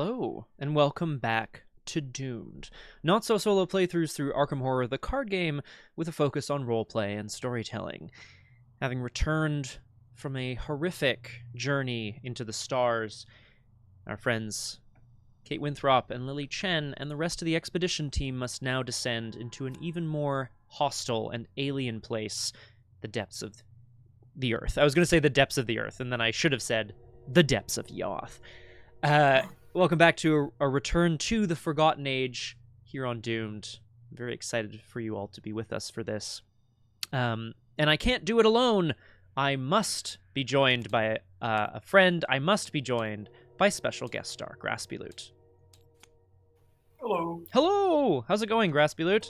Hello, and welcome back to Doomed. Not so solo playthroughs through Arkham Horror, the card game, with a focus on roleplay and storytelling. Having returned from a horrific journey into the stars, our friends Kate Winthrop and Lily Chen and the rest of the expedition team must now descend into an even more hostile and alien place, the depths of the Earth. I was going to say the depths of the Earth, and then I should have said the depths of Yoth. Welcome back to a return to the Forgotten Age here on Doomed. I'm very excited for you all to be with us for this. And I can't do it alone. I must be joined by a friend. I must be joined by special guest star, Graspiloot. Hello. Hello! How's it going, Graspiloot?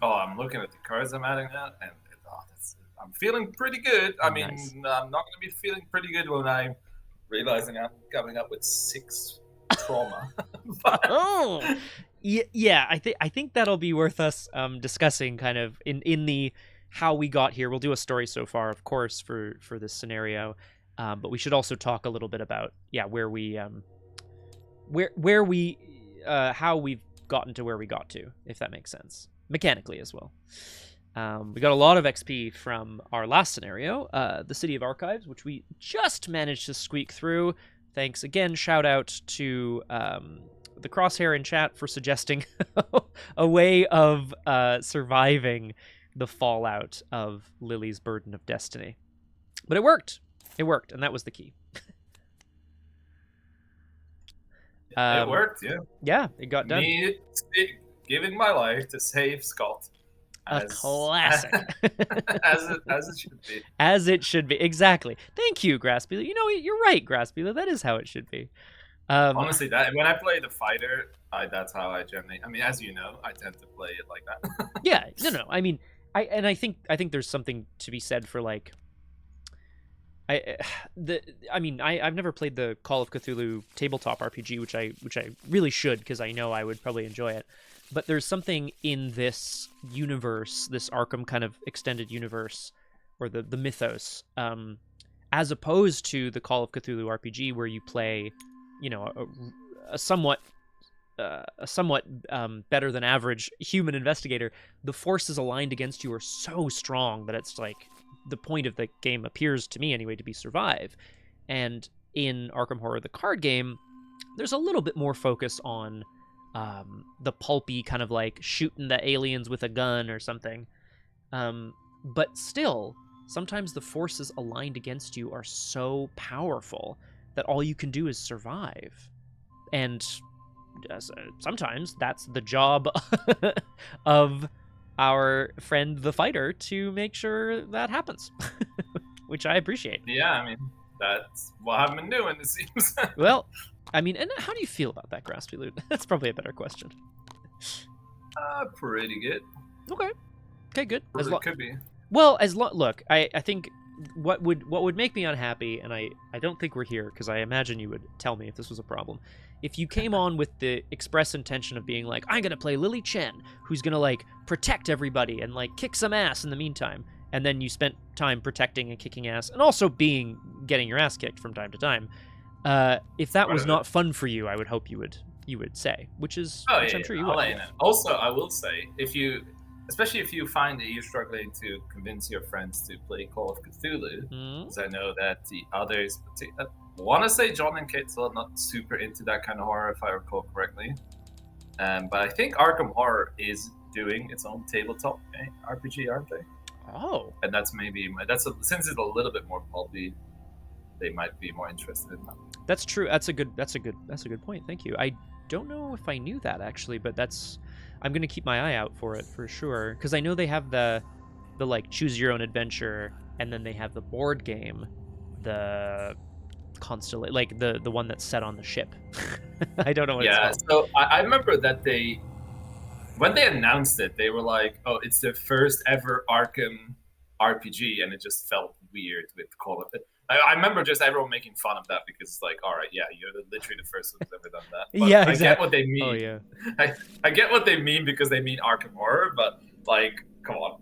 I'm looking at the cards I'm adding now, and I'm feeling pretty good. I mean, Nice. I'm not going to be feeling pretty good when I'm realizing I'm coming up with 6 trauma. Oh! Yeah, I think that'll be worth us discussing kind of in the how we got here. We'll do a story so far, of course, for this scenario. But we should also talk a little bit about where we how we've gotten to where we got to, if that makes sense, mechanically as well. We got a lot of XP from our last scenario, the City of Archives, which we just managed to squeak through. Thanks again. Shout out to the Crosshair in chat for suggesting a way of surviving the fallout of Lily's Burden of Destiny. But it worked. It worked, and that was the key. It worked, yeah. Yeah, it got done. Me giving my life to save Scott. A classic. as it should be. As it should be, exactly. Thank you, Graspiloot. You know, you're right, Graspiloot. That is how it should be. Honestly, when I play the fighter, that's how I generally. I mean, as you know, I tend to play it like that. Yeah, no. I mean, I think there's something to be said for like. I've never played the Call of Cthulhu tabletop RPG, which I really should, because I know I would probably enjoy it. But there's something in this universe, this Arkham kind of extended universe, or the mythos, as opposed to the Call of Cthulhu RPG, where you play, you know, a somewhat better than average human investigator. The forces aligned against you are so strong that it's like the point of the game appears to me anyway to be survive. And in Arkham Horror, the card game, there's a little bit more focus on the pulpy kind of like shooting the aliens with a gun or something. But still, sometimes the forces aligned against you are so powerful that all you can do is survive. And sometimes that's the job of our friend the fighter to make sure that happens, which I appreciate. Yeah, I mean, that's what I've been doing, it seems. Well, I mean, and how do you feel about that, Graspiloot? That's probably a better question. Pretty good. Okay, good. It could be. Well, look, I think what would make me unhappy, and I don't think we're here, because I imagine you would tell me if this was a problem. If you came on with the express intention of being like, I'm gonna play Lily Chen, who's gonna like protect everybody and like kick some ass in the meantime, and then you spent time protecting and kicking ass, and also getting your ass kicked from time to time. If that was not fun for you, I would hope you would say, which I'm sure you would. You know. Also, I will say, especially if you find that you're struggling to convince your friends to play Call of Cthulhu, because I know that the others, I want to say John and Kate are not super into that kind of horror, if I recall correctly. But I think Arkham Horror is doing its own tabletop RPG, aren't they? Oh. And since it's a little bit more pulpy, they might be more interested in that. That's true. That's a good point. Thank you. I don't know if I knew that actually, but I'm gonna keep my eye out for it for sure, because I know they have the like choose your own adventure, and then they have the board game, the Constellation, like the one that's set on the ship. I don't know what it's called. So I remember that when they announced it, they were like, "Oh, it's the first ever Arkham RPG," and it just felt weird with Call of it. I remember just everyone making fun of that, because it's like, all right, yeah, you're literally the first one who's ever done that. But yeah, I exactly. get what they mean. Oh yeah. I get what they mean, because they mean Arkham Horror, but like, come on.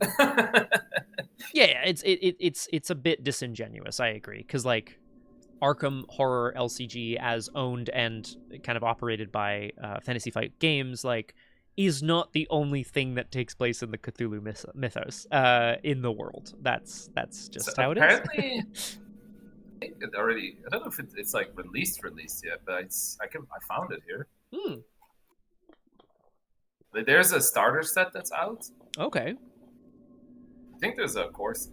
Yeah, it's a bit disingenuous. I agree, because like Arkham Horror LCG as owned and kind of operated by Fantasy Flight Games, like, is not the only thing that takes place in the Cthulhu mythos in the world. That's just how it is. Apparently, I think it already. I don't know if it's like released yet, but I found it here. There's a starter set that's out. Okay. I think there's a course.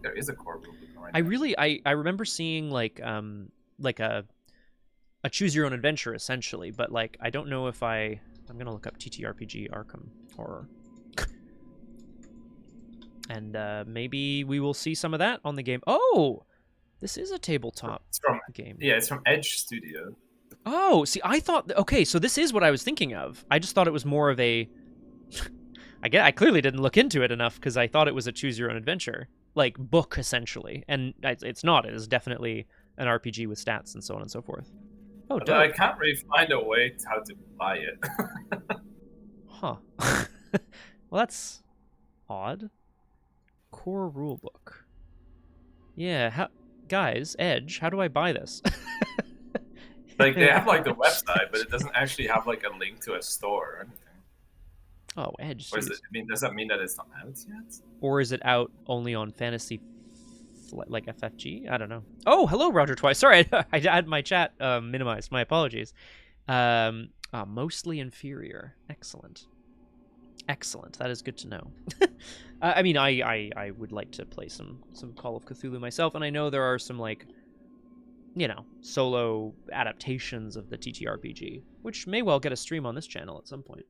There is a core rulebook right now. I remember seeing like a choose your own adventure essentially, but like I don't know if I'm gonna look up TTRPG Arkham Horror, and maybe we will see some of that on the game. Oh, this is a tabletop game. Yeah, it's from Edge Studio. Oh, see, I thought okay, so this is what I was thinking of. I just thought it was more of a. I clearly didn't look into it enough because I thought it was a choose your own adventure like book essentially, and it's not. It is definitely an RPG with stats and so on and so forth. Oh, dope. I can't really find a way how to buy it. Huh. Well, that's odd. Core rulebook. Yeah, guys, Edge, how do I buy this? Like they have like the website, but it doesn't actually have like a link to a store or anything. Oh, Edge. Or does that mean that it's not out yet? Or is it out only on Fantasy, like FFG? I don't know. Oh, hello, Roger Twice. Sorry, I had my chat minimized. My apologies. Mostly inferior. Excellent. That is good to know. I mean, I would like to play some Call of Cthulhu myself, and I know there are some like, solo adaptations of the TTRPG, which may well get a stream on this channel at some point.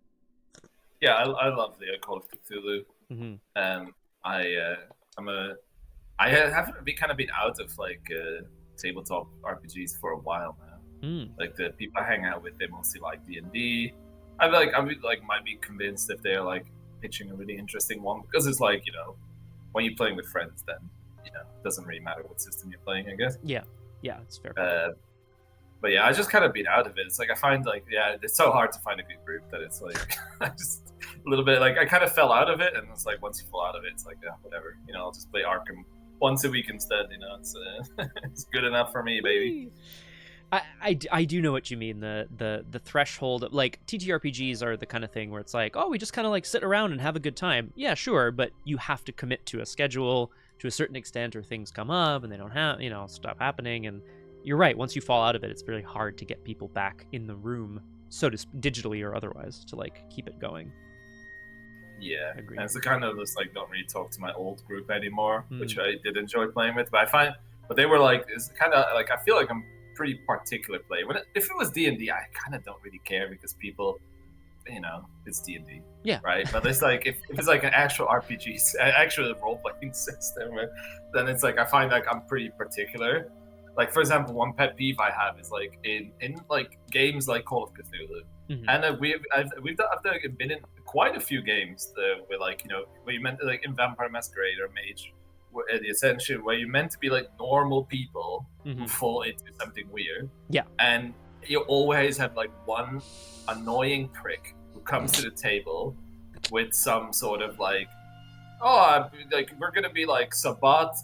Yeah, I love the Call of Cthulhu. Mm-hmm. I haven't kind of been out of like tabletop RPGs for a while now. Like the people I hang out with, they mostly like D&D. I might be convinced if they're like pitching a really interesting one, because it's like, when you're playing with friends, then it doesn't really matter what system you're playing, I guess. Yeah, it's fair. But yeah, I just kind of been out of it. It's like I find like it's so hard to find a good group that it's like I just a little bit like I kind of fell out of it, and it's like once you fall out of it, it's like whatever. I'll just play Arkham once a week instead. It's good enough for me, baby. I do know what you mean. The threshold of, like, TTRPGs are the kind of thing where it's like, oh, we just kind of like sit around and have a good time. Yeah, sure, but you have to commit to a schedule to a certain extent, or things come up and they don't have stop happening. And you're right. Once you fall out of it, it's really hard to get people back in the room, digitally or otherwise, to like keep it going. Yeah, and it's the kind of just like don't really talk to my old group anymore, which I did enjoy playing with. But they were like, it's kind of like I feel like I'm pretty particular player. If it was D&D, I kind of don't really care because people, it's D&D. Yeah. Right. But it's like if it's like an actual RPG, actual role playing system, then it's like I find like I'm pretty particular. Like, for example, one pet peeve I have is like in like games like Call of Cthulhu, and I've been in quite a few games where like where you meant to, like in Vampire Masquerade or Mage, where the Ascension, where you're meant to be like normal people who fall into something weird. Yeah, and you always have like one annoying prick who comes to the table with some sort of like, like we're gonna be like Sabbat,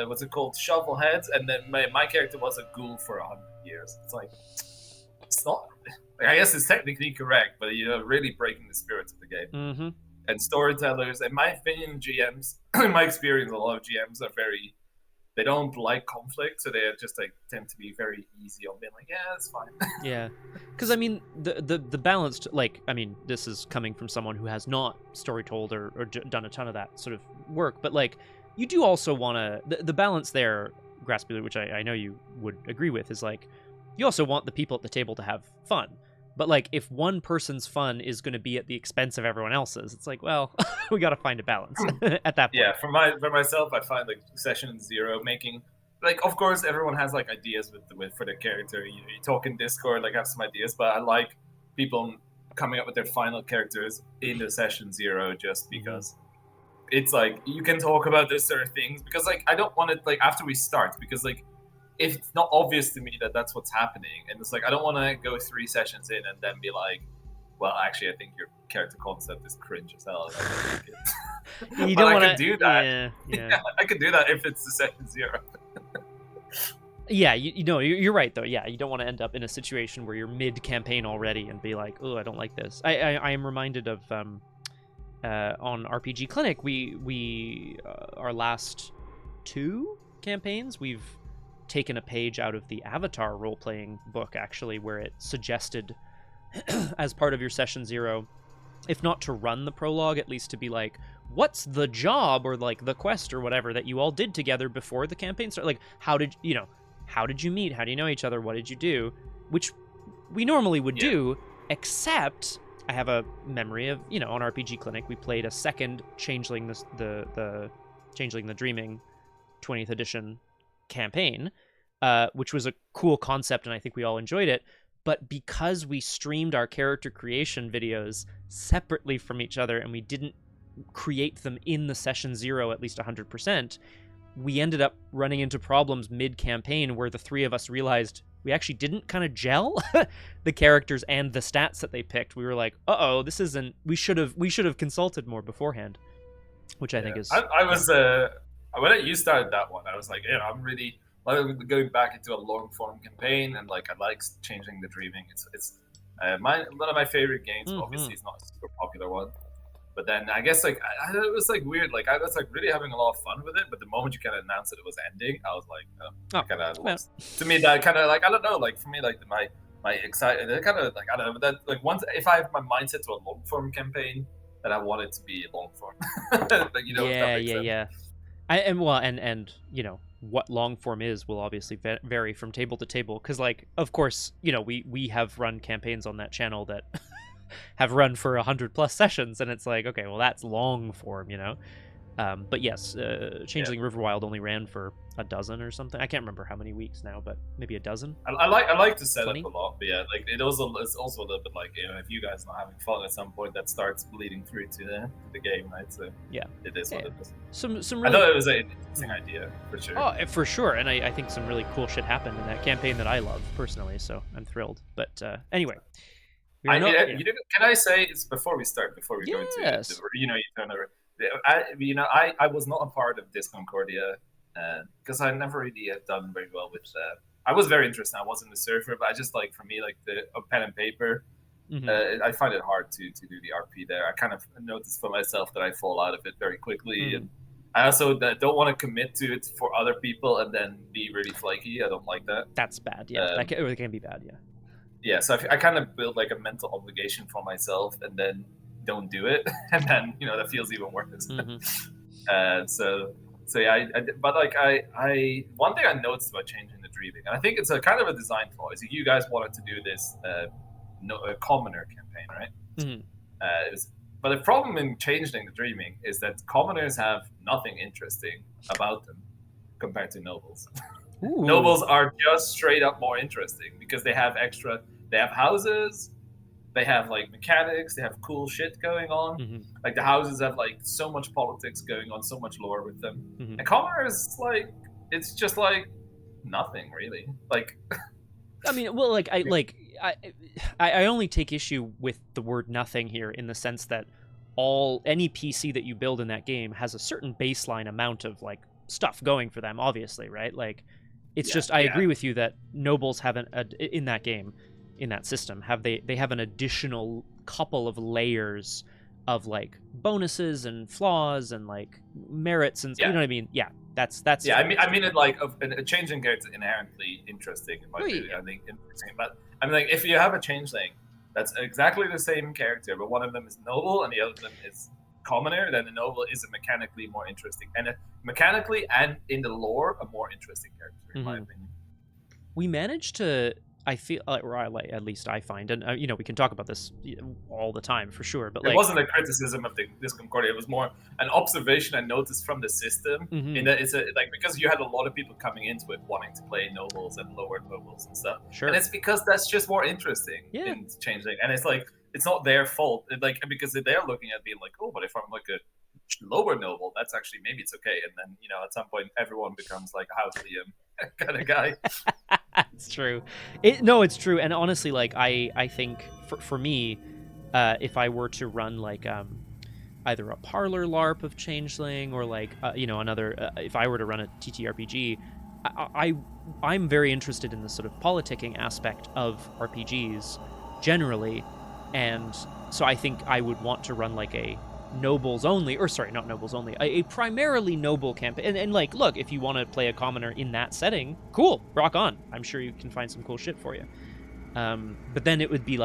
what's it called, Shovelheads, and then my character was a ghoul for 100 years. It's like, it's not. Like, I guess it's technically correct, but really breaking the spirit of the game. And storytellers, in my opinion, GMs, in my experience, a lot of GMs are they don't like conflict, so they just like tend to be very easy on being like, yeah, it's fine. Yeah, because I mean the balanced, like, I mean, this is coming from someone who has not story told or done a ton of that sort of work, but like you do also want to the balance there, Graspiloot, which I know you would agree with, is like you also want the people at the table to have fun. But like if one person's fun is going to be at the expense of everyone else's, it's like, well, we got to find a balance at that point. Yeah, for myself, I find like session 0 making, like, of course everyone has like ideas for their character. You talk in Discord, like have some ideas, but I like people coming up with their final characters in the session 0 just because it's like you can talk about those sort of things, because like I don't want it like after we start, because like if it's not obvious to me that that's what's happening, and it's like I don't want to go 3 sessions in and then be like, well, actually, I think your character concept is cringe as hell. I you don't want to do that. Yeah. I could do that if it's the session 0. Yeah, you know, you're right though. Yeah, you don't want to end up in a situation where you're mid-campaign already and be like, oh, I don't like this. I am reminded of on RPG Clinic, we our last 2 campaigns, we've taken a page out of the Avatar role-playing book, actually, where it suggested as part of your session 0, if not to run the prologue, at least to be like, what's the job or like the quest or whatever that you all did together before the campaign started? Like, how did you meet? How do you know each other? What did you do? Which we normally would do, except I have a memory of, on RPG Clinic, we played a second Changeling, the Changeling the Dreaming 20th edition campaign, which was a cool concept, and I think we all enjoyed it. But because we streamed our character creation videos separately from each other and we didn't create them in the session 0 at least 100%, we ended up running into problems mid-campaign where the 3 of us realized we actually didn't kind of gel the characters and the stats that they picked. We were like, uh-oh, this isn't... We should have consulted more beforehand, which I think is... I was... When you started that one, I was like, I'm really... going back into a long-form campaign, and like I like Changing the Dreaming. It's one of my favorite games. Mm-hmm. Obviously, it's not a super popular one. But then I guess like it was like weird. Like I was like really having a lot of fun with it. But the moment you kind of announced that it was ending, I was like, kind of lost. To me, that kind of like I don't know. Like for me, like my excitement, kind of like I don't know. But that like once if I have my mindset to a long form campaign, then I want it to be long form. Like, yeah. And what long form is will obviously vary from table to table, because like of course we have run campaigns on that channel that have run for 100+ sessions, and it's like, okay, well that's long form, but yes, Changeling Riverwild only ran for a dozen or something. I can't remember how many weeks now, but maybe a dozen. I like to set 20? Up a lot, but yeah, like it's also a little bit like if you guys are not having fun at some point, that starts bleeding through to the game, right? So yeah, it is what it is. Some really... I thought it was an interesting idea for sure. Oh, for sure, and I think some really cool shit happened in that campaign that I love personally, so I'm thrilled. But anyway. Can I say it's before we go into it, you turn over. I was not a part of Disconcordia because I never really have done very well with. I was very interested. I was in the server, but I just like for me like the pen and paper. Mm-hmm. I find it hard to do the RP there. I kind of noticed for myself that I fall out of it very quickly, and I also don't want to commit to it for other people and then be really flaky. I don't like that. That's bad. Yeah, that can be bad. Yeah. Yeah, so I kind of build like a mental obligation for myself, and then don't do it, and then that feels even worse. Mm-hmm. So yeah, but like I one thing I noticed about Changing the Dreaming, and I think it's a kind of a design flaw, is you guys wanted to do this commoner campaign, right? Mm-hmm. But the problem in Changing the Dreaming is that commoners have nothing interesting about them compared to nobles. Ooh. Nobles are just straight up more interesting because they have houses, they have like mechanics, they have cool shit going on. Mm-hmm. Like the houses have like so much politics going on, so much lore with them. Mm-hmm. And commoners, like, it's just like nothing really. Like, I mean, well, like I only take issue with the word nothing here in the sense that any PC that you build in that game has a certain baseline amount of like stuff going for them, obviously, right? Like, it's I agree with you that nobles haven't in that game, in that system, they have an additional couple of layers of like bonuses and flaws and like merits and you know what I mean? Yeah, that's yeah. I mean it like a changing character is inherently interesting in my opinion. I think interesting, but I mean like if you have a changeling that's exactly the same character, but one of them is noble and the other them is commoner, then the noble is a mechanically more interesting and mechanically and in the lore a more interesting character in my opinion. We managed to, I feel, or at least I find, and we can talk about this all the time for sure, but it wasn't a criticism of this Concordia. It was more an observation I noticed from the system. Mm-hmm. In that it's because you had a lot of people coming into it wanting to play nobles and lower nobles and stuff. Sure. And it's because that's just more interesting in Changeling, and it's like it's not their fault. Because they're looking at being like, oh, but if I'm like a lower noble, that's actually maybe it's okay. And then at some point everyone becomes like a House Liam kind of guy. It's true. It's true. And honestly, like I think for me, if I were to run like either a parlor LARP of Changeling or like another, if I were to run a TTRPG, I'm very interested in the sort of politicking aspect of RPGs generally, and so I think I would want to run like a nobles only, or sorry, not nobles only, a primarily noble campaign. And like, look, if you want to play a commoner in that setting, cool, rock on. I'm sure you can find some cool shit for you. But then it would be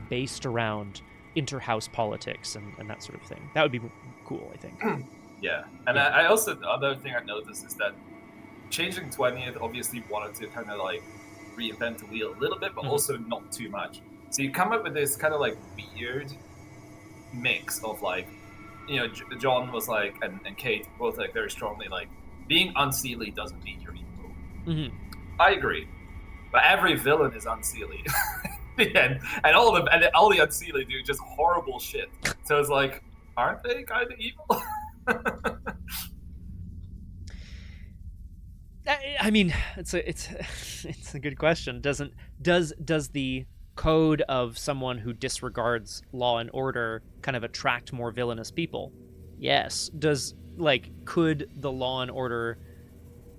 based around inter-house politics and that sort of thing. That would be cool, I think. Yeah, and I also, the other thing I noticed is that changing 20th obviously wanted to kind of like reinvent the wheel a little bit, but also not too much. So you come up with this kind of like weird mix of like, you know, John was like, and Kate both like very strongly like, being unseelie doesn't mean you're evil. I agree, but every villain is unseelie. and all the unseelie do just horrible shit. So it's like, aren't they kind of evil? I mean, it's a good question. Does the code of someone who disregards law and order kind of attract more villainous people? Yes. Could the law and order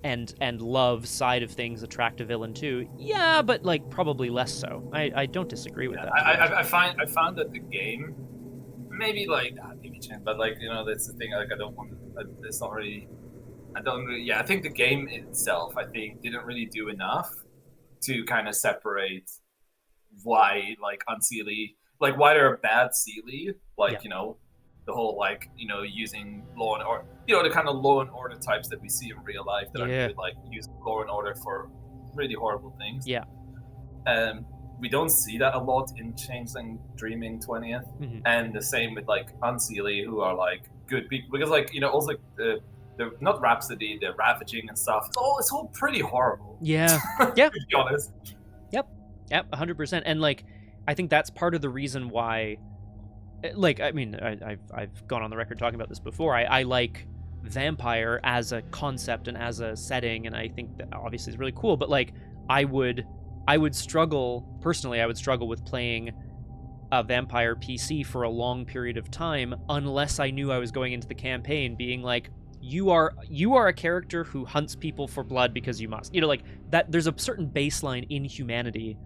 and love side of things attract a villain too? Yeah, but like probably less so. I don't disagree with that. I found that the game maybe change, but like, you know, that's the thing. Like, it's not really. I think the game itself, I think, didn't really do enough to kind of separate why, like, unseelie, like, why they're a bad seelie, like, you know, the whole, like, you know, using law and order, you know, the kind of law and order types that we see in real life that are really, like, using law and order for really horrible things. Yeah. We don't see that a lot in Changeling Dreaming 20th, and the same with, like, unseelie, who are, like, good people, because, like, you know, also, like, the not Rhapsody, the Ravaging and stuff. It's all pretty horrible. Yeah. Yeah. To be honest. Yep. 100%. And like, I think that's part of the reason why. Like, I mean, I've gone on the record talking about this before. I like vampire as a concept and as a setting, and I think that obviously is really cool. But like, I would struggle personally. I would struggle with playing a vampire PC for a long period of time unless I knew I was going into the campaign being like, you are a character who hunts people for blood because you must. You know, like that. There's a certain baseline in humanity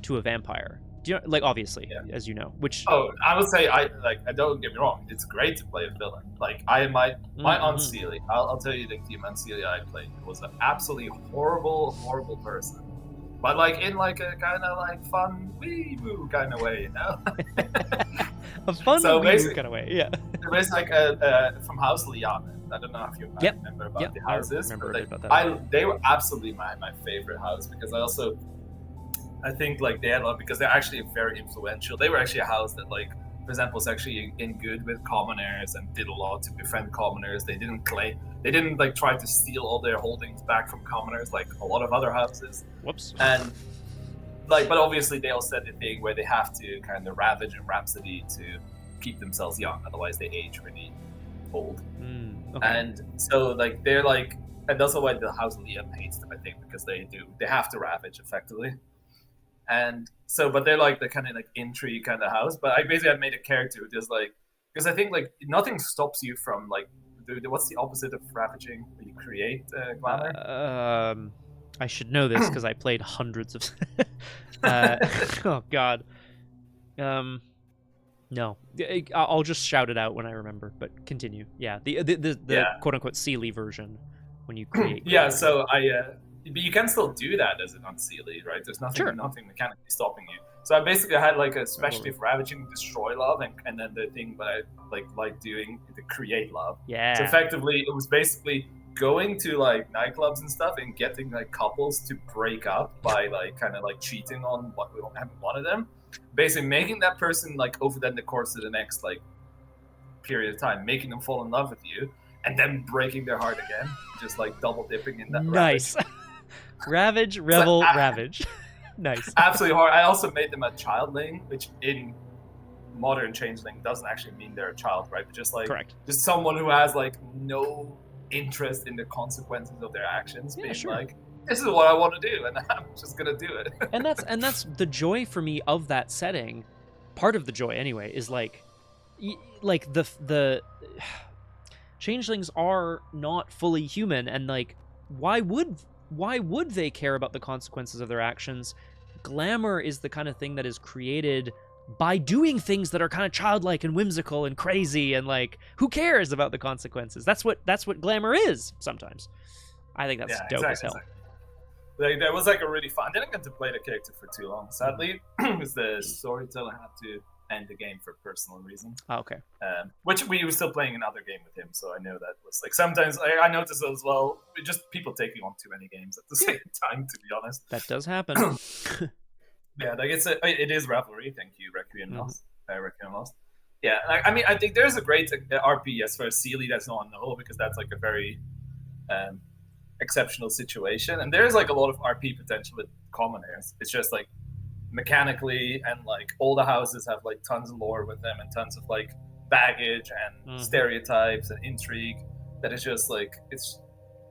to a vampire. Do you know, like, obviously, as you know, which. Oh, I would say I don't get me wrong. It's great to play a villain. Like my unseelie. I'll tell you, the team unseelie I played was an absolutely horrible person. But like in like a kind of like fun wee-woo kind of way, you know. A fun wee-woo kind of way, yeah. It was like from House Liana. I don't know if you remember about the houses. They were absolutely my favorite house, because I think like they had a lot, because they're actually very influential. They were actually a house that, like, for example, was actually in good with commoners and did a lot to befriend commoners. They didn't like try to steal all their holdings back from commoners like a lot of other houses. Whoops. And like, but obviously they also had the thing where they have to kind of ravage and Rhapsody to keep themselves young, otherwise they age really old. Okay. And so like they're like, and that's why the House Liam hates them, I think, because they have to ravage effectively. And so, but they're like the kind of like intrigue kind of house. But I basically had made a character who just like, because I think like nothing stops you from like, what's the opposite of ravaging? You create glamour. I should know this because I played hundreds of. Oh God. No, I'll just shout it out when I remember. But continue. Yeah, the quote unquote Sealy version when you create. Yeah, so but you can still do that as an unseelie, right? There's nothing mechanically stopping you. So I basically had like a specialty for ravaging, destroy love, and then the thing that I like doing the create love. Yeah. So effectively, it was basically going to like nightclubs and stuff and getting like couples to break up by like kind of like cheating on one of them. Basically making that person like over then the course of the next like period of time, making them fall in love with you, and then breaking their heart again, just like double dipping in that. Nice. Ravage, revel, ravage. Nice. Absolutely hard. I also made them a childling, which in modern Changeling doesn't actually mean they're a child, right? But just like just someone who has like no interest in the consequences of their actions, being like, this is what I want to do, and I'm just gonna do it. and that's the joy for me of that setting. Part of the joy, anyway, is like the changelings are not fully human, and like, why would why would they care about the consequences of their actions? Glamour is the kind of thing that is created by doing things that are kind of childlike and whimsical and crazy, and like, who cares about the consequences? That's what glamour is sometimes. I think that's dope as hell. Exactly. Like, that was like a really fun. I didn't get to play the character for too long, sadly, because the storyteller had to end the game for personal reasons. Oh, okay. Which we were still playing another game with him, so I know that was like sometimes I noticed as well, just people taking on too many games at the same time. To be honest, that does happen. Yeah, like it is Ravelry. Thank you, Requiem Lost. Requiem Lost. Yeah, like, I mean, I think there's a great RP as for Sealy that's not on Null, because that's like a very exceptional situation, and there's like a lot of RP potential with commoners. It's just like mechanically, and like all the houses have like tons of lore with them and tons of like baggage and stereotypes and intrigue that is just like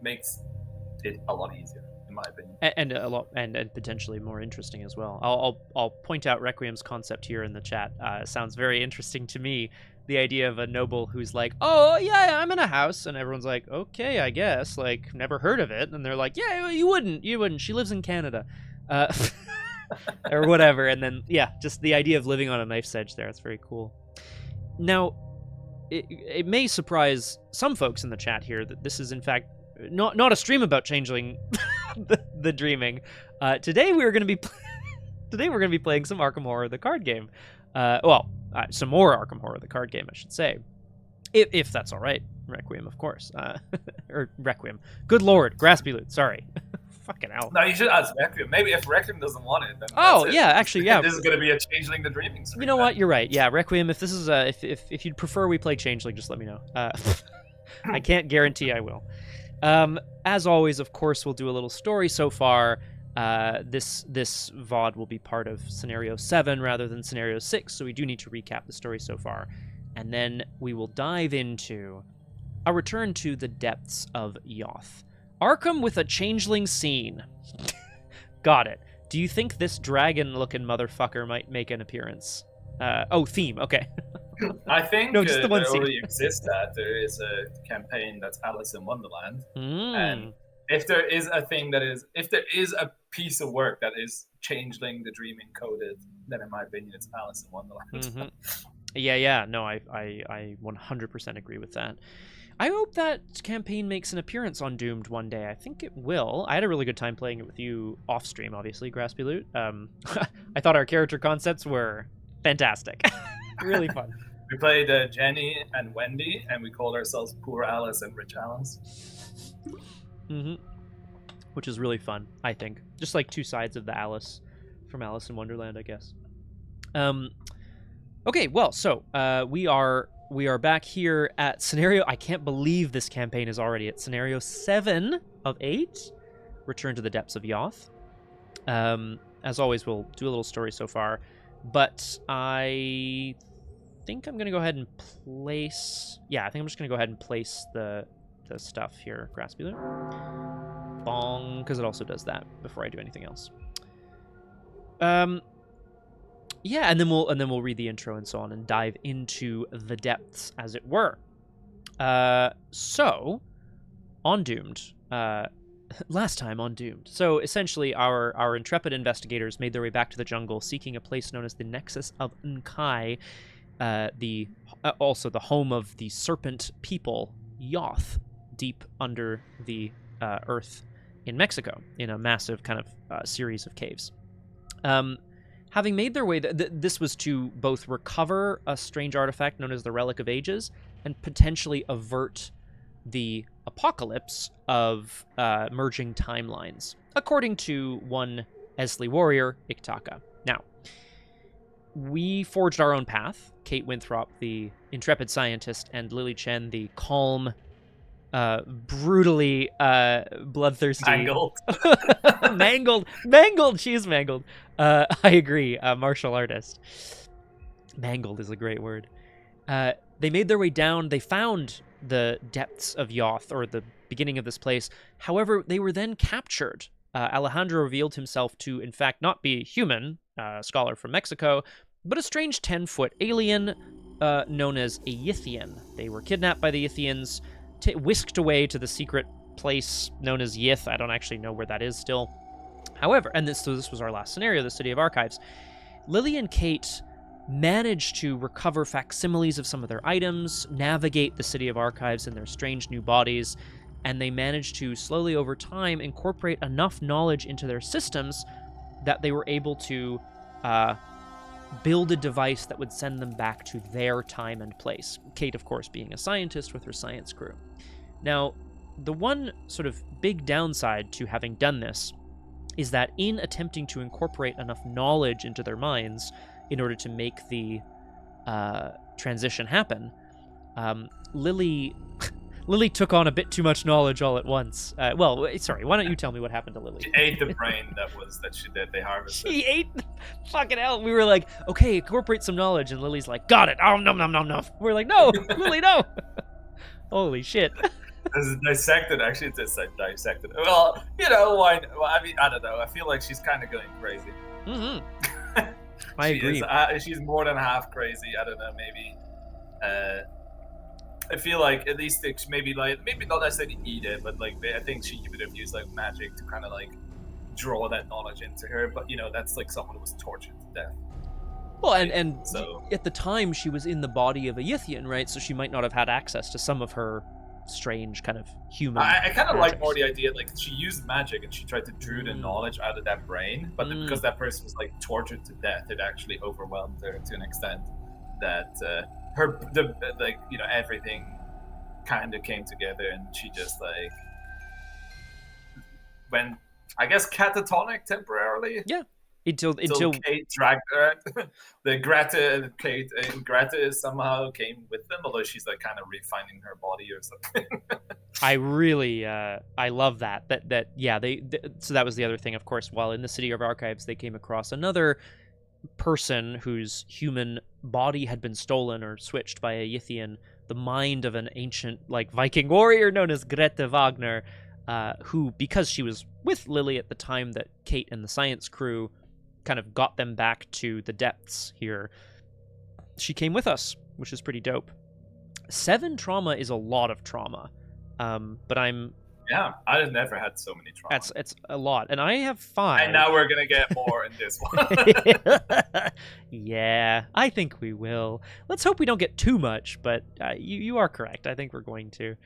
makes it a lot easier, in my opinion, and a lot and potentially more interesting as well. I'll point out Requiem's concept here in the chat. Sounds very interesting to me. The idea of a noble who's like, oh yeah, I'm in a house, and everyone's like, okay, I guess, like, never heard of it, and they're like, yeah, you wouldn't. She lives in Canada, or whatever, and then yeah, just the idea of living on a knife's edge there. It's very cool. Now, it may surprise some folks in the chat here that this is in fact not a stream about Changeling, the dreaming. Today we're going to be playing some Arkham Horror, the card game. Some more Arkham Horror, the card game, I should say. If that's all right. Requiem, of course. Or Requiem. Good lord, Graspiloot, sorry. Fucking hell. No, you should ask Requiem. Maybe if Requiem doesn't want it, then actually, yeah. This is going to be a Changeling the Dreaming stream. You know what? You're right. Yeah, Requiem, if this is if you'd prefer we play Changeling, just let me know. I can't guarantee I will. As always, of course, we'll do a little story so far. This VOD will be part of Scenario 7 rather than Scenario 6, so we do need to recap the story so far. And then we will dive into a return to the depths of Yoth. Arkham with a Changeling scene. Got it. Do you think this dragon-looking motherfucker might make an appearance? Theme, okay. I think no, just the one there scene. already exists that. There is a campaign that's Alice in Wonderland. And if there is a piece of work that is Changeling the Dreaming coded, then in my opinion it's Alice in Wonderland. Yeah. No, I 100% agree with that. I hope that campaign makes an appearance on Doomed one day. I think it will. I had a really good time playing it with you off stream, obviously, Graspiloot. I thought our character concepts were fantastic. Really fun. We played Jenny and Wendy, and we called ourselves Poor Alice and Rich Alice. Which is really fun, I think. Just like two sides of the Alice from Alice in Wonderland, I guess. Okay, well, so we are back here at Scenario... I can't believe this campaign is already at Scenario 7 of 8. Return to the Depths of Yoth. As always, we'll do a little story so far. But I think I'm going to go ahead and place... Yeah, I think I'm just going to go ahead and place the stuff here. Graspiloot. Bong, because it also does that before I do anything else. Yeah, and then we'll read the intro and so on and dive into the depths, as it were. So, on Doomed. Last time on Doomed. So essentially, our intrepid investigators made their way back to the jungle, seeking a place known as the Nexus of Nkai, also the home of the serpent people, Yoth, deep under the earth in Mexico, in a massive kind of series of caves. Having made their way, this was to both recover a strange artifact known as the Relic of Ages and potentially avert the apocalypse of merging timelines, according to one Esley warrior, Iktaka. Now, we forged our own path. Kate Winthrop, the intrepid scientist, and Lily Chen, the calm, brutally bloodthirsty... Mangled! She is mangled. I agree, martial artist. Mangled is a great word. They made their way down. They found the depths of Yoth, or the beginning of this place. However, they were then captured. Alejandro revealed himself to, in fact, not be human, a scholar from Mexico, but a strange 10-foot alien known as a Yithian. They were kidnapped by the Yithians, whisked away to the secret place known as Yoth. I don't actually know where that is still. However, and this was our last scenario, the City of Archives. Lily and Kate managed to recover facsimiles of some of their items, navigate the City of Archives in their strange new bodies, and they managed to slowly over time incorporate enough knowledge into their systems that they were able to build a device that would send them back to their time and place. Kate, of course, being a scientist with her science crew. Now, the one sort of big downside to having done this is that in attempting to incorporate enough knowledge into their minds in order to make the transition happen, Lily took on a bit too much knowledge all at once. Sorry, why don't you tell me what happened to Lily? She ate the brain that they harvested. She ate fucking hell. We were like, okay, incorporate some knowledge, and Lily's like, got it. Oh, no. We're like, no, Lily, no. Holy shit. This is dissected. Actually, it's dissected. Well, why? Well, I mean, I don't know. I feel like she's kind of going crazy. Mm-hmm. I agree. She's more than half crazy. I don't know. Maybe. I feel like at least maybe not necessarily eat it, but like I think she would have used like magic to kind of like draw that knowledge into her. But that's like someone who was tortured to death. Well, and so at the time she was in the body of a Yithian, right? So she might not have had access to some of her strange kind of human. I kind of like more the idea like she used magic and she tried to draw the knowledge out of that brain, but because that person was like tortured to death, it actually overwhelmed her to an extent that everything kind of came together, and she just like went, I guess, catatonic temporarily. Yeah. Until Kate dragged her. Greta somehow came with them, although she's like kind of refining her body or something. I really I love that so that was the other thing, of course. While in the City of Archives, they came across another person whose human body had been stolen or switched by a Yithian, the mind of an ancient like Viking warrior known as Greta Wagner, who, because she was with Lily at the time that Kate and the science crew kind of got them back to the depths here, she came with us, which is pretty dope. 7 trauma is a lot of trauma, but I've never had so many trauma. It's a lot, and I have 5. And now we're gonna get more in this one. Yeah, I think we will. Let's hope we don't get too much, but you are correct. I think we're going to.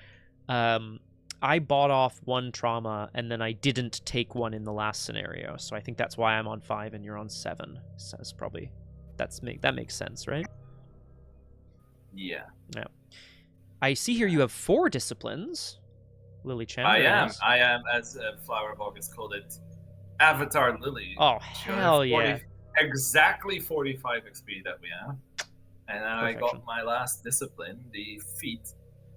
I bought off 1 trauma, and then I didn't take 1 in the last scenario, so I think that's why I'm on 5 and you're on 7. So that's probably that makes sense, right? Yeah. I see here you have 4 disciplines, Lily Chan. I am, as Flower of August called it, Avatar Lily. Oh, hell yeah. Exactly 45 XP that we have. And now Perfection. I got my last discipline, the feat,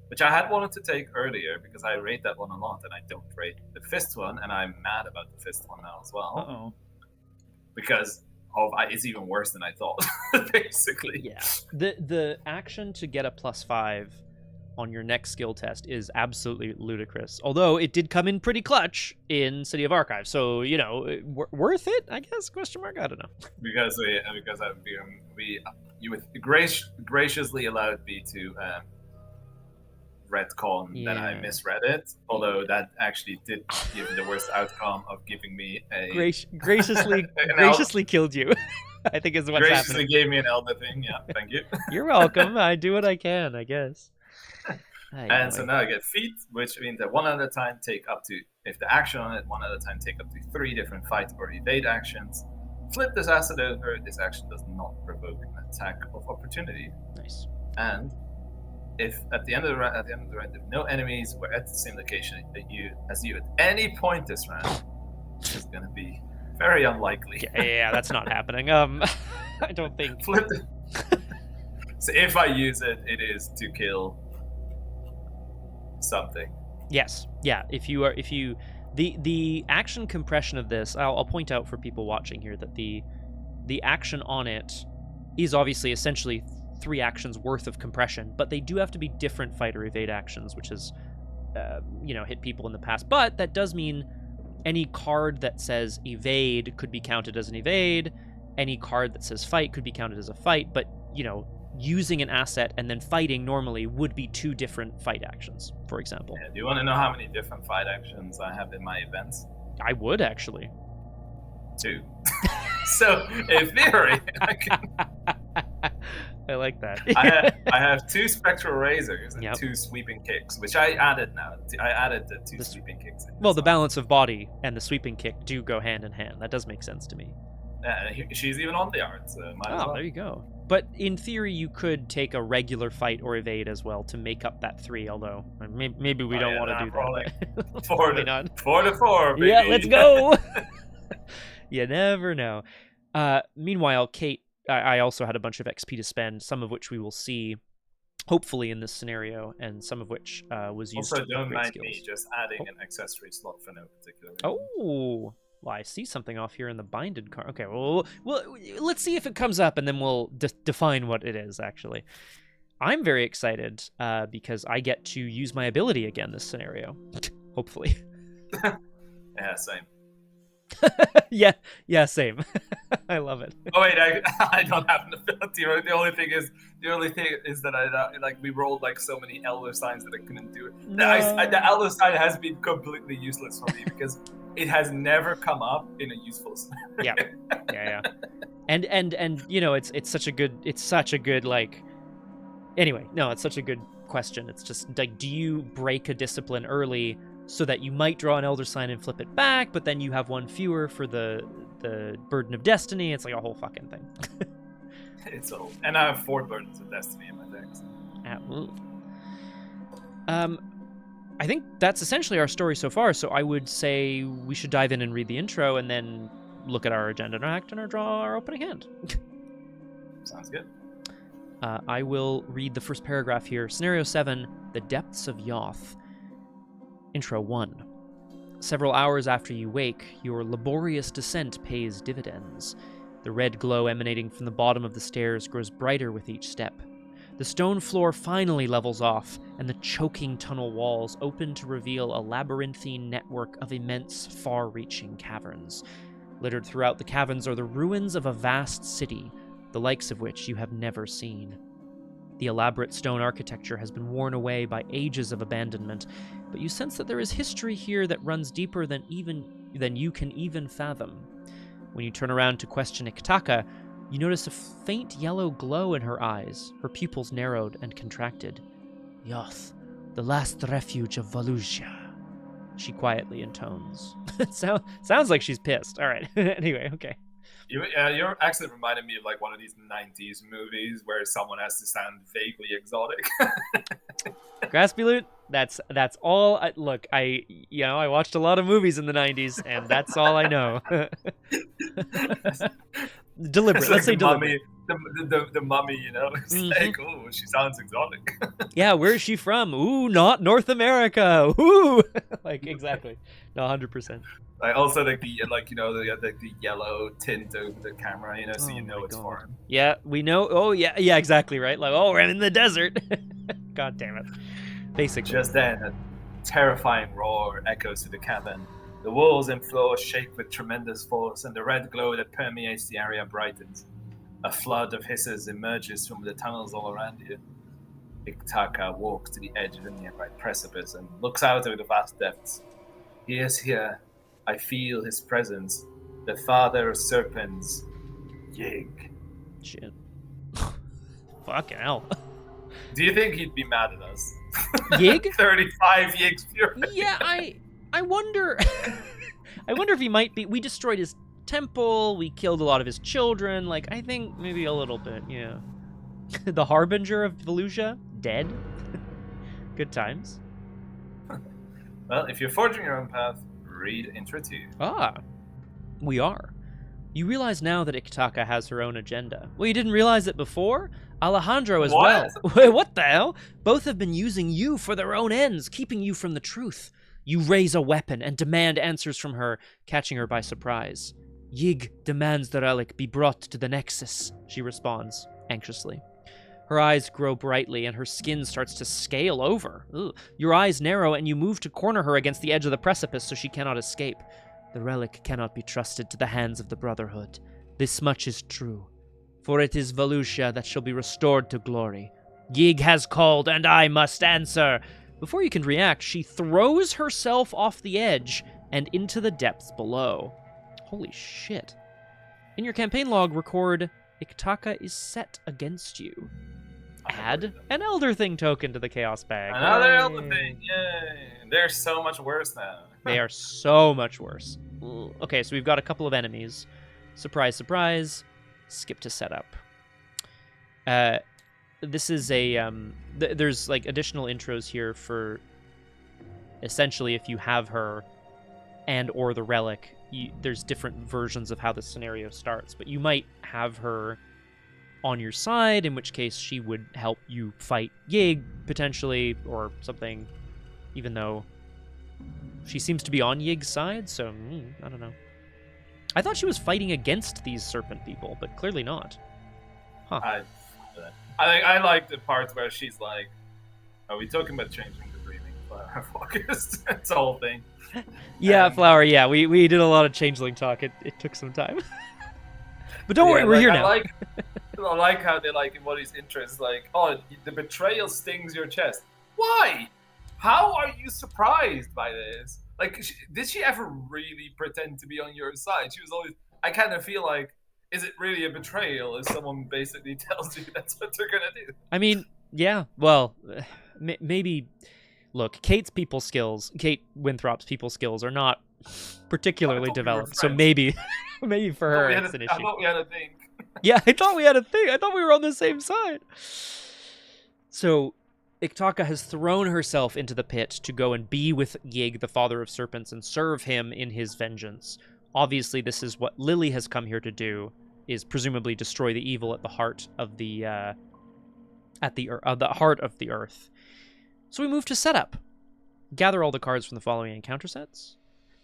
which I had wanted to take earlier because I rate that one a lot, and I don't rate the 5th one, and I'm mad about the 5th one now as well. Uh-oh. Because it's even worse than I thought, basically. Yeah. The action to get a +5 on your next skill test is absolutely ludicrous. Although it did come in pretty clutch in City of Archives, so worth it, I guess? Question mark. I don't know. Because you graciously allowed me to retcon that I misread it. Although that actually did give the worst outcome of giving me a graciously killed you. I think is what's graciously happening. Gave me an elder thing. Yeah, thank you. You're welcome. I do what I can, I guess. And so now I get feat, which means that 1 at a time take up to, if the action on it, 1 at a time take up to 3 different fight or evade actions. Flip this asset over. This action does not provoke an attack of opportunity. Nice. And if at the end of the round, if no enemies were at the same location as you at any point this round, which is going to be very unlikely. Yeah, that's not happening. I don't think. Flip it. So if I use it, it is to kill something. Yes. Yeah. The action compression of this, I'll point out for people watching here that the action on it is obviously essentially 3 actions worth of compression, but they do have to be different fight or evade actions, which has hit people in the past. But that does mean any card that says evade could be counted as an evade. Any card that says fight could be counted as a fight. But using an asset and then fighting normally would be 2 different fight actions, for example. Yeah, do you want to know how many different fight actions I have in my events? I would, actually. 2. So, in theory, I like that. I have 2 spectral razors and 2 sweeping kicks, which I added now. I added the 2 sweeping kicks. Well, the balance of body and the sweeping kick do go hand in hand. That does make sense to me. Yeah, she's even on the art, so might as well. There you go. But in theory, you could take a regular fight or evade as well to make up that 3, although maybe we don't want to do that. 4 to 4, baby. Yeah, let's go! You never know. Meanwhile, Kate, I also had a bunch of XP to spend, some of which we will see, hopefully, in this scenario, and some of which was used to upgrade skills. Also, don't mind me just adding an accessory slot for no particular reason. Oh! Well, I see something off here in the binded card. Okay, well, let's see if it comes up, and then we'll define what it is, actually. I'm very excited because I get to use my ability again this scenario. Hopefully. Yeah, same. yeah, same. I love it. Oh wait, I don't have an ability. The only thing is that we rolled like so many elder signs that I couldn't do it. No. The elder sign has been completely useless for me because it has never come up in a useful scenario. Yeah. And you know, it's such a good like. Anyway, no, it's such a good question. It's just like, do you break a discipline early so that you might draw an elder sign and flip it back, but then you have 1 fewer for the burden of destiny? It's like a whole fucking thing. It's old, and I have 4 burdens of destiny in my decks. I think that's essentially our story so far. So I would say we should dive in and read the intro, and then look at our agenda and act and draw our opening hand. Sounds good. I will read the first paragraph here. Scenario 7: The Depths of Yoth. Intro 1. Several hours after you wake, your laborious descent pays dividends. The red glow emanating from the bottom of the stairs grows brighter with each step. The stone floor finally levels off, and the choking tunnel walls open to reveal a labyrinthine network of immense, far-reaching caverns. Littered throughout the caverns are the ruins of a vast city, the likes of which you have never seen. The elaborate stone architecture has been worn away by ages of abandonment, but you sense that there is history here that runs deeper than you can even fathom. When you turn around to question Iktaka, you notice a faint yellow glow in her eyes, her pupils narrowed and contracted. "Yoth, the last refuge of Valusia," she quietly intones. Sounds like she's pissed. All right. Anyway, okay. Your accent reminded me of like one of these 90s movies where someone has to sound vaguely exotic. Graspiloot, that's all. Look, I watched a lot of movies in the 90s, and that's all I know. Deliberate. Like let's say deliberate. The mummy, you know, it's like, oh, she sounds exotic. Yeah, where's she from? Ooh, not North America. Ooh, like exactly. No, 100%. Also, the yellow tint over the camera, you know, so it's foreign. Yeah, we know. Oh, yeah, exactly, right? Like, oh, we're in the desert. God damn it. Basically. Just then, a terrifying roar echoes through the cavern. The walls and floor shake with tremendous force, and the red glow that permeates the area brightens. A flood of hisses emerges from the tunnels all around you. Iktaka walks to the edge of a nearby precipice and looks out over the vast depths. He is here. I feel his presence. The father of serpents. Yig. Shit. Fucking hell. Do you think he'd be mad at us? Yig? 35 Yig's fury. Yeah, I wonder. I wonder if he might be. We destroyed his temple. We killed a lot of his children. Like, I think maybe a little bit, yeah. The Harbinger of Valusia, dead. Good times. Well, if you're forging your own path, read Intro 2. We are. You realize now that Iktaka has her own agenda. Well, you didn't realize it before? Alejandro as well. What the hell? Both have been using you for their own ends, keeping you from the truth. You raise a weapon and demand answers from her, catching her by surprise. Yig demands the relic be brought to the Nexus, she responds, anxiously. Her eyes grow brightly and her skin starts to scale over. Ugh. Your eyes narrow and you move to corner her against the edge of the precipice so she cannot escape. The relic cannot be trusted to the hands of the Brotherhood. This much is true. For it is Valusia that shall be restored to glory. Yig has called, and I must answer. Before you can react, she throws herself off the edge and into the depths below. Holy shit. In your campaign log, record, Iktaka is set against you. Add an Elder Thing token to the Chaos bag. Another Elder Thing, yay! They're so much worse now. They are so much worse. Okay, so we've got a couple of enemies. Surprise, surprise. Skip to setup. This is a there's like additional intros here for essentially if you have her and or the relic, there's different versions of how the scenario starts, but you might have her on your side, in which case she would help you fight Yig potentially or something, even though she seems to be on Yig's side, so I don't know. I thought she was fighting against these serpent people, but clearly not. Huh. I like the part where she's like, "Are we talking about changing the breathing flower focus?" It's the whole thing. Yeah, Flower. Yeah, we did a lot of changeling talk. It took some time, but don't worry, we're here now. I like how they like embodies interest. Like, oh, the betrayal stings your chest. Why? How are you surprised by this? Like, did she ever really pretend to be on your side? She was always. I kind of feel like. Is it really a betrayal if someone basically tells you that's what they're gonna do? I mean, yeah, well, maybe... Look, Kate Winthrop's people skills are not particularly developed, so maybe for her it's an issue. I thought we had a thing. Yeah, I thought we had a thing. I thought we were on the same side. So, Iktaka has thrown herself into the pit to go and be with Yig, the father of serpents, and serve him in his vengeance. Obviously, this is what Lily has come here to do, is presumably destroy the evil at the heart of the heart of the earth. So we move to setup. Gather all the cards from the following encounter sets.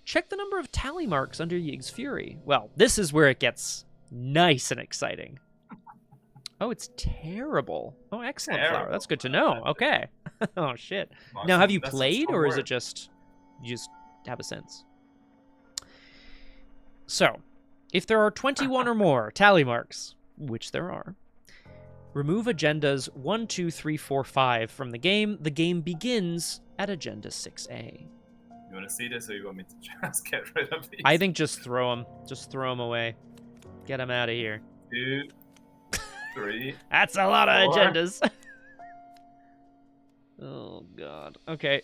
Check the number of tally marks under Yig's fury. Well, this is where it gets nice and exciting. Oh, it's terrible. Oh, excellent, Flower. That's good to know. Okay. Oh, shit. Now, have you played, or is it just you just have a sense? So, if there are 21 or more tally marks, which there are, remove agendas 1, 2, 3, 4, 5 from the game. The game begins at agenda 6A. You want to see this, or you want me to just get rid of these? I think just throw them. Just throw them away. Get them out of here. 2, 3. That's a lot 4. of agendas. Oh, God. Okay.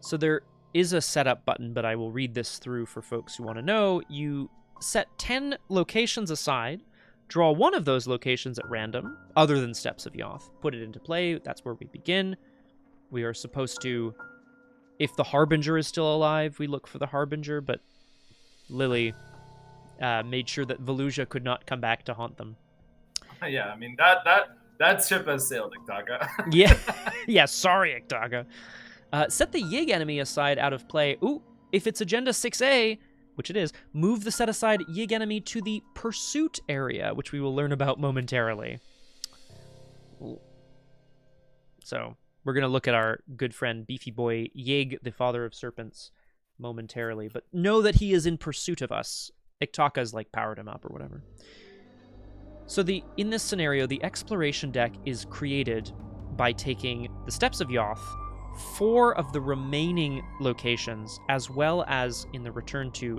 So there is a setup button, but I will read this through for folks who want to know. You set 10 locations aside, draw one of those locations at random, other than Steps of Yoth. Put it into play. That's where we begin. We are supposed to, if the Harbinger is still alive, we look for the Harbinger, but Lily made sure that Valusia could not come back to haunt them. Yeah, I mean, that ship has sailed, Iktaka. Yeah, yeah, sorry, Iktaka. Set the Yig enemy aside out of play. Ooh, if it's agenda 6A, which it is, move the set aside Yig enemy to the pursuit area, which we will learn about momentarily. Ooh. So, we're going to look at our good friend Beefy Boy Yig, the father of serpents, momentarily. But know that he is in pursuit of us. Iktaka's like powered him up or whatever. So in this scenario, the exploration deck is created by taking the Steps of Yoth, 4 of the remaining locations, as well as in the return to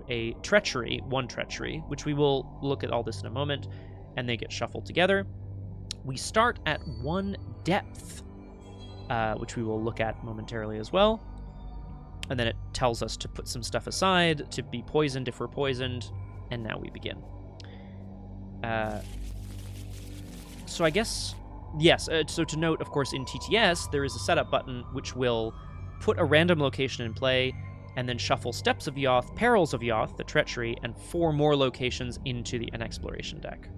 one treachery, which we will look at all this in a moment, and they get shuffled together. We start at 1 depth, which we will look at momentarily as well. And then it tells us to put some stuff aside, to be poisoned if we're poisoned, and now we begin. So I guess... Yes, so to note, of course, in TTS, there is a setup button which will put a random location in play and then shuffle Steps of Yoth, Perils of Yoth, the Treachery, and 4 more locations into an exploration deck.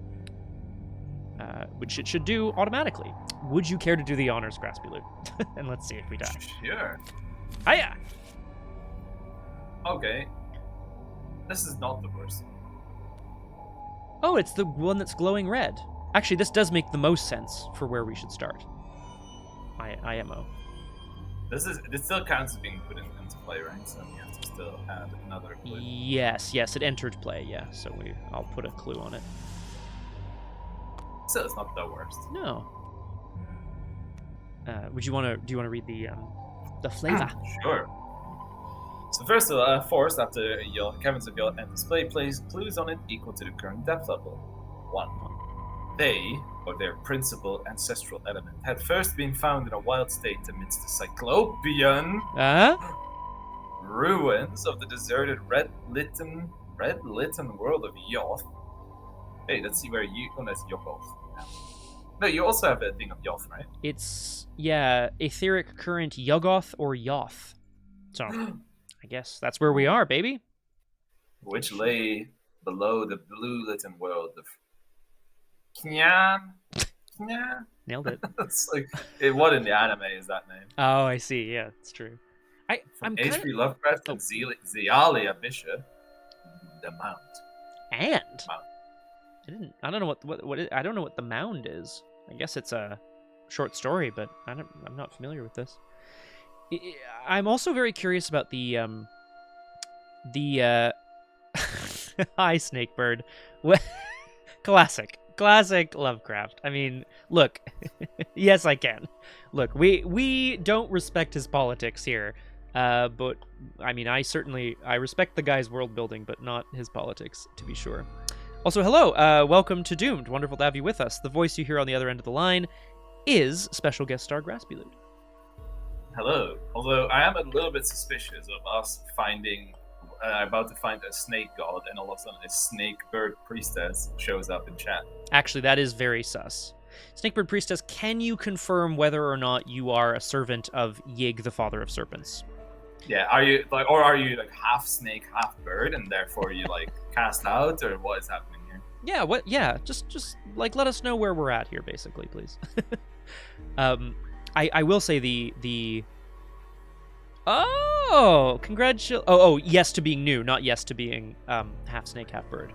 Which it should do automatically. Would you care to do the honors, Graspiloot? And let's see if we die. Sure. Hiya! Okay. This is not the worst. Oh, it's the one that's glowing red. Actually, this does make the most sense for where we should start. IMO. This still counts as being put into play, right? So we have to still add another clue. Yes, it entered play, yeah. So I'll put a clue on it. still, it's not the worst. No. Do you want to read the flavor? Sure. So first, forest after caverns of Yoth and display plays clues on it equal to the current depth level. 1. They, or their principal ancestral element, had first been found in a wild state amidst the cyclopean ruins of the deserted red-litten world of Yoth. Hey, let's see where you... Oh, that's Yoth. No, you also have a thing of Yoth, right? It's, yeah, etheric current Yuggoth or Yoth. So, I guess that's where we are, baby. Which lay below the blue-litten world of Knyan. Nailed it. It's like, what in the anime is that name? Oh, I see. Yeah, it's true. I'm H.P. Lovecraft and Zealia Bishop. The Mount. And Mount. I don't know what I don't know what the mound is. I guess it's a short story, but I'm not familiar with this. I'm also very curious about the hi Snakebird. Classic Lovecraft. I mean, look, yes, I can. Look, we don't respect his politics here, but I mean, I respect the guy's world building, but not his politics, to be sure. Also, hello, welcome to Doomed. Wonderful to have you with us. The voice you hear on the other end of the line is special guest star Graspiloot. Hello. Although I am a little bit suspicious of us about to find a snake god, and all of a sudden a snake bird priestess shows up in chat. Actually, that is very sus. Snakebird priestess, can you confirm whether or not you are a servant of Yig, the father of serpents? Yeah, are you like half snake, half bird, and therefore you like cast out, or what is happening here? Yeah, what? Yeah, just like let us know where we're at here, basically, please. I will say the. Oh, congratulations! Oh, yes to being new, not yes to being half snake, half bird.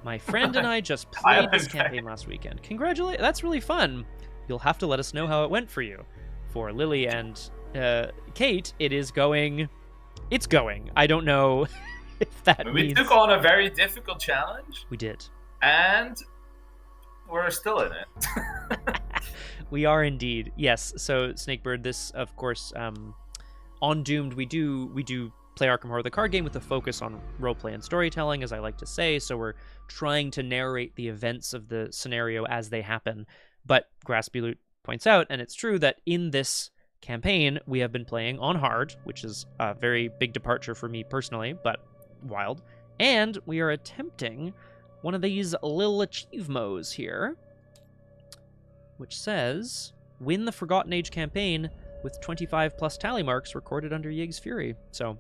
My friend and I just played this campaign last weekend. Congratulations! That's really fun. You'll have to let us know how it went for you. For Lily and Kate, it's going. I don't know if that means... We took on a very difficult challenge. We did. And we're still in it. We are indeed. Yes. So Snakebird, this, of course, on Doomed, we do play Arkham Horror, the card game, with a focus on roleplay and storytelling, as I like to say. So we're trying to narrate the events of the scenario as they happen. But Graspiloot points out, and it's true, that in this campaign, we have been playing on hard, which is a very big departure for me personally, but wild. And we are attempting one of these little achievemos here, which says, win the Forgotten Age campaign with 25 plus tally marks recorded under Yig's Fury. So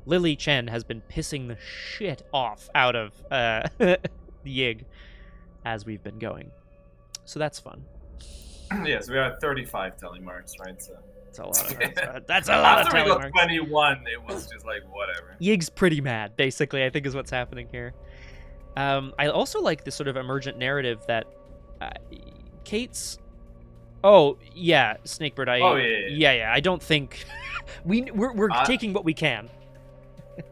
Lily Chen has been pissing the shit off out of Yig as we've been going. So that's fun. Yes, we are at 35 tally marks, right? So that's a lot of that's a lot of tally marks. After we got 21, it was just like whatever. Yig's pretty mad, basically, I think is what's happening here. I also like this sort of emergent narrative that Kate's... Oh, yeah, Snakebird, yeah, I don't think... we're taking what we can.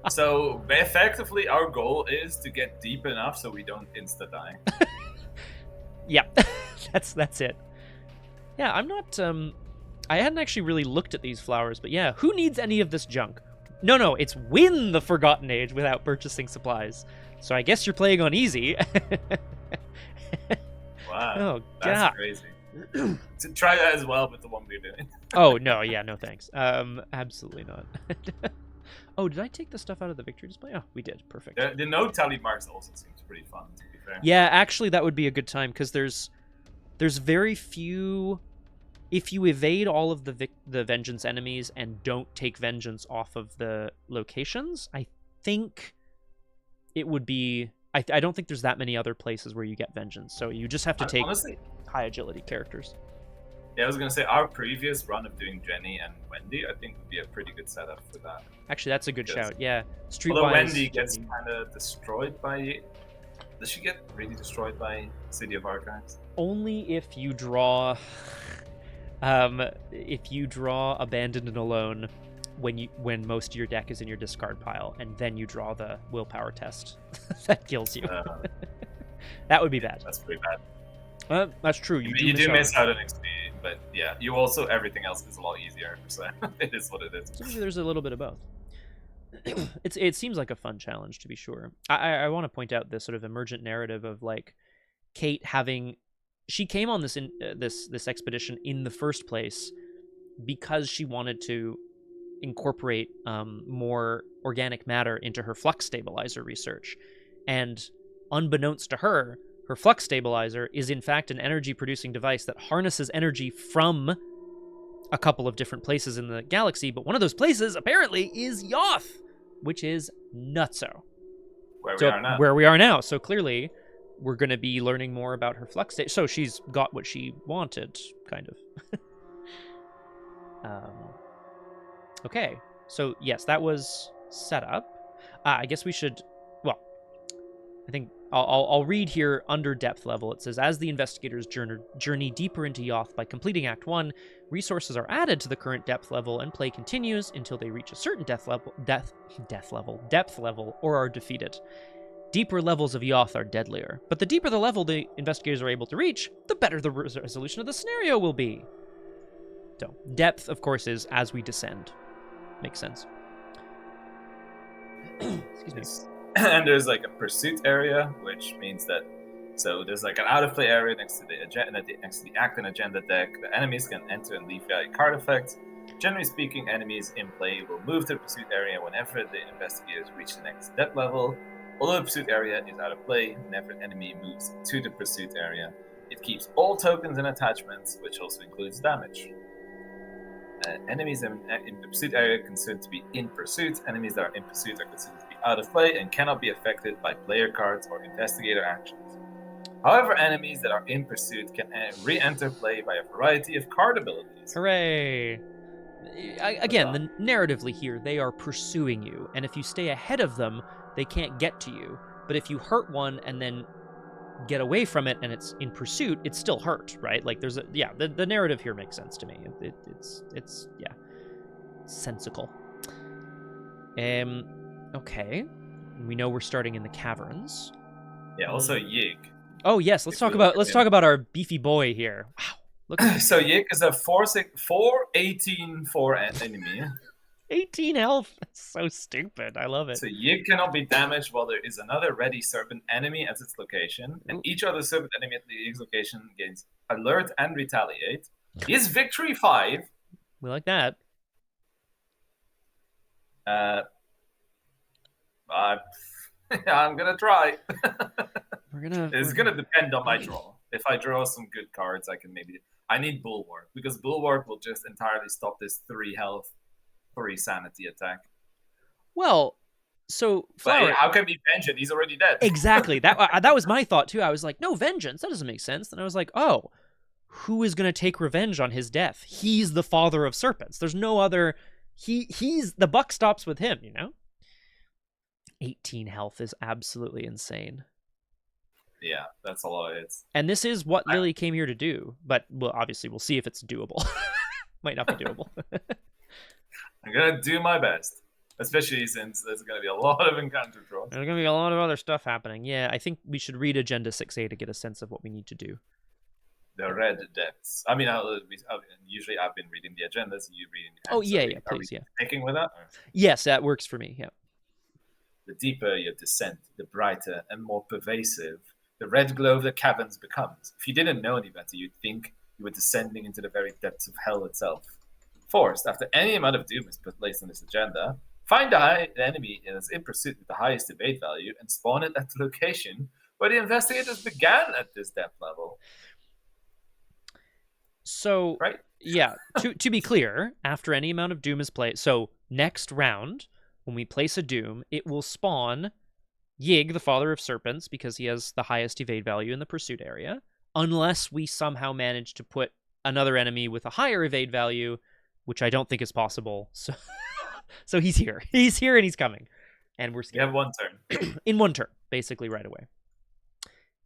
So, effectively, our goal is to get deep enough so we don't insta-die. Yeah, that's it. Yeah, I'm not... I hadn't actually really looked at these flowers, but yeah, who needs any of this junk? No, it's win the Forgotten Age without purchasing supplies. So I guess you're playing on easy. Wow. Oh, that's God. Crazy. Try that as well with the one we're doing. Oh, no, thanks. Absolutely not. Oh, did I take the stuff out of the victory display? Oh, we did. Perfect. The no tally marks also seems pretty fun, to be fair. Yeah, actually, that would be a good time, because there's very few... If you evade all of the vengeance enemies and don't take vengeance off of the locations, I think it would be... I don't think there's that many other places where you get vengeance, so you just have to take high agility characters. Yeah, I was going to say, our previous run of doing Jenny and Wendy, I think would be a pretty good setup for that. Actually, that's a good shout, yeah. Although Wendy gets kind of destroyed by... Does she get really destroyed by City of Archives? Only if you draw... if you draw Abandoned and Alone when most of your deck is in your discard pile, and then you draw the willpower test that kills you. That would be bad. That's pretty bad. That's true. You do miss out on XP, but yeah, you also everything else is a lot easier. So it is what it is. So maybe there's a little bit of both. It seems like a fun challenge, to be sure. I want to point out this sort of emergent narrative of like Kate she came on this this expedition in the first place because she wanted to incorporate more organic matter into her flux stabilizer research, and unbeknownst to her, her flux stabilizer is in fact an energy producing device that harnesses energy from a couple of different places in the galaxy, but one of those places apparently is Yoth, which is nutso. Where we are now. So clearly we're going to be learning more about her flux state. So she's got what she wanted, kind of. Okay. So yes, that was set up. I guess we should, well, I think I'll read here under depth level. It says, as the investigators journey deeper into Yoth by completing Act 1, resources are added to the current depth level, and play continues until they reach a certain depth level, or are defeated. Deeper levels of Yoth are deadlier, but the deeper the level the investigators are able to reach, the better the resolution of the scenario will be. So, depth, of course, is as we descend. Makes sense. Excuse me. And there's like a pursuit area, which means that there's like an out of play area next to the act and agenda deck. The enemies can enter and leave via card effect. Generally speaking, enemies in play will move to the pursuit area whenever the investigators reach the next depth level. Although the pursuit area is out of play, whenever an enemy moves to the pursuit area, it keeps all tokens and attachments, which also includes damage. Enemies in the pursuit area are considered to be in pursuit. Enemies that are in pursuit are considered to be out of play and cannot be affected by player cards or investigator actions. However, enemies that are in pursuit can re-enter play by a variety of card abilities. Hooray! Again, narratively here, they are pursuing you, and if you stay ahead of them, they can't get to you. But if you hurt one and then get away from it and it's in pursuit, it's still hurt, right? Like there's the narrative here makes sense to me. It's sensical. Okay. We know we're starting in the caverns. Yeah, also Yig. Oh yes, let's talk about our beefy boy here. Wow. Look so Yig is a 4/18 for an enemy. 18 health. That's so stupid. I love it. So Yig cannot be damaged while there is another ready serpent enemy at its location, and each other serpent enemy at Yig's location gains alert and retaliate. Is victory 5? We like that. I'm gonna try. It's gonna depend on my draw. If I draw some good cards, I can maybe. I need Bulwark because Bulwark will just entirely stop this 3 health. 3 sanity attack. Well, so Flower, but how can we vengeance? He's already dead. Exactly. That was my thought too. I was like, no, vengeance. That doesn't make sense. And I was like, oh, who is going to take revenge on his death? He's the father of serpents. There's no other. He's the buck stops with him. 18 health is absolutely insane. Yeah, that's a lot. And this is what Lily came here to do. But obviously, we'll see if it's doable. Might not be doable. I'm going to do my best, especially since there's going to be a lot of encounter draws. There's going to be a lot of other stuff happening. Yeah, I think we should read Agenda 6A to get a sense of what we need to do. The red depths. I mean, usually I've been reading the agendas and you reading the Oh, yeah, please, yeah. Sticking with that? Or? Yes, that works for me, yeah. The deeper your descent, the brighter and more pervasive the red glow of the caverns becomes. If you didn't know any better, you'd think you were descending into the very depths of hell itself. Forced, after any amount of doom is placed on this agenda, find the enemy that is in pursuit with the highest evade value and spawn it at the location where the investigators began at this depth level. So, right? Yeah, to be clear, after any amount of doom is played, so next round, when we place a doom, it will spawn Yig, the father of serpents, because he has the highest evade value in the pursuit area, unless we somehow manage to put another enemy with a higher evade value, which I don't think is possible. So he's here. He's here and he's coming. And we're scared. You have 1 turn. In 1 turn, basically right away.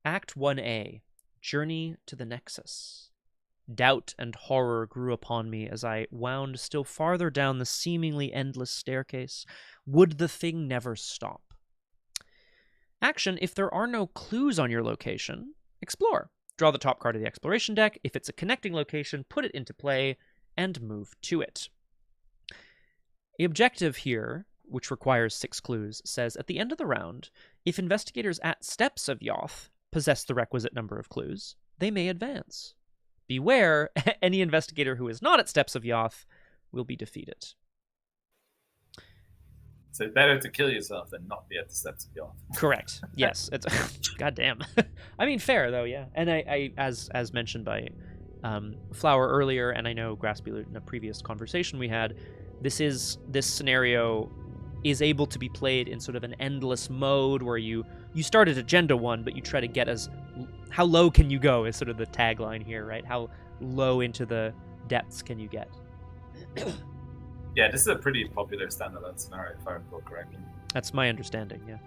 Act 1A, Journey to the Nexus. Doubt and horror grew upon me as I wound still farther down the seemingly endless staircase. Would the thing never stop? Action, if there are no clues on your location, explore. Draw the top card of the exploration deck. If it's a connecting location, put it into play and move to it. The objective here, which requires 6 clues, says at the end of the round, if investigators at steps of Yoth possess the requisite number of clues, they may advance. Beware, any investigator who is not at steps of Yoth will be defeated. So it's better to kill yourself than not be at the steps of Yoth. Correct. Yes. It's goddamn. I mean, fair though, yeah. And I as mentioned by Flower earlier, and I know Graspiloot in a previous conversation we had, this scenario is able to be played in sort of an endless mode where you start at Agenda 1, but you try to get how low can you go is sort of the tagline here, right? How low into the depths can you get? Yeah, this is a pretty popular standalone scenario, if I recall correctly. That's my understanding, yeah.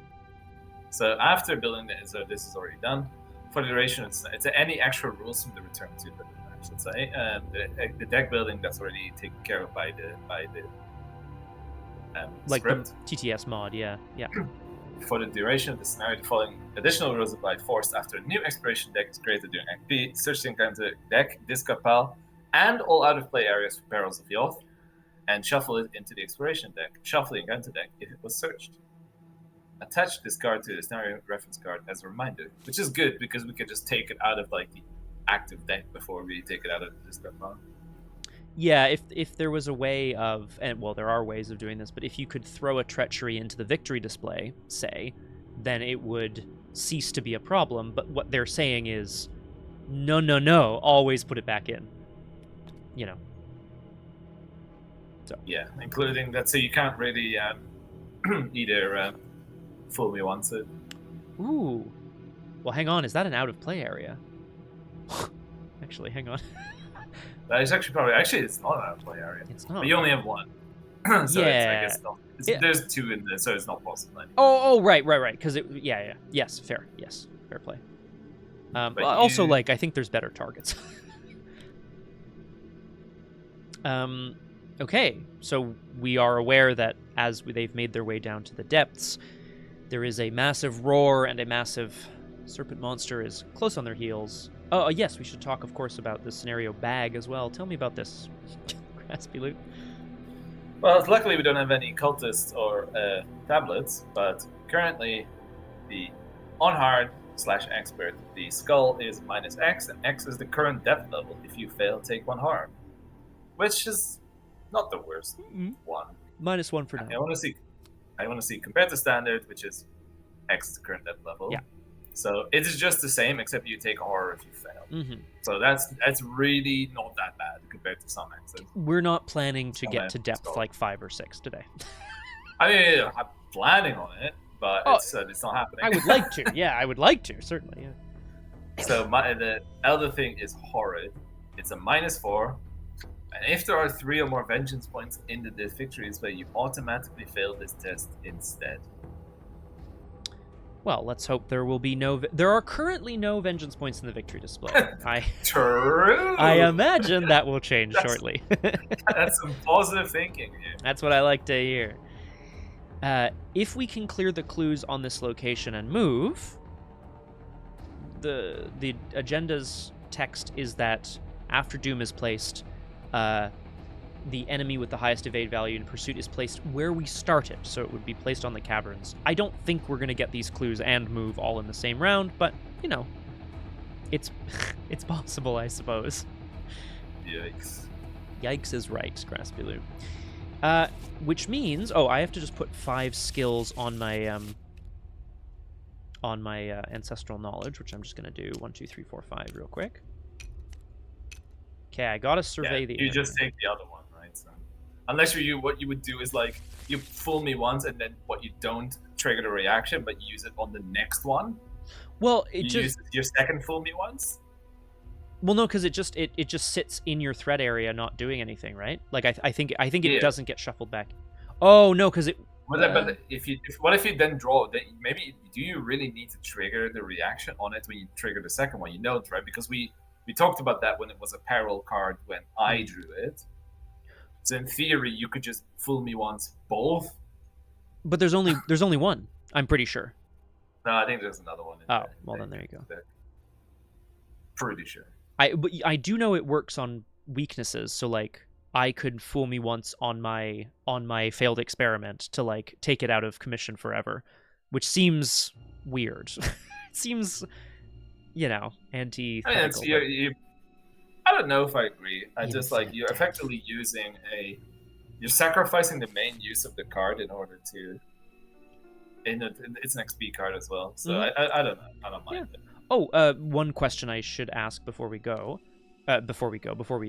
So after building so this is already done. For the duration, it's any extra rules from the return to the I should say. The deck building that's already taken care of by the like script. The TTS mod, yeah. For the duration of the scenario, the following additional rules apply forced after a new exploration deck is created during Act B. Search the encounter deck, discard pile, and all out-of-play areas for Perils of Yoth, and shuffle it into the exploration deck. Shuffle the encounter deck if it was searched. Attach this card to the scenario reference card as a reminder, which is good because we can just take it out of like the active deck before we take it out of the discard pile. Yeah, if there was a way of, and well, there are ways of doing this, but if you could throw a treachery into the victory display, say, then it would cease to be a problem. But what they're saying is, no, always put it back in. You know. So. Yeah, including that, so you can't really either fool me once it. Ooh. Well, hang on, is that an out-of-play area? Actually, hang on. That is actually it's not an out-of-play area. It's not. But you only have one. So yeah. I guess there's 2 in there, so it's not possible anymore. Oh, right. Because yeah. Yes, fair. Yes, fair play. But also, like, I think there's better targets. Okay, so we are aware that as they've made their way down to the depths, there is a massive roar and a massive serpent monster is close on their heels. Oh, yes, we should talk, of course, about the scenario bag as well. Tell me about this, Graspiloot. Well, luckily we don't have any cultists or tablets, but currently the on-hard/expert, the skull is -X, and X is the current depth level. If you fail, take 1 harm, which is not the worst one. -1 for now. I want to see compared to standard, which is X is the current depth level. Yeah. So it is just the same, except you take a horror if you fail. Mm-hmm. So that's really not that bad compared to some X's. We're not planning to get to depth like 5 or 6 today. I mean, I'm planning on it, but it's not happening. I would like to. Yeah, I would like to, certainly. Yeah. So the Elder Thing is horrid. It's a -4. And if there are 3 or more vengeance points in the victory display, you automatically fail this test instead. Well, let's hope there will be there are currently no vengeance points in the victory display. True. I imagine that will change shortly. That's some positive thinking here. That's what I like to hear. If we can clear the clues on this location and move, the agenda's text is that after Doom is placed, the enemy with the highest evade value in pursuit is placed where we started, so it would be placed on the caverns. I don't think we're going to get these clues and move all in the same round, but, you know, it's possible, I suppose. Yikes. Yikes is right, Graspiloot. Which means, I have to just put 5 skills on my ancestral knowledge, which I'm just going to do 1, 2, 3, 4, 5 real quick. Okay, I gotta survey the area. You just take the other one, right? So, unless what you would do is like you fool me once, and then what you don't trigger the reaction, but you use it on the next one. Well, use your second fool me once. Well, no, because it just sits in your threat area, not doing anything, right? Like I think it doesn't get shuffled back. Oh no, because it. But what if you then draw? Then maybe do you really need to trigger the reaction on it when you trigger the second one? You don't, right? Because we talked about that when it was a peril card when I drew it. So in theory, you could just fool me once both. But there's only one. I'm pretty sure. No, I think there's another one. Then there you go. Pretty sure. But I do know it works on weaknesses. So like, I could fool me once on my failed experiment to like take it out of commission forever, which seems weird. It seems, antithetical. I don't know if I agree. I just like you're effectively using you're sacrificing the main use of the card in order to. It's an XP card as well, so I don't know. I don't mind it. Oh, one question I should ask before we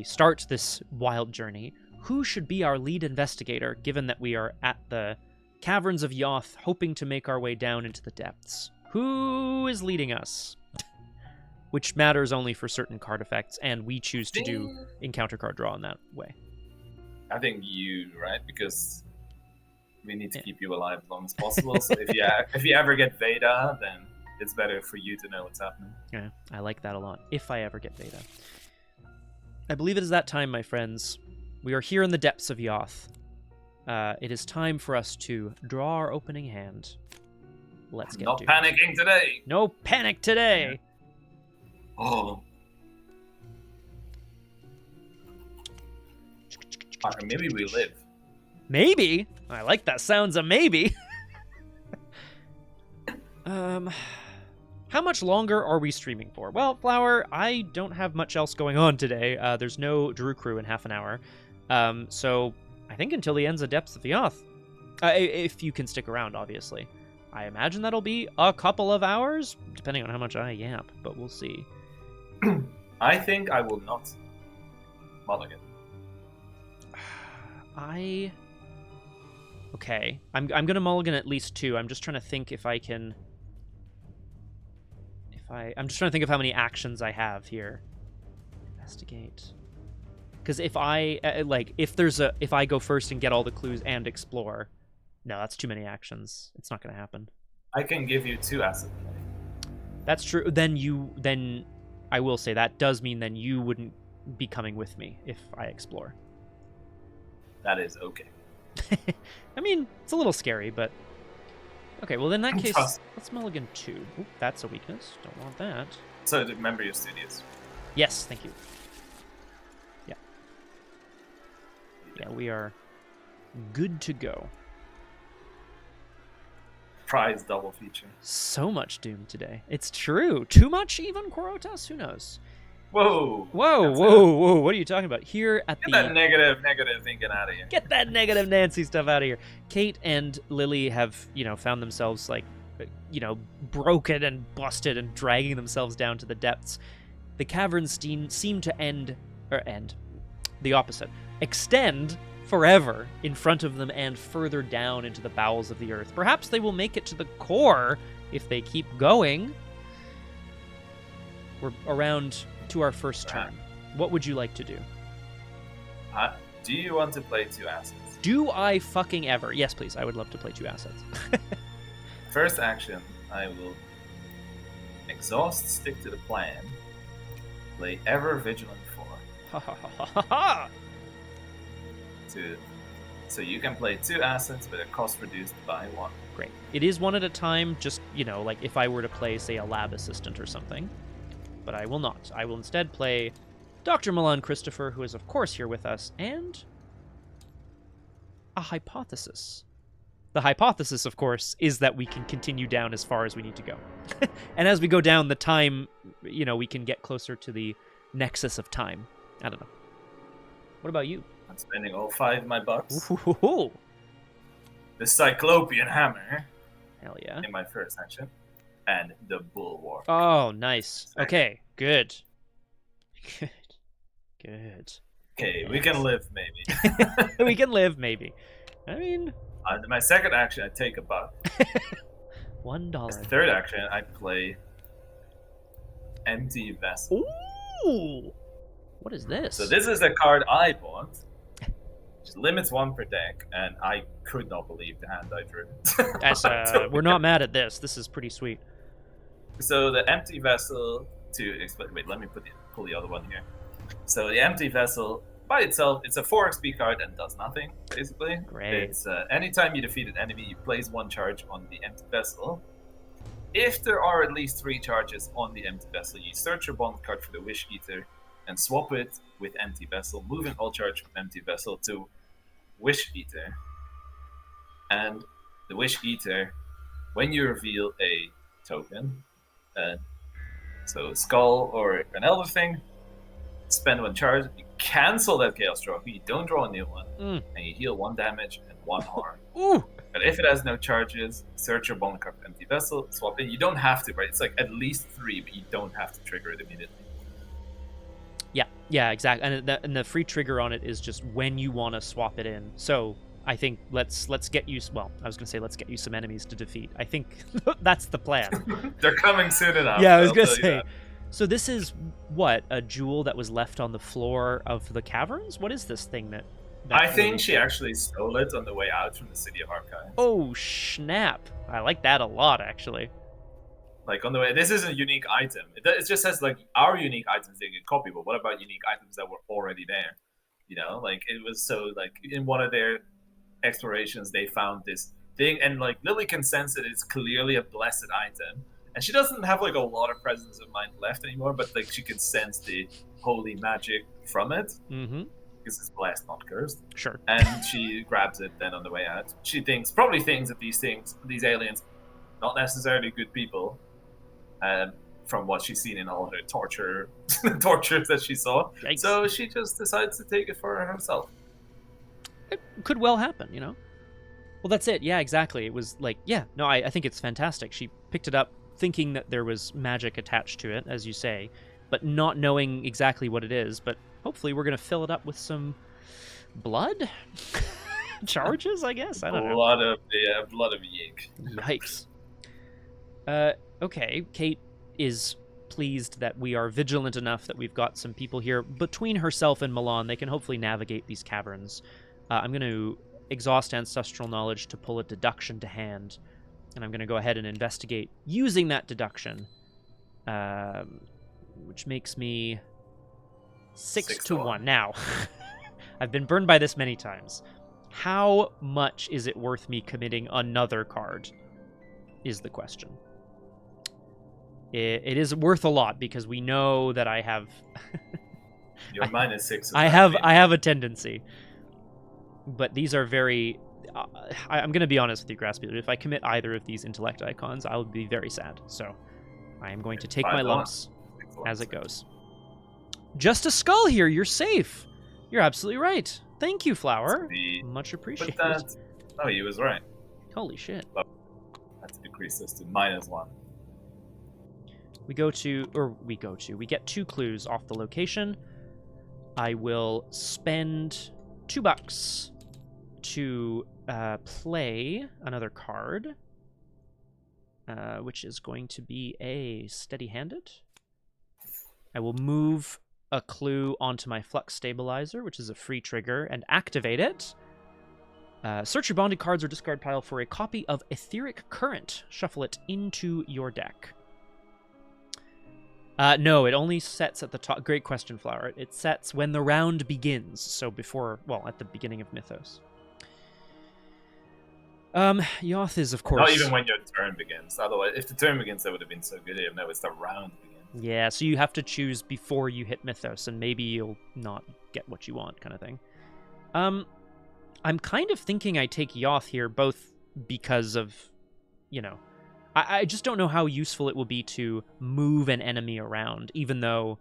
start this wild journey. Who should be our lead investigator, given that we are at the caverns of Yoth, hoping to make our way down into the depths? Who is leading us? Which matters only for certain card effects, and we choose to do encounter card draw in that way. I think you, right? Because we need to keep you alive as long as possible. So if you ever get Veda, then it's better for you to know what's happening. Yeah, I like that a lot. If I ever get Veda. I believe it is that time, my friends. We are here in the depths of Yoth. It is time for us to draw our opening hand. Let's get Not panicking today. No panic today. Oh. Maybe we live. Maybe? I like that sounds a maybe. How much longer are we streaming for? Well, Flower, I don't have much else going on today. There's no Drew Crew in half an hour. So I think until the ends of Depths of Yoth. If you can stick around, obviously. I imagine that'll be a couple of hours, depending on how much I yap, but we'll see. I think I will not mulligan. Okay. I'm gonna mulligan at least 2. I'm just trying to think if I can... I'm just trying to think of how many actions I have here. Investigate. Because if I go first and get all the clues and explore, no, that's too many actions. It's not going to happen. I can give you 2 assets. That's true. Then I will say that does mean then you wouldn't be coming with me if I explore. That is okay. I mean, it's a little scary, but okay. Well, in that case, let's mulligan 2. Oop, that's a weakness. Don't want that. So remember your studios. Yes, thank you. Yeah, we are good to go. Prize double feature. So much Doom today. It's true. Too much even, Korotas? Who knows? Whoa. Whoa. What are you talking about? Here at Get that negative thinking out of here. Get that negative Nancy stuff out of here. Kate and Lily have, found themselves, broken and busted and dragging themselves down to the depths. The caverns seem to end. The opposite. Extend forever in front of them and further down into the bowels of the earth. Perhaps they will make it to the core if they keep going. We're around to our first turn. What would you like to do? Do you want to play 2 assets? Do I fucking ever? Yes, please. I would love to play 2 assets. First action, I will exhaust, stick to the plan, play Ever Vigilant 4. So you can play 2 assets with a cost reduced by 1. Great. It is 1 at a time, just, like if I were to play, say, a lab assistant or something. But I will not. I will instead play Dr. Milan Christopher, who is, of course, here with us, and a hypothesis. The hypothesis, of course, is that we can continue down as far as we need to go. And as we go down, the time, we can get closer to the nexus of time. I don't know. What about you? I'm spending all 5 of my bucks. Ooh. The Cyclopean Hammer. Hell yeah. In my first action. And the Bulwark. Oh, nice. Okay, good. Okay, we can live, maybe. We can live, maybe. I mean... my second action, I take a buck. $1. As third action, I play Empty Vessel. Ooh! What is this? So this is a card I bought. Which limits 1 per deck, and I could not believe the hand I drew. We're not mad at this. This is pretty sweet. So the Empty Vessel to explain. Wait, let me pull the other one here. So the Empty Vessel by itself, it's a 4 XP card and does nothing, basically. Great. It's anytime you defeat an enemy, you place 1 charge on the Empty Vessel. If there are at least 3 charges on the empty vessel, you search your bond card for the Wish Eater and swap it with empty vessel, moving all charge from empty vessel to Wish Eater. And the Wish Eater, when you reveal a token, so a skull or an elder thing, spend 1 charge, you cancel that chaos trophy, you don't draw a new one, and you heal 1 damage and 1 harm. Ooh! But if it has no charges, search your bond card for empty vessel, swap it. You don't have to, right? It's like at least 3, but you don't have to trigger it immediately. Yeah, exactly. And the free trigger on it is just when you want to swap it in. So I think let's get you. Well, I was gonna say let's get you some enemies to defeat. I think that's the plan. They're coming soon enough. Yeah, I was gonna say. So this is what, a jewel that was left on the floor of the caverns? What is this thing that I think she actually stole it on the way out from the city of Archives. Oh snap! I like that a lot, actually. Like on the way, this is a unique item. It just says like our unique items they can copy, but what about unique items that were already there? You know, like it was so like in one of their explorations they found this thing, and like Lily can sense that it's clearly a blessed item, and she doesn't have like a lot of presence of mind left anymore, but like she can sense the holy magic from it. Mm-hmm. Because it's blessed, not cursed. Sure. And she grabs it then on the way out. She probably thinks that these aliens, not necessarily good people, from what she's seen in all her tortures that she saw. Yikes. So she just decides to take it for herself. It could well happen, you know? Well, that's it. Yeah, exactly. It was like, yeah, no, I think it's fantastic. She picked it up thinking that there was magic attached to it, as you say, but not knowing exactly what it is. But hopefully we're going to fill it up with some blood? Charges, I guess? I don't know. Blood of Yig. Yikes. Okay, Kate is pleased that we are vigilant enough that we've got some people here. Between herself and Milan, they can hopefully navigate these caverns. I'm going to exhaust ancestral knowledge to pull a deduction to hand, and I'm going to go ahead and investigate using that deduction, which makes me 6 to 1. Now, I've been burned by this many times. How much is it worth me committing another card is the question. It is worth a lot because we know that I have... You're minus 6. I have a tendency. But these are very... I'm going to be honest with you, Graspiloot. If I commit either of these intellect icons, I would be very sad. So I am going to take my lumps as it goes. Just a skull here. You're safe. You're absolutely right. Thank you, Flower. Much appreciated. Oh, he was right. Holy shit. I have to decrease this to -1. We get 2 clues off the location. I will spend $2 to play another card, which is going to be a steady-handed. I will move a clue onto my Flux Stabilizer, which is a free trigger, and activate it. Search your bonded cards or discard pile for a copy of Etheric Current. Shuffle it into your deck. No, it only sets at the top. Great question, Flower. It sets when the round begins, so at the beginning of Mythos. Yoth is, of course... Not even when your turn begins. Otherwise, if the turn begins, that would have been so good. No, it's the round begins. Yeah, so you have to choose before you hit Mythos, and maybe you'll not get what you want, kind of thing. I'm kind of thinking I take Yoth here, both because of, I just don't know how useful it will be to move an enemy around, even though...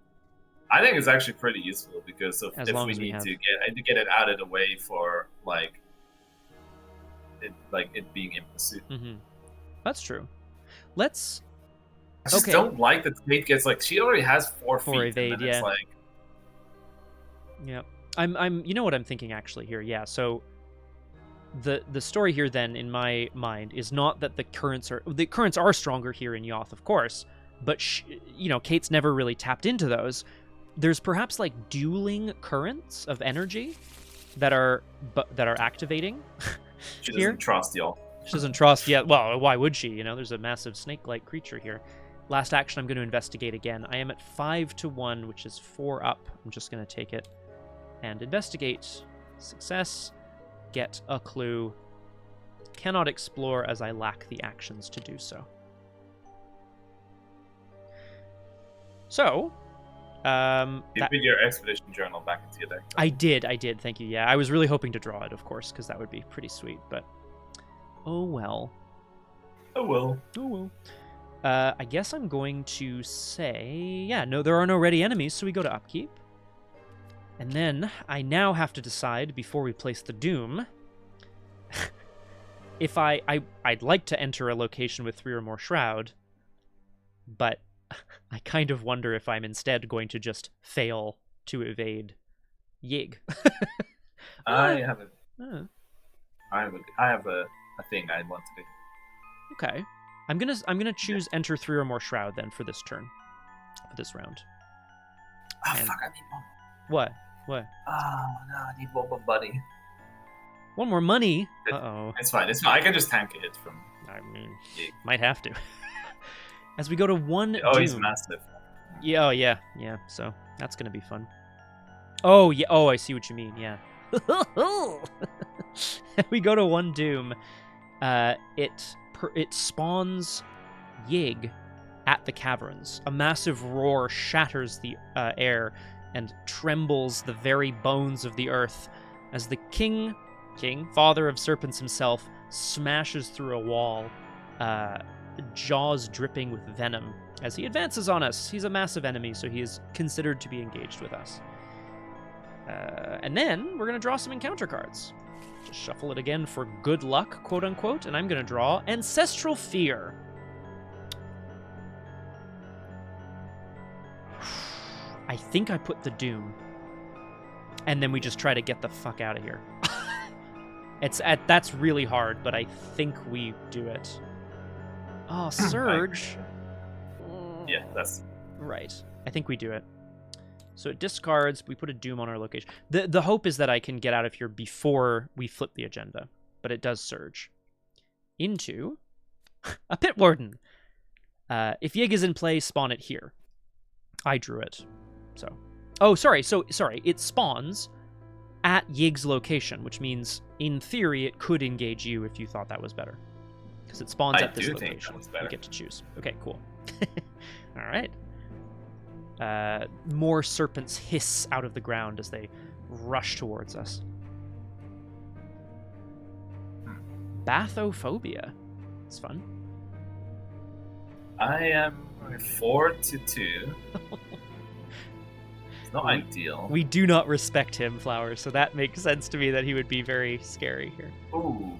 I think it's actually pretty useful, because if we need to get it out of the way for, it being in pursuit. Mm-hmm. That's true. I just don't like that Kate gets, she already has 4 feet. Evade, and then yeah. It's Yeah. I'm you know what I'm thinking actually here, yeah, so the story here then in my mind is not that the currents are stronger here in Yoth, of course, but Kate's never really tapped into those. There's perhaps dueling currents of energy that are activating. She doesn't trust y'all. She doesn't trust yet. Well, why would she? There's a massive snake-like creature here. Last action, I'm going to investigate again. I am at 5 to 1, which is 4 up. I'm just going to take it and investigate. Success. Get a clue. Cannot explore as I lack the actions to do so. So, You put your expedition journal back into your deck. I did, thank you. Yeah, I was really hoping to draw it, of course, because that would be pretty sweet, but oh well. Oh well. Oh well. I guess I'm going to say, yeah, no, there are no ready enemies, so we go to upkeep. And then I now have to decide, before we place the Doom, if I'd like to enter a location with 3 or more Shroud, but I kind of wonder if I'm instead going to just fail to evade Yig. I have a thing I want to do. Okay. I'm gonna choose enter 3 or more Shroud then for this turn. For this round. Oh fuck, I need one. What? What? Oh no, I need one more money. One more money? Uh-oh. It's fine, I can just tank it from... I mean, might have to. As we go to 1 Oh, Doom. he's massive. Yeah, oh yeah, so that's gonna be fun. Oh, yeah, I see what you mean, yeah. We go to 1 Doom. It spawns Yig at the caverns. A massive roar shatters the air and trembles the very bones of the earth as the king, father of serpents himself, smashes through a wall, jaws dripping with venom as he advances on us. He's a massive enemy, so he is considered to be engaged with us. And then we're going to draw some encounter cards. Just shuffle it again for good luck, quote unquote, and I'm going to draw Ancestral Fear. I think I put the Doom, and then we just try to get the fuck out of here. That's really hard, but I think we do it. Oh, Surge. Yeah, that's... Right. I think we do it. So it discards, we put a Doom on our location. The hope is that I can get out of here before we flip the agenda, but it does surge. Into a Pit Warden. If Yig is in play, spawn it here. I drew it. So. Oh, sorry. It spawns at Yig's location, which means, in theory, it could engage you if you thought that was better. Because it spawns at this location. You get to choose. Okay, cool. All right. More serpents hiss out of the ground as they rush towards us. Bathophobia. It's fun. I am 4-2. It's not ideal. We do not respect him, Flower, so that makes sense to me that he would be very scary here. Ooh.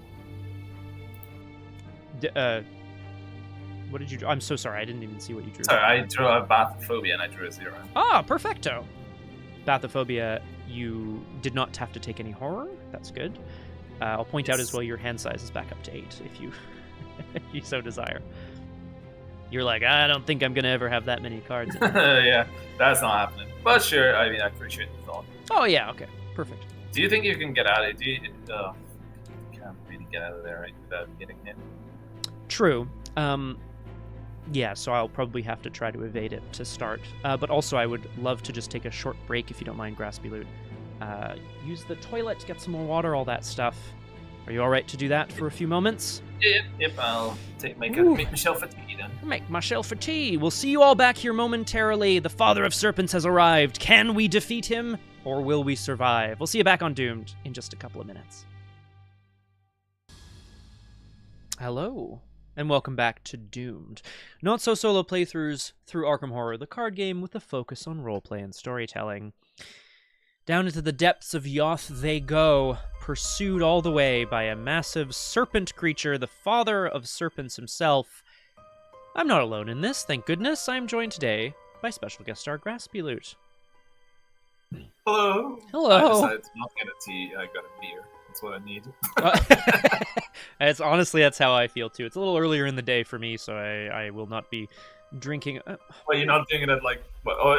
What did you draw? I'm so sorry, I didn't even see what you drew. Sorry, I drew a Bathophobia and I drew a 0. Ah, perfecto. Bathophobia, you did not have to take any horror. That's good. I'll point out as well your hand size is back up to 8 if you if you so desire. You're like, I don't think I'm going to ever have that many cards. Yeah, that's not happening. But sure, I mean, I appreciate the thought. Oh, yeah, okay. Perfect. Do you think you can get out of it? You can't really get out of there, right, without getting hit? True. Yeah, so I'll probably have to try to evade it to start. But also, I would love to just take a short break, if you don't mind, Graspiloot. Use the toilet, get some more water, all that stuff. Are you all right to do that for a few moments? Yep, I'll make myself for tea then. Make myself for tea. We'll see you all back here momentarily. The Father of Serpents has arrived. Can we defeat him, or will we survive? We'll see you back on Doomed in just a couple of minutes. Hello, and welcome back to Doomed. Not so solo playthroughs through Arkham Horror, the card game with a focus on roleplay and storytelling. Down into the depths of Yoth they go, pursued all the way by a massive serpent creature, the Father of Serpents himself. I'm not alone in this, thank goodness. I'm joined today by special guest star Graspiloot. Hello. Hello. I decided to not get a tea, I got a beer. That's what I need. That's how I feel too. It's a little earlier in the day for me, so I will not be drinking. Well, you're not doing it at like,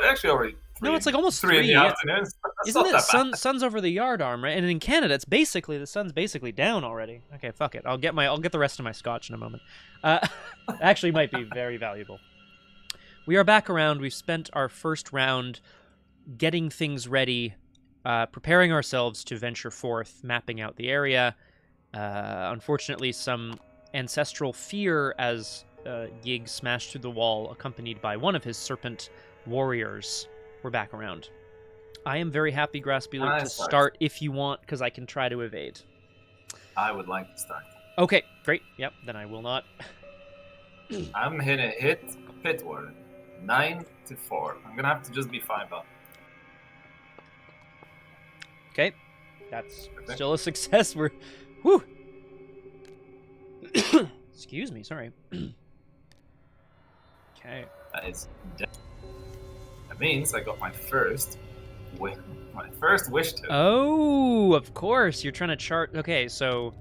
actually already 3. No, it's like almost 3 in the afternoon. Isn't it sun's over the yard arm, right? And in Canada, it's basically the sun's basically down already. Okay, fuck it. I'll get the rest of my scotch in a moment. Actually, might be very valuable. We are back around. We've spent our first round getting things ready, preparing ourselves to venture forth, mapping out the area. Unfortunately, some ancestral fear as Yig smashed through the wall, accompanied by one of his serpent warriors. We're back around. I am very happy, Graspiloot, to start? start if you want, because I can try to evade. I would like to start. Okay, great. Yep, then I will not. I'm gonna hit Pitward. 9 to 4. I'm gonna have to just be 5 up. Okay, that's still a success. We're, whew. Excuse me, sorry. Okay. That means I got my first wish token. Oh, of course. You're trying to chart. Okay, so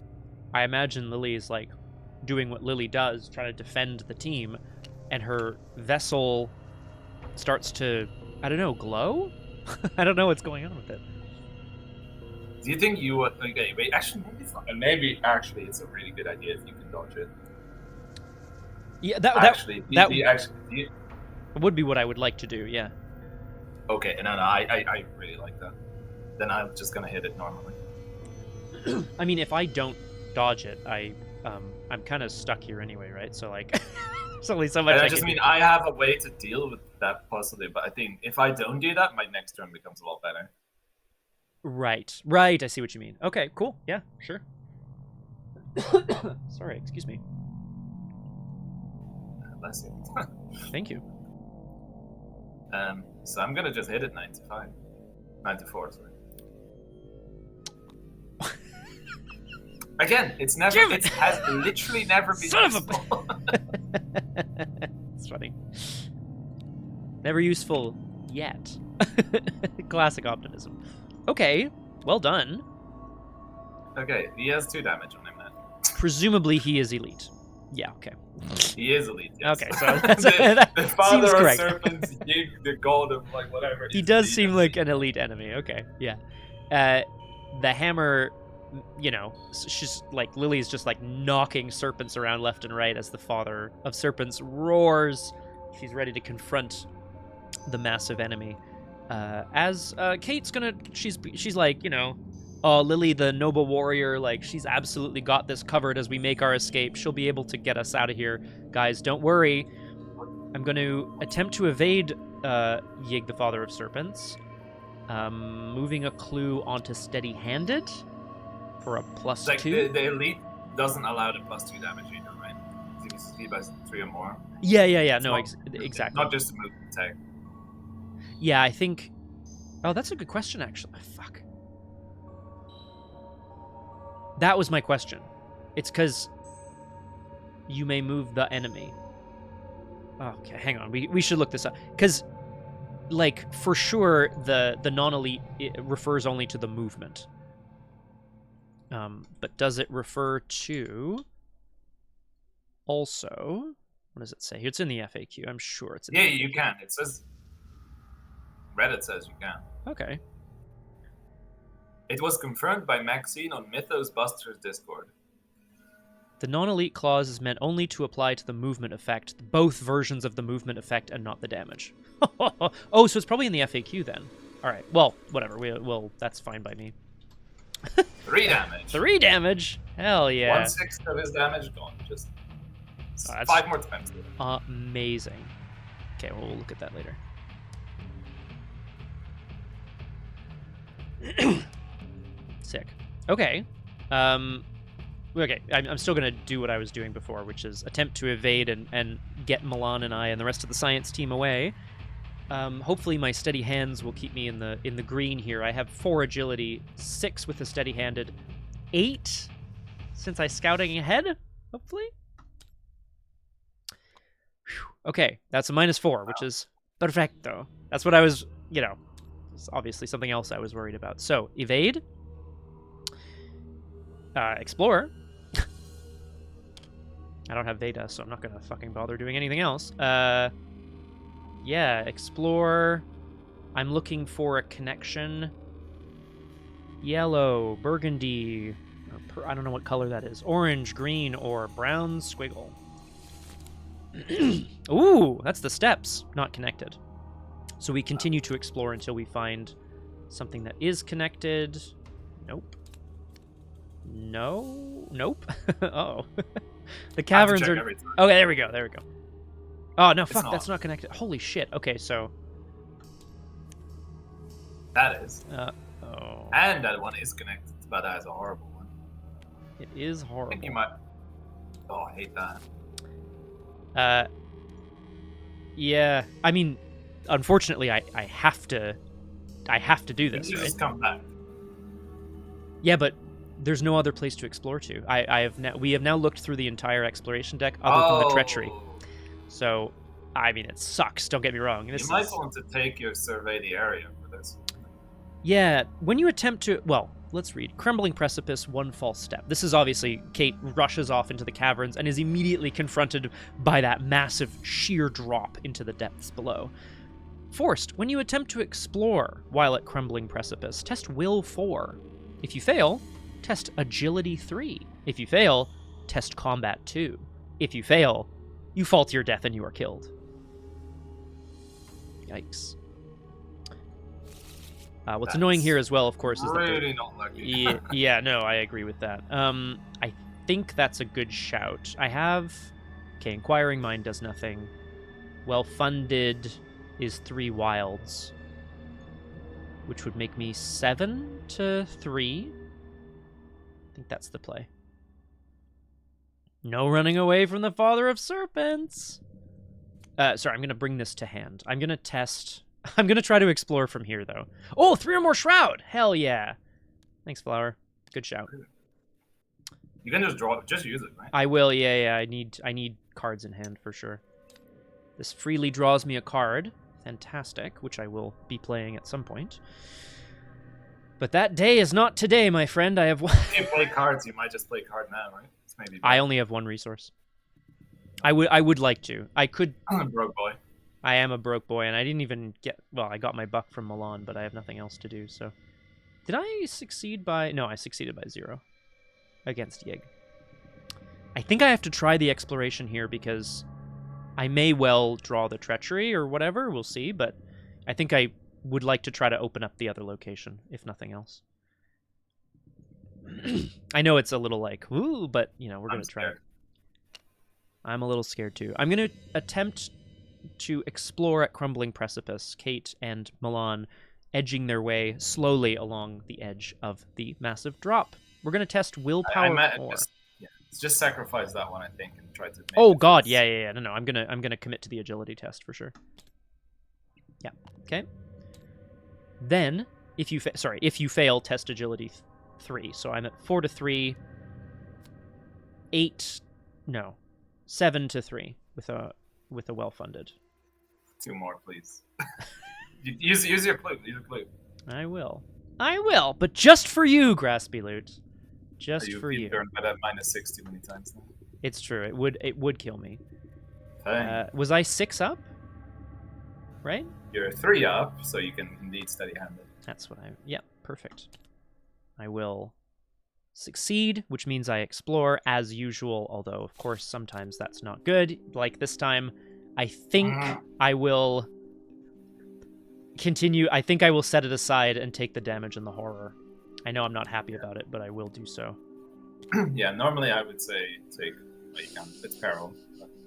I imagine Lily is like doing what Lily does, trying to defend the team, and her vessel starts to, I don't know, glow? I don't know what's going on with it. Do you think you would... Okay, wait, actually, maybe it's not. Maybe, actually, it's a really good idea if you can dodge it. Yeah, that would be what I would like to do, yeah. Okay, no, I really like that. Then I'm just gonna hit it normally. I mean, if I don't dodge it, I'm kind of stuck here anyway, right? So, like, there's only so much I just mean I have a way to deal with that possibly, but I think if I don't do that, my next turn becomes a lot better. Right, I see what you mean. Okay, cool, yeah, sure. Sorry, excuse me. Bless you. Thank you. So I'm gonna just hit it 95. 94, sorry. Again, it has literally never been useful. It's funny. Never useful yet. Classic optimism. Okay, well done. Okay, he has 2 damage on him now. Presumably he is elite. Yeah, okay. He is elite, yes. Okay, so that the father seems of correct. serpents, the god of like whatever. He does seem like an elite enemy. Okay, yeah. The hammer, you know, she's like, Lily's just like knocking serpents around left and right as the father of serpents roars. She's ready to confront the massive enemy. As Kate's gonna, she's like, you know, oh, Lily, the noble warrior, like, she's absolutely got this covered as we make our escape. She'll be able to get us out of here. Guys, don't worry. I'm going to attempt to evade Yig, the father of serpents. Moving a clue onto steady-handed for a +2. The elite doesn't allow the +2 damage either, right? He buys 3 or more. Yeah. No, exactly. Not just a move attack. Yeah, I think... Oh, that's a good question, actually. Fuck. That was my question. It's because you may move the enemy. Okay, hang on. We should look this up. Because, like, for sure, the non-elite refers only to the movement. But does it refer to... Also... What does it say? It's in the FAQ. I'm sure it's in the FAQ. You can. It says... Reddit says you can. Okay. It was confirmed by Maxine on Mythos Buster's Discord. The non-elite clause is meant only to apply to the movement effect, both versions of the movement effect and not the damage. Oh, so it's probably in the FAQ then. All right, well, whatever. Well, that's fine by me. 3 damage. 3 damage? Hell yeah. 1/6 of his damage gone. Just 5 more times. Amazing. Okay, well, we'll look at that later. Sick. Okay. Okay, I'm still going to do what I was doing before, which is attempt to evade and get Milan and I and the rest of the science team away. Hopefully my steady hands will keep me in the green here. I have 4 agility, 6 with the steady-handed, 8 since I'm scouting ahead, hopefully? Whew. Okay, that's a -4, which is perfecto. That's what I was, you know, it's obviously something else I was worried about. So, evade. Explore. I don't have Veda, so I'm not gonna fucking bother doing anything else. Yeah, explore. I'm looking for a connection. Yellow, burgundy, I don't know what color that is. Orange, green, or brown squiggle. Ooh, that's the steps. Not connected. So we continue to explore until we find something that is connected. Nope. No. Nope. Uh-oh. The caverns are... Okay, there we go. Oh, no, fuck, that's not connected. Holy shit. Okay, so That is. Oh. And that one is connected, but that is a horrible one. It is I horrible. think you might... Oh, I hate that. Yeah. I mean, unfortunately, I have to do this, You right? just come back. Yeah, but there's no other place to explore to. We have now looked through the entire exploration deck other than the treachery. So, I mean, it sucks. Don't get me wrong. You might want to take your survey the area for this. Yeah, when you attempt to... Well, let's read. Crumbling precipice, one false step. This is obviously... Kate rushes off into the caverns and is immediately confronted by that massive sheer drop into the depths below. Forced, when you attempt to explore while at crumbling precipice, test Will 4. If you fail, test Agility 3. If you fail, test Combat 2. If you fail, you fall to your death and you are killed. Yikes. What's annoying here as well, of course, is really not lucky. yeah, no, I agree with that. I think that's a good shout. I have... Okay, Inquiring Mind does nothing. Well-funded is 3 wilds, which would make me 7 to 3. I think that's the play. No running away from the father of serpents. Sorry, I'm going to bring this to hand. I'm going to test... I'm going to try to explore from here, though. Oh, 3 or more shroud! Hell yeah. Thanks, Flower. Good shout. You can just use it, right? I will, yeah. I need cards in hand, for sure. This freely draws me a card. Fantastic, which I will be playing at some point. But that day is not today, my friend. I have one... If you play cards, you might just play card now, right? It's maybe I only have 1 resource. I would like to. I could... I'm a broke boy. I am a broke boy, and I didn't even get... Well, I got my buck from Milan, but I have nothing else to do, so... Did I succeed by... No, I succeeded by 0 against Yig. I think I have to try the exploration here, because I may well draw the treachery or whatever. We'll see, but I think I would like to try to open up the other location, if nothing else. I know it's a little like, ooh, but, you know, we're going to try it. I'm a little scared, too. I'm going to attempt to explore at Crumbling Precipice, Kate and Milan edging their way slowly along the edge of the massive drop. We're going to test willpower 4. Just sacrifice that one, I think, and try to make Oh god, yeah. No, I'm gonna commit to the agility test for sure. Yeah. Okay. Then, if you fail, test agility 3. So I'm at 4 to 3, 7 to 3 with a well-funded. 2 more, please. use your clue. Use your clue. I will, but just for you, Graspiloot. Just for you. You've burned by that -6 too many times now. It's true. It would kill me. Okay. Was I 6 up? Right? You're 3 up, so you can indeed steady-hand it. That's what I... Yeah, perfect. I will succeed, which means I explore as usual, although, of course, sometimes that's not good. Like this time, I think I will continue... I think I will set it aside and take the damage and the horror. I know I'm not happy about it, but I will do so. Yeah, normally I would say take... Well, you can. It's peril.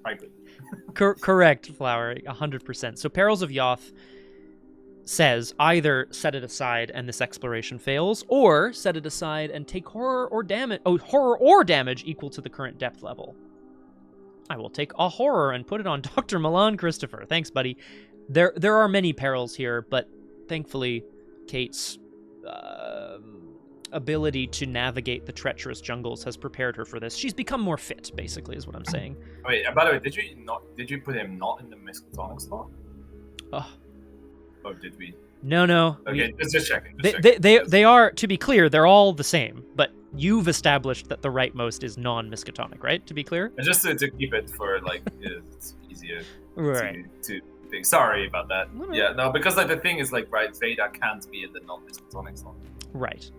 I agree. Correct, Flower, 100%. So Perils of Yoth says either set it aside and this exploration fails, or set it aside and take horror or damage equal to the current depth level. I will take a horror and put it on Dr. Milan Christopher. Thanks, buddy. There are many perils here, but thankfully Kate's ability to navigate the treacherous jungles has prepared her for this. She's become more fit, basically, is what I'm saying. Wait, by the way, did you put him not in the miskatonic slot? Oh. Or did we? No. Okay, just checking. They are, to be clear, they're all the same, but you've established that the rightmost is non-miskatonic, right? To be clear? And just to keep it for, like, it's easier right. to think. Sorry about that. No. Yeah, no, because, like, the thing is, like, right, Veda can't be in the non-miskatonic slot. Right.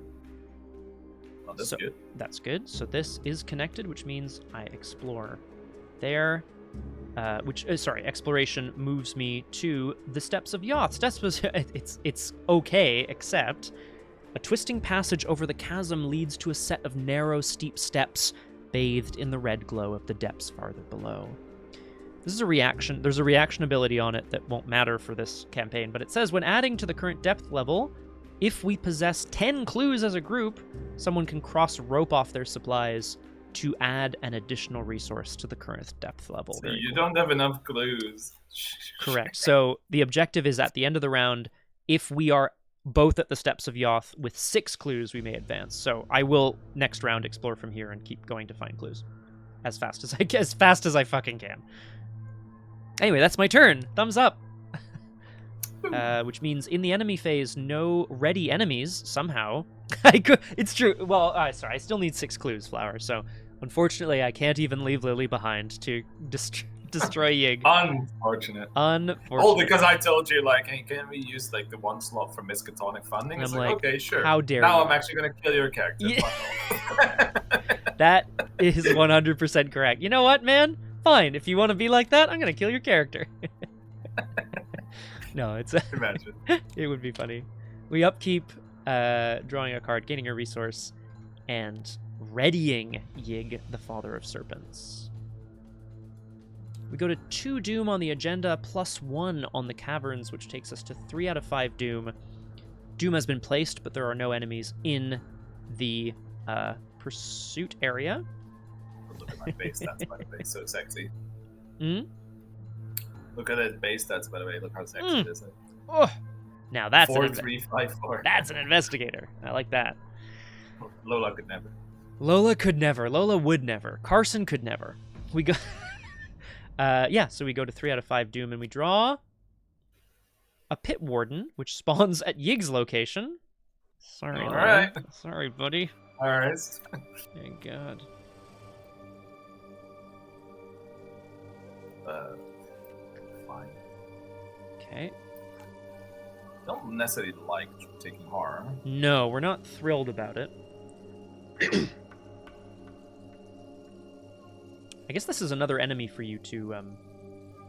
Oh, that's good. That's good. So this is connected, which means I explore there. Exploration moves me to the Steps of Yoth. It's okay, except a twisting passage over the chasm leads to a set of narrow, steep steps bathed in the red glow of the depths farther below. This is a reaction. There's a reaction ability on it that won't matter for this campaign, but it says when adding to the current depth level, if we possess 10 clues as a group, someone can cross-rope off their supplies to add an additional resource to the current depth level. So you don't have enough clues. Correct. So the objective is at the end of the round, if we are both at the steps of Yoth with 6 clues, we may advance. So I will next round explore from here and keep going to find clues as fast as I fucking can. Anyway, that's my turn. Thumbs up. Which means in the enemy phase, no ready enemies somehow. It's true. Well, sorry, I still need 6 clues, Flower. So unfortunately, I can't even leave Lily behind to destroy Yig. Unfortunate. Oh, because I told you, like, hey, can we use like the 1 slot for Miskatonic funding? And it's I'm like, like, okay, sure. How dare now you? I'm actually gonna kill your character. Yeah. That is 100% correct. You know what, man? Fine. If you want to be like that, I'm gonna kill your character. No, it's Imagine. It would be funny. We upkeep, drawing a card, gaining a resource, and readying Yig, the Father of Serpents. We go to 2 Doom on the agenda, +1 on the caverns, which takes us to 3 out of 5 Doom. Doom has been placed, but there are no enemies in the pursuit area. Look at my base stats, by the way. So sexy. Hmm? Look at that base stats, by the way. Look how sexy it is. Oh, now that's 4, 3, 5, 4. That's an investigator. I like that. Lola could never. Lola could never. Lola would never. Carson could never. We go. Yeah. So we go to 3 out of 5 Doom, and we draw a Pit Warden, which spawns at Yig's location. Sorry. All right. Sorry, buddy. All right. Thank God. Fine. Okay. Don't necessarily like taking horror. No, we're not thrilled about it. I guess this is another enemy for you to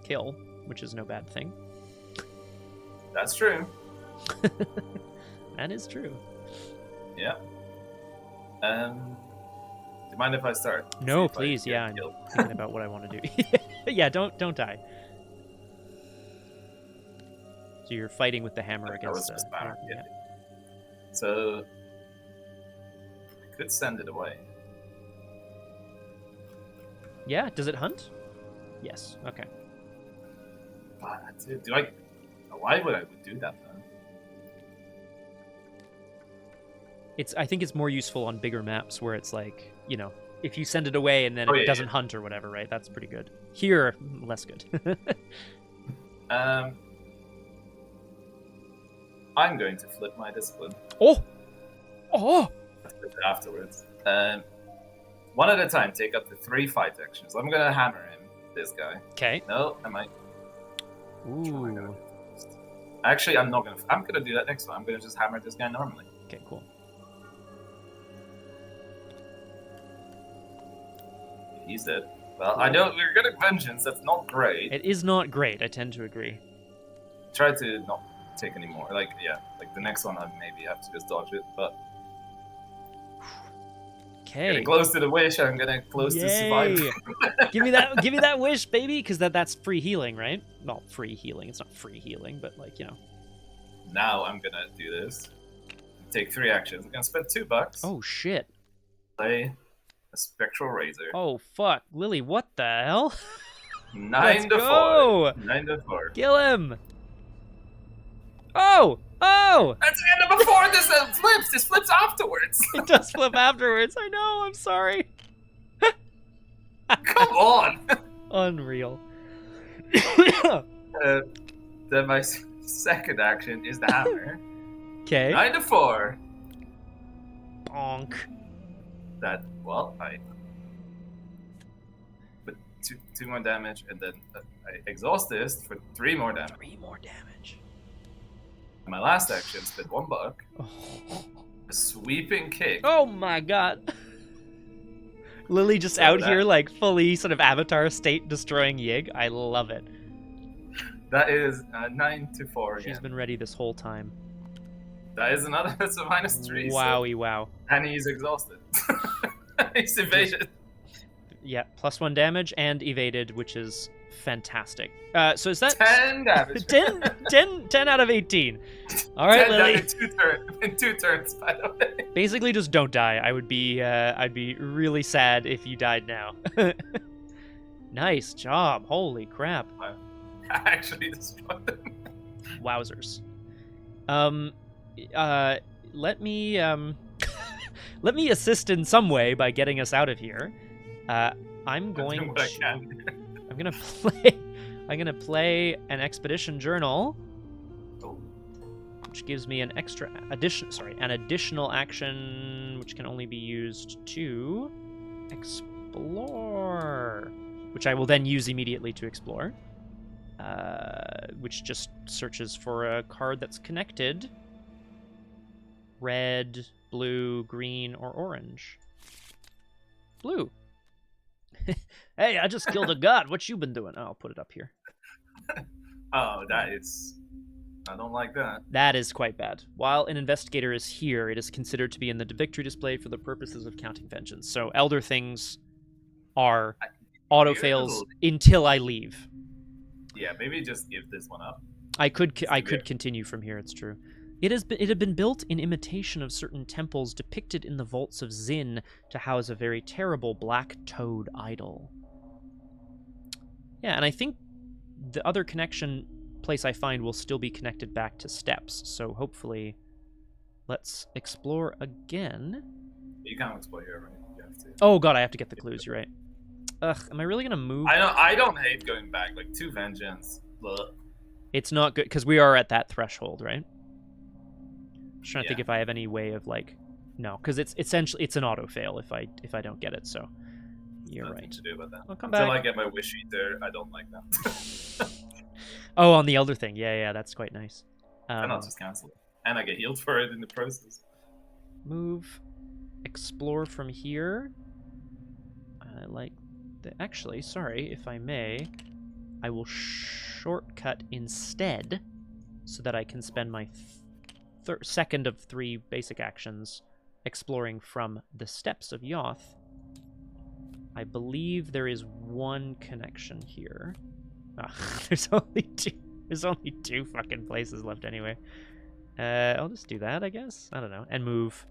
kill, which is no bad thing. That's true. That is true. Yeah. Do you mind if I start? No, please. Yeah, I'm thinking about what I want to do. Yeah, don't die. So you're fighting with the hammer against the banner. Yeah. So I could send it away. Yeah, does it hunt? Yes. Okay. But do I? Why would I do that then? I think it's more useful on bigger maps where it's like, you know, if you send it away and then it doesn't hunt or whatever, right? That's pretty good. Here, less good. I'm going to flip my discipline. Oh! Afterwards. One at a time, take up to 3 fight actions. I'm gonna hammer him, this guy. Okay. No, I might. Ooh. Actually, I'm not gonna. I'm gonna do that next one. I'm gonna just hammer this guy normally. Okay, cool. He's dead. Well, I know we're good at vengeance. That's not great. It is not great. I tend to agree. Try to not take any more. Like, yeah, like the next one, I maybe have to just dodge it. But okay, getting close to the wish. I'm gonna close to survive. Give me that wish, baby, because that's free healing, right? Well, free healing. It's not free healing, but like, you know. Now I'm gonna do this. Take 3 actions. I'm gonna spend $2. Oh shit. Play a spectral razor. Oh fuck, Lily, what the hell? 9 to 4. 9 to 4. Kill him. Oh! That's the end of before this flips. This flips afterwards. It does flip afterwards. I know. I'm sorry. Come on. Unreal. Then my second action is the hammer. Okay. 9 to 4. Bonk. That, well, but two more damage, and then I exhaust this for 3 more damage. 3 more damage. My last action spent $1. Oh. A sweeping kick. Oh my god. Lily just out here like fully sort of Avatar state destroying Yig. I love it. That is 9 to 4 again. She's been ready this whole time. That is another, that's a -3. Wowie so, wow. And he's exhausted. He's evaded. Yeah, +1 damage and evaded, which is Fantastic. So is that 10 damage. 10 out of 18. All right, 10 Lily. in 2 turns, by the way. Basically, just don't die. I'd be really sad if you died now. Nice job. Holy crap. I actually destroyed them. Wowzers. Let me let me assist in some way by getting us out of here. I'm gonna play an expedition journal, which gives me an additional action which can only be used to explore, which I will then use immediately to explore. Which just searches for a card that's connected. Red, blue, green, or orange. Blue. Hey, I just killed a god. What you been doing? Oh, I'll put it up here. Oh, that is... I don't like that. That is quite bad. While an investigator is here, it is considered to be in the victory display for the purposes of counting vengeance. So elder things are auto-fails until I leave. Yeah, maybe just give this one up. I could continue from here, it's true. It had been built in imitation of certain temples depicted in the vaults of Zin to house a very terrible black toad idol. Yeah, and I think the other connection place I find will still be connected back to steps, so hopefully let's explore again. You can't explore here, right? You have to. Oh god, I have to get the clues, you're right. Ugh, am I really gonna move? I don't hate going back, like 2 vengeance. Ugh. It's not good, because we are at that threshold, right? I'm trying to think if I have any way of like, no, because it's essentially it's an auto fail if I don't get it. So you're right. To do about that. I'll come Until back. I get my wish eater, I don't like that. Oh, on the elder thing, yeah, that's quite nice. And I'll just cancel it, and I get healed for it in the process. Move, explore from here. I like the. Actually, sorry, if I may, I will shortcut instead, so that I can spend my second of 3 basic actions exploring from the steps of Yoth. I believe there is one connection here. There's only 2. There's only 2 fucking places left anyway. I'll just do that, I guess. I don't know. And move.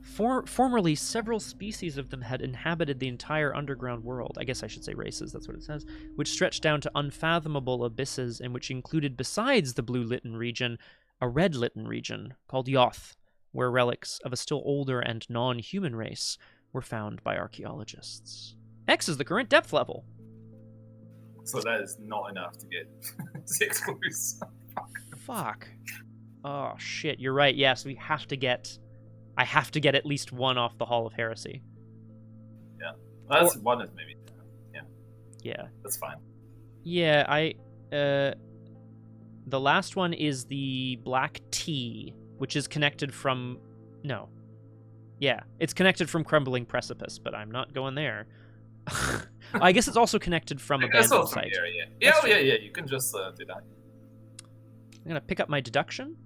Formerly, several species of them had inhabited the entire underground world. I guess I should say races, that's what it says. Which stretched down to unfathomable abysses, and which included, besides the blue-litten region, a red-litten region called Yoth, where relics of a still older and non-human race were found by archaeologists. X is the current depth level. So that is not enough to get 6 clues. Fuck. Oh, shit, you're right. Yes, we have to get... I have to get at least 1 off the Hall of Heresy. Yeah. Well, that's 1 is maybe... Yeah. Yeah. That's fine. Yeah, the last one is the Black Tea, which is connected from... No. Yeah, it's connected from Crumbling Precipice, but I'm not going there. I guess it's also connected from Abandoned Site. Yeah, you can just do that. I'm going to pick up my deduction.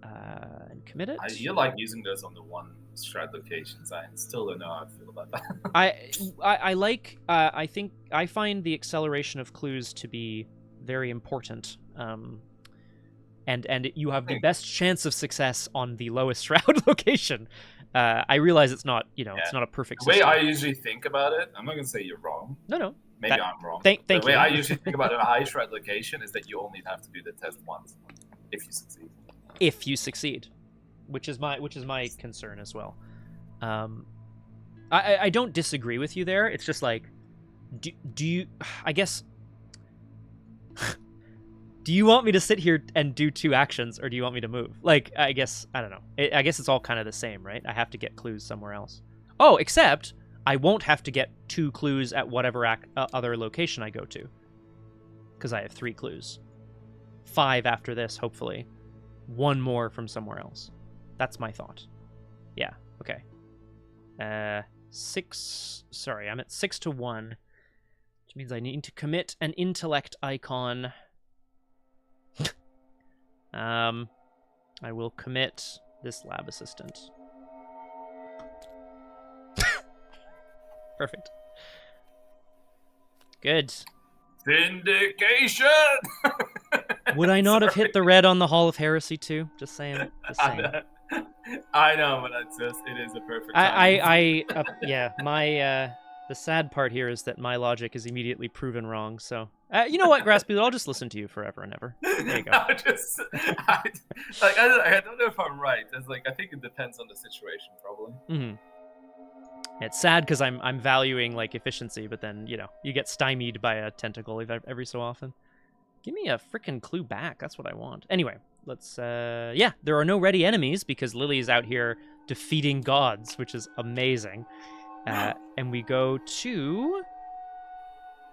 And commit it. You like using those on the 1 strat locations. I still don't know how I feel about that. I like... I think... I find the acceleration of clues to be very important. And you have the best chance of success on the lowest strat location. I realize it's not, it's not a perfect system. The way I usually think about it, I'm not going to say you're wrong. No. Maybe I'm wrong. Thank the you. way I usually think about a high strat location is that you only have to do the test once if you succeed. If you succeed, which is my concern as well. I don't disagree with you there. It's just like, do you? I guess. Do you want me to sit here and do 2 actions, or do you want me to move? Like, I guess, I don't know. I guess it's all kind of the same, right? I have to get clues somewhere else. Oh, except I won't have to get 2 clues at whatever other location I go to. Because I have 3 clues. 5 after this, hopefully. 1 more from somewhere else. That's my thought. Yeah, okay. 6... Sorry, I'm at 6 to 1. Which means I need to commit an intellect icon... I will commit this lab assistant. Perfect. Good. Vindication! Would I not have hit the red on the Hall of Heresy too? Just saying. Just saying. I know, but it is a perfect time. Yeah, the sad part here is that my logic is immediately proven wrong, so... you know what, Graspiloot, I'll just listen to you forever and ever. There you go. I don't know if I'm right. I think it depends on the situation, probably. Mm-hmm. It's sad because I'm valuing, efficiency, but then, you get stymied by a tentacle every so often. Give me a freaking clue back. That's what I want. Anyway, let's... there are no ready enemies because Lily's out here defeating gods, which is amazing. And we go to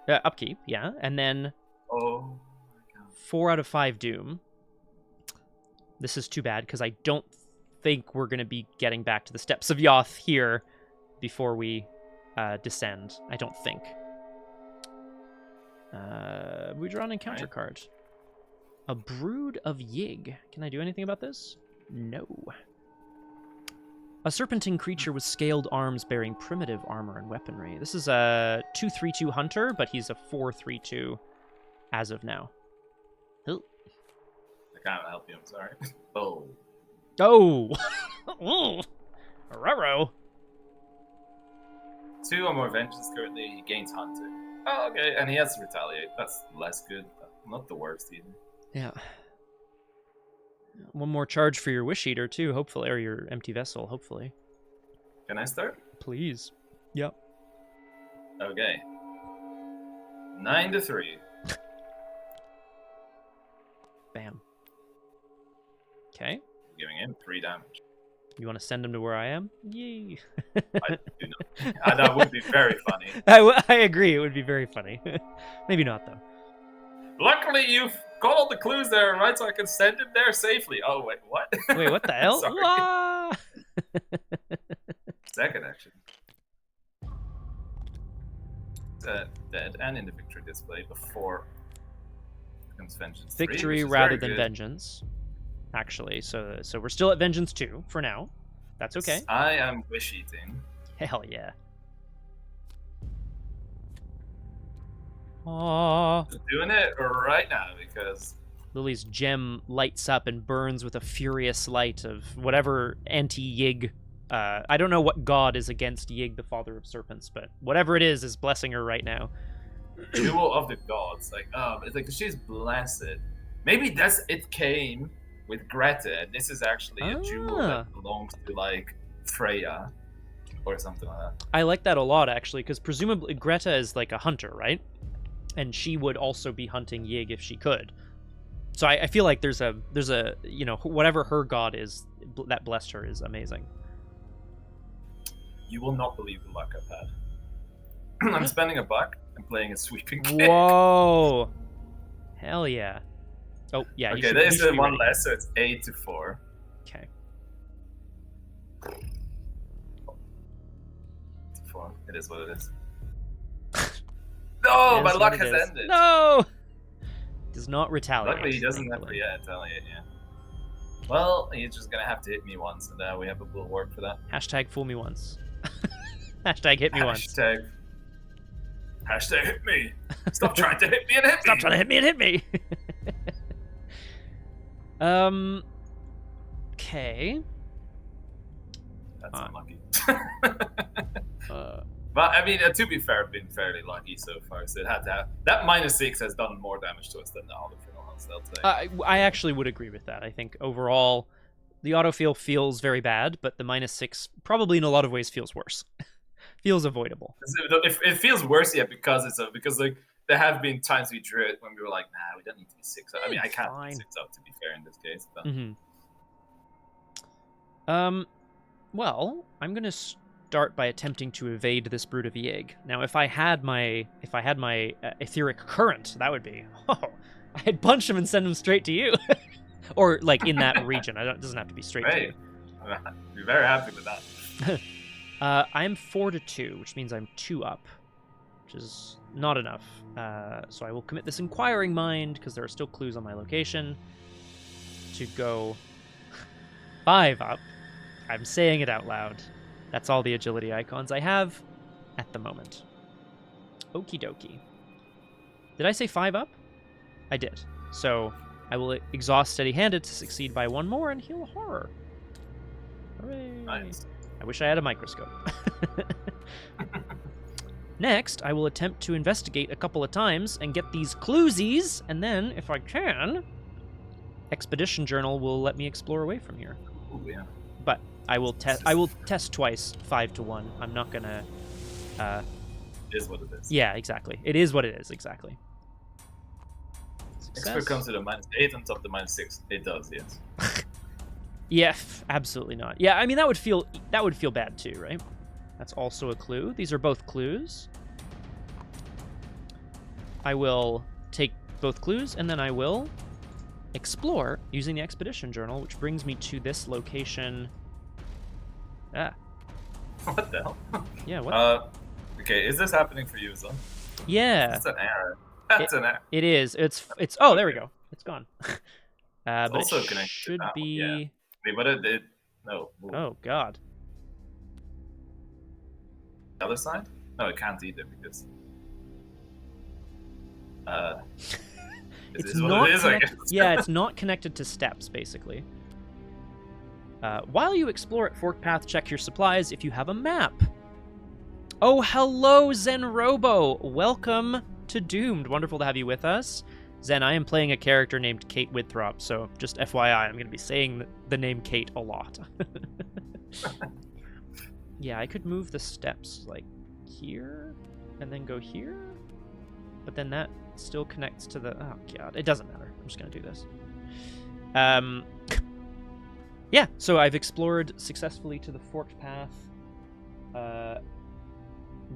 upkeep, yeah, and then 4 out of 5 doom. This is too bad because I don't think we're going to be getting back to the steps of Yoth here before we descend. I don't think. We draw an encounter card. A Brood of Yig. Can I do anything about this? No. A serpentine creature with scaled arms bearing primitive armor and weaponry. This is a 2/3/2 hunter, but he's a 4/3/2 as of now. I can't help you, I'm sorry. Oh. Oh! Raro. 2 or more vengeance currently, he gains hunter. Oh, okay, and he has to retaliate. That's less good, but not the worst either. Yeah. 1 more charge for your Wish Eater, too, hopefully, or your Empty Vessel, hopefully. Can I start? Please. Yep. Okay. 9-3. Bam. Okay. Giving him 3 damage. You want to send him to where I am? Yay. I do not. That would be very funny. I agree, it would be very funny. Maybe not, though. Luckily, you've got all the clues there, right? So I can send him there safely. Oh, wait, what? Wait, what the hell? Second action. Dead and in the victory display before comes Vengeance 3, Victory rather than Vengeance. Actually, so we're still at Vengeance 2 for now. That's okay. I am Wish Eating. Hell yeah. Aww. Doing it right now because Lily's gem lights up and burns with a furious light of whatever anti-Yig. I don't know what god is against Yig, the father of serpents, but whatever it is blessing her right now. Jewel of the gods, she's blessed. Maybe it came with Greta, and this is actually a jewel that belongs to Freya or something like that. I like that a lot actually, because presumably Greta is a hunter, right? And she would also be hunting Yig if she could. So I feel like there's a whatever her god is that blessed her is amazing. You will not believe the luck I've had. I'm spending $1 and playing a sweeping kick. Whoa! Hell yeah! Oh yeah. Okay, there's one less, so it's 8-4. Okay. 4. It is what it is. No, my luck has ended. No! Does not retaliate. Luckily, he doesn't have to retaliate, yeah. Well, he's just gonna have to hit me once, and we have a little work for that. Hashtag fool me once. Hashtag hit me once. Hashtag hit me. Stop trying to hit me and hit me. Stop trying to hit me and hit me. Okay. That's unlucky. But I mean, to be fair, I've been fairly lucky so far. So it had to have that -6 has done more damage to us than the autofill. I'll say. I actually would agree with that. I think overall, the autofill feels very bad, but the -6 probably in a lot of ways feels worse. Feels avoidable. It feels worse, yeah, because there have been times we drew it when we were like, nah, we don't need to be 6 up. I mean, I can't be 6 up to be fair in this case. But... Well, I'm gonna start by attempting to evade this Brood of Yig. Now, if I had my etheric current, that would be I'd punch him and send him straight to you, or in that region. It doesn't have to be straight to you. I'd be very happy with that. I'm 4-2, which means I'm 2 up, which is not enough. So I will commit this Inquiring Mind, because there are still clues on my location, to go 5 up. I'm saying it out loud. That's all the agility icons I have at the moment. Okie dokie. Did I say 5 up? I did. So I will exhaust steady-handed to succeed by 1 more and heal horror. Hooray. Nice. I wish I had a microscope. Next, I will attempt to investigate a couple of times and get these cluesies, and then, if I can, Expedition Journal will let me explore away from here. Ooh, yeah. But I will test twice, 5 to 1. I'm not gonna. It is what it is. Yeah, exactly. It is what it is. Exactly. Expert comes with a -8 on top of the -6. It does, yes. Yeah, absolutely not. Yeah, I mean that would feel bad too, right? That's also a clue. These are both clues. I will take both clues and then I will explore using the Expedition Journal, which brings me to this location. Ah. What the hell? Yeah, what? Okay, is this happening for you as well? Yeah. That's an error. That's an error. It is. It's oh, there we go. It's gone. But also it connected should now, be yeah. Wait, but it no. Ooh. Oh god. The other side? No, it can't either because It's is what not it is, I guess. Yeah, it's not connected to steps, basically. While you explore at Fork Path, check your supplies if you have a map. Oh, hello, Zen Robo. Welcome to Doomed. Wonderful to have you with us. Zen, I am playing a character named Kate Withrop, so just FYI, I'm going to be saying the name Kate a lot. Yeah, I could move the steps, like, here, and then go here, but then that still connects to the... Oh, God, it doesn't matter. I'm just going to do this. Yeah, so I've explored successfully to the Forked Path,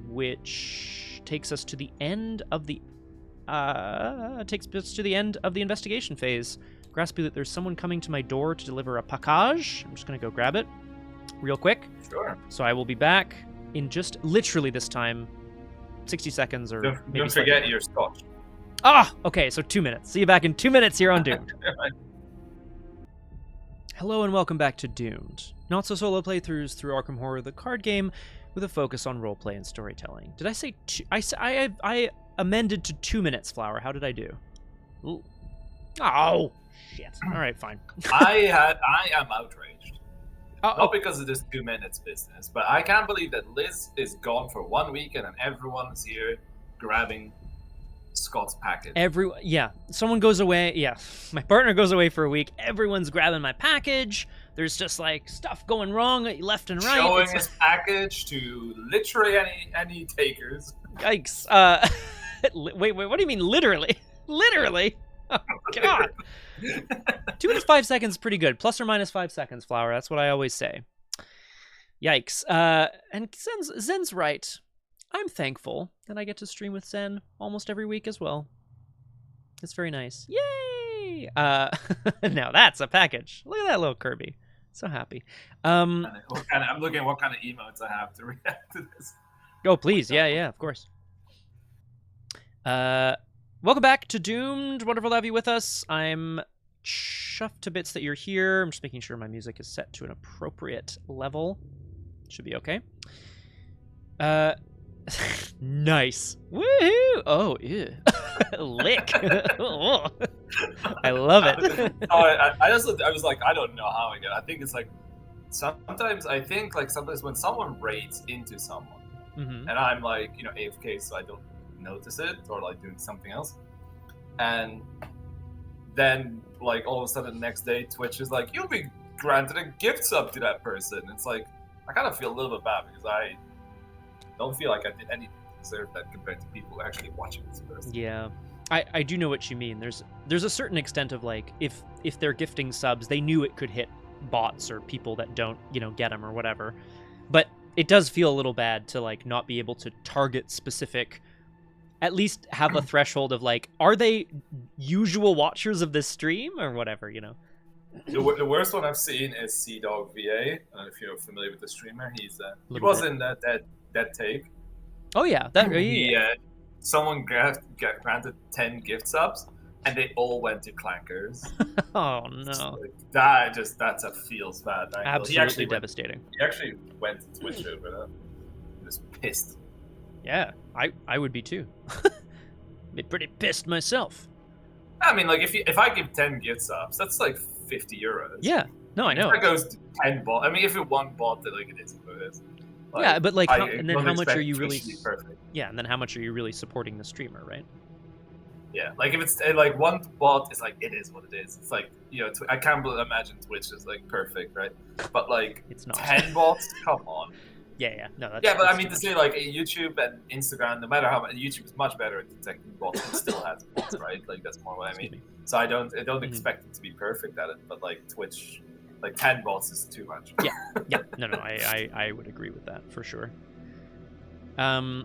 which takes us to the end of the... takes us to the end of the investigation phase. Graspiloot, there's someone coming to my door to deliver a package. I'm just going to go grab it real quick. Sure. So I will be back in just literally this time, 60 seconds or maybe Don't forget slightly. your scotch. Ah, okay, so 2 minutes. See you back in 2 minutes here on Doomed. Hello and welcome back to Doomed. Not so solo playthroughs through Arkham Horror, the card game, with a focus on roleplay and storytelling. Did I say two? I amended to 2 minutes, Flower. How did I do? Ooh. Oh, shit. All right, fine. I am outraged. Oh, Not because of this 2 minutes business, but I can't believe that Liz is gone for 1 weekend and everyone's here grabbing Scott's package. Yeah, someone goes away. Yeah, my partner goes away for a week. Everyone's grabbing my package. There's just like stuff going wrong left and right. Showing his package to literally any takers. Yikes. Wait, what do you mean literally? Literally? Oh, God. 2 minutes, 5 seconds, pretty good. Plus or minus 5 seconds, Flower. That's what I always say. Yikes. And Zen's right. I'm thankful that I get to stream with Zen almost every week as well. It's very nice. Yay! Now that's a package. Look at that little Kirby. So happy. I'm looking at what kind of emotes I have to react to this. Oh, please. Yeah, of course. Welcome back to Doomed. Wonderful to have you with us. I'm chuffed to bits that you're here. I'm just making sure my music is set to an appropriate level. Should be okay. Nice. Woohoo! Oh, ew. Lick. Oh. I love it. I was like, I don't know how I get it. I think it's like, sometimes when someone raids into someone, and I'm like, AFK, so I don't notice it, or like doing something else, and then like all of a sudden the next day Twitch is like, you'll be granted a gift sub to that person. It's like, I kind of feel a little bit bad because I don't feel like I did anything to deserve that compared to people actually watching this person. Yeah, I do know what you mean. There's a certain extent of like, if they're gifting subs, they knew it could hit bots or people that don't get them or whatever, but it does feel a little bad to like not be able to target specific, at least have a threshold of like, are they usual watchers of this stream or whatever, The worst one I've seen is Sea-Dog VA. I don't know if you're familiar with the streamer. He was in that take. Oh yeah, Someone granted 10 gift subs, and they all went to Clankers. Oh no, that's a feels bad. Right? Absolutely devastating. He actually went to Twitch over that. He was pissed. Yeah, I would be too. Be pretty pissed myself. I mean, like, if I give 10 gift subs, that's like 50 euros. Yeah. No, I know. If that goes to 10 bot. I mean, if it one bot, then like it is what it is. Like, yeah, but like, and then don't how much are expect you Twitch really? to be perfect. Yeah, and then how much are you really supporting the streamer, right? Yeah, like if it's like one bot is like it is what it is. It's like, you know, I can't imagine Twitch is like perfect, right? But like It's not. 10 bots, come on. Yeah. No, that's. Yeah, but that's I mean too to much. say like Youtube and Instagram, no matter how much, YouTube is much better at detecting bots, it still has bots, right? Like that's more what I mean. So I don't expect it to be perfect at it, but like Twitch, like 10 bots is too much. Yeah. No, I would agree with that for sure. We're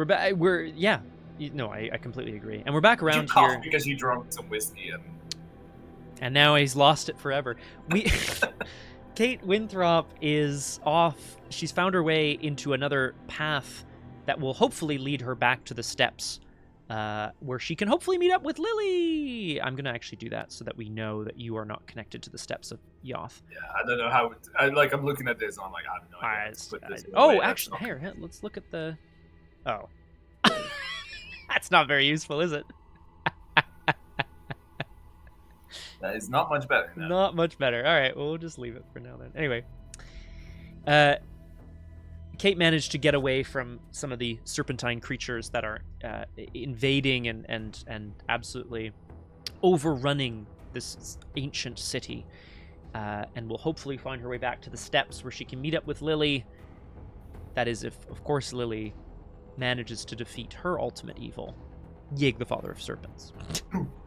back. No, I completely agree. And we're back around you cough here because you drank some whiskey and now he's lost it forever. Kate Winthrop is off. She's found her way into another path that will hopefully lead her back to the steps, where she can hopefully meet up with Lily. I'm gonna actually do that so that we know that you are not connected to the steps of Yoth. Yeah, I don't know how. I'm looking at this and I'm like, I have no idea. Let's put this away. Actually, here, let's look at the. Oh, that's not very useful, is it? That is not much better. No. Not much better. All right, well, we'll just leave it for now then. Anyway, Kate managed to get away from some of the serpentine creatures that are invading and absolutely overrunning this ancient city, and will hopefully find her way back to the steps where she can meet up with Lily. That is, if, of course, Lily manages to defeat her ultimate evil, Yig, the father of serpents.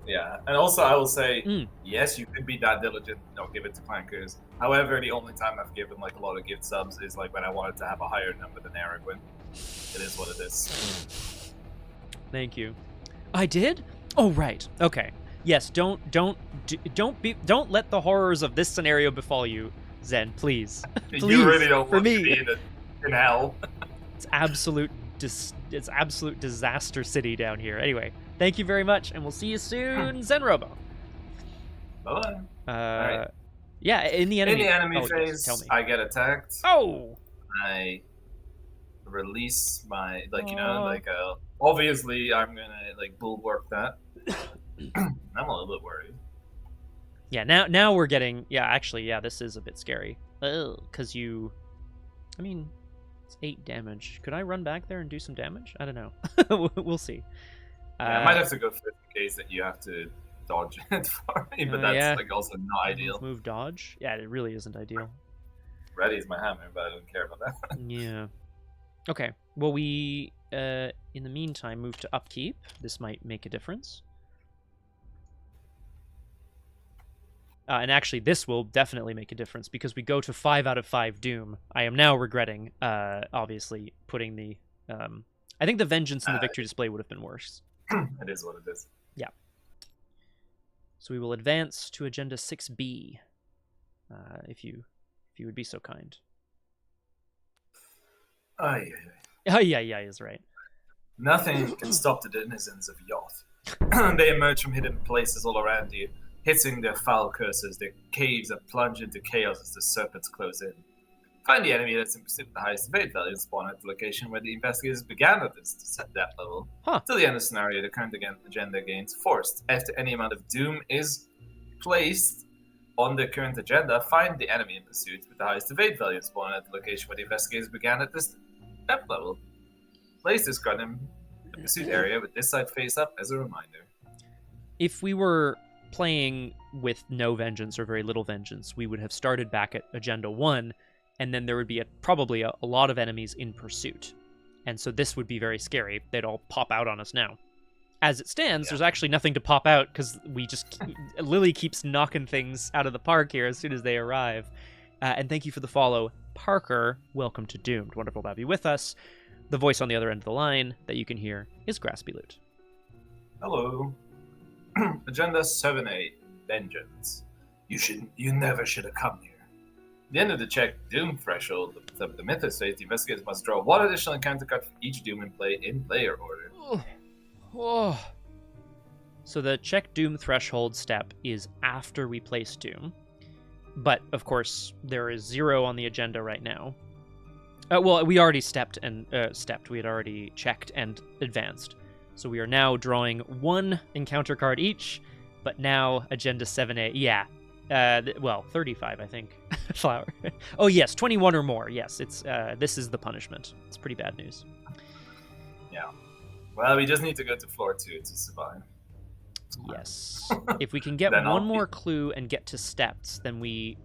Yeah, and also I will say, yes, you could be that diligent, give it to clankers. However, the only time I've given like a lot of gift subs is like when I wanted to have a higher number than Aragorn. It is what it is. Thank you. I did? Oh, right. Okay. Yes. Don't let the horrors of this scenario befall you, Zen. Please. Please. You really don't for want me. to be in hell. It's absolute disaster city down here. Anyway, thank you very much, and we'll see you soon, Zen Robo. Bye. Right. Yeah, in the enemy phase, tell me. I get attacked. Oh. I release my obviously I'm gonna like bulwark that. I'm a little bit worried. Yeah, now we're getting this is a bit scary. Because it's 8 damage. Could I run back there and do some damage? I don't know. We'll see. I might have to go for the case that you have to dodge it for me, but that's like also not ideal. Move dodge? Yeah, it really isn't ideal. Ready is my hammer, but I don't care about that. Yeah. Okay. Well, we in the meantime move to upkeep. This might make a difference. And actually, this will definitely make a difference because we go to 5 out of 5 Doom. I am now regretting, obviously, putting the... I think the Vengeance and the Victory Display would have been worse. It is what it is. Yeah. So we will advance to Agenda 6B, if you would be so kind. Aye. Yeah, is right. Nothing can stop the denizens of Yoth. They emerge from hidden places all around you, hitting their foul curses, their caves that plunge into chaos as the serpents close in. Find the enemy that's in pursuit of the highest evade value and spawn at the location where the investigators began at this set that level. Till the end of the scenario, the current agenda gains forced. After any amount of doom is placed on the current agenda, find the enemy in pursuit with the highest evade value and spawn at the location where the investigators began at this depth level. Place this card in the pursuit area with this side face up as a reminder. If we were playing with no vengeance or very little vengeance, we would have started back at Agenda 1, and then there would be probably a lot of enemies in pursuit. And so this would be very scary. They'd all pop out on us now. As it stands, there's actually nothing to pop out because Lily keeps knocking things out of the park here as soon as they arrive. And thank you for the follow, Parker. Welcome to Doomed. Wonderful to have you with us. The voice on the other end of the line that you can hear is Graspiloot. Hello. Agenda 7A, Vengeance. You never should have come here. At the end of the check Doom threshold, the mythos phase, the investigators must draw 1 additional encounter card for each Doom in player order. So the check Doom threshold step is after we place Doom. But, of course, there is 0 on the agenda right now. Well, we already stepped. We had already checked and advanced. So we are now drawing 1 encounter card each, but now Agenda 7A. Yeah. Well, 35, I think. Flower. Oh, yes, 21 or more. Yes, it's this is the punishment. It's pretty bad news. Yeah. Well, we just need to go to floor 2 to survive. Yes. If we can get one more clue and get to steps, then we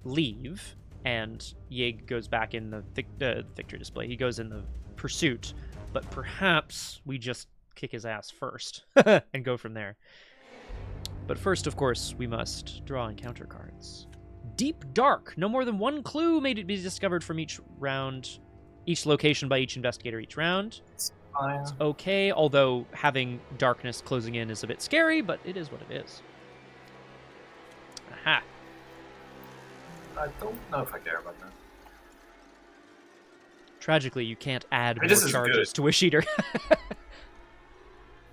leave, and Yig goes back in the victory display. He goes in the pursuit, but perhaps we just kick his ass first and go from there. But first, of course, we must draw encounter cards. Deep Dark. No more than 1 clue may be discovered from each round, each location by each investigator each round. It's okay, although having darkness closing in is a bit scary, but it is what it is. Aha. I don't know if I care about that. Tragically, you can't add more charges to Wish Eater.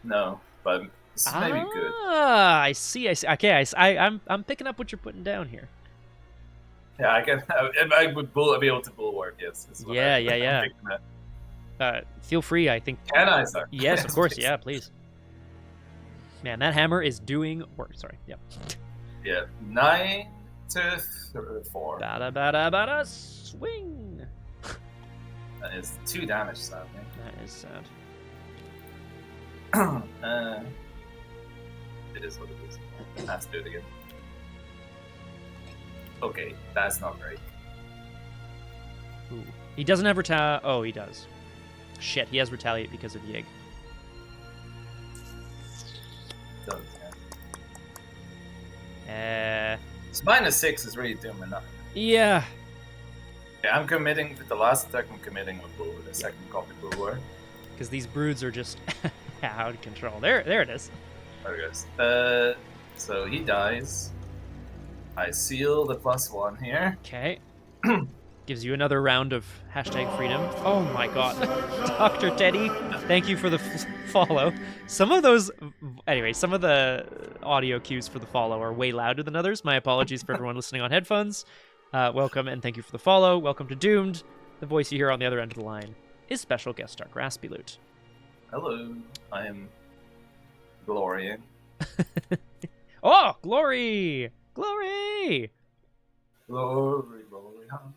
No, but this may be good. Ah, I see. Okay, I'm picking up what you're putting down here. Yeah, I can. I would be able to bulwark. Yes. Yeah. Feel free. I think. Can I, sir? Yes, of course. Yeah, please. Man, that hammer is doing work. Sorry. Yep. Yeah. 9 to 4. Bada, swing. That is 2 damage, sadly. That is sad. It is what it is. I have to do it again. Okay, that's not great. Ooh. He doesn't have retaliate. Oh, he does. Shit, he has retaliate because of Yig. Does, yeah. So -6 is really doing nothing. Yeah. Yeah, I'm committing with the last attack. I'm committing with Bull with a second copy Bulwark. Because these broods are just out of control. There it is. There it goes. So he dies. I seal the +1 here. Okay. Gives you another round of #freedom. Oh my god. Dr. Teddy, thank you for the follow. Some of the audio cues for the follow are way louder than others. My apologies for everyone listening on headphones. Welcome and thank you for the follow. Welcome to Doomed. The voice you hear on the other end of the line is special guest star Graspiloot. Hello, I am glorying. Oh, glory! Glory! Glory, glory, hallelujah.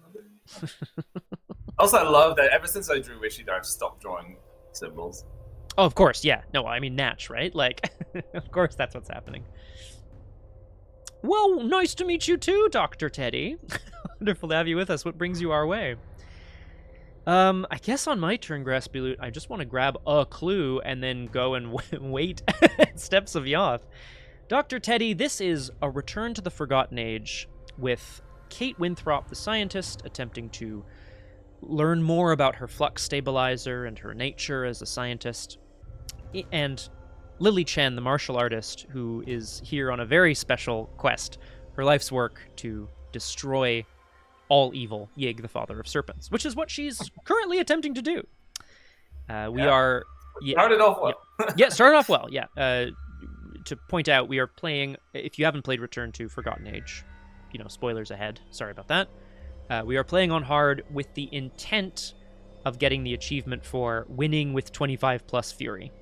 Also, I love that ever since I drew Wishy, I've stopped drawing symbols. Oh, of course, yeah. No, I mean Natch, right? Like, of course that's what's happening. Well, nice to meet you too, Dr. Teddy. Wonderful to have you with us. What brings you our way? I guess on my turn, Graspiloot, I just want to grab a clue and then go and wait steps of Yoth. Dr. Teddy, this is a return to the Forgotten Age with Kate Winthrop, the scientist, attempting to learn more about her flux stabilizer and her nature as a scientist, and Lily Chen, the martial artist, who is here on a very special quest, her life's work to destroy all evil, Yig, the father of serpents, which is what she's currently attempting to do. Started off well. Started off well, yeah. To point out, we are playing, if you haven't played Return to Forgotten Age, spoilers ahead, sorry about that. We are playing on hard with the intent of getting the achievement for winning with 25 plus fury.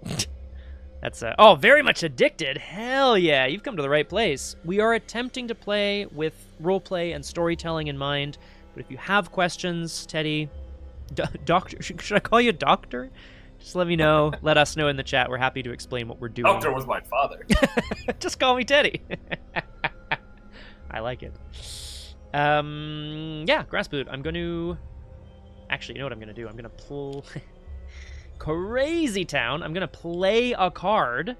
That's very much addicted. Hell yeah, you've come to the right place. We are attempting to play with roleplay and storytelling in mind, but if you have questions, Teddy, doctor, should I call you doctor? Just let me know. Let us know in the chat. We're happy to explain what we're doing. Doctor was my father. Just call me Teddy. I like it. Yeah, Graspiloot. I'm going to... Actually, you know what I'm going to do? I'm going to pull... Crazy Town. I'm going to play a card.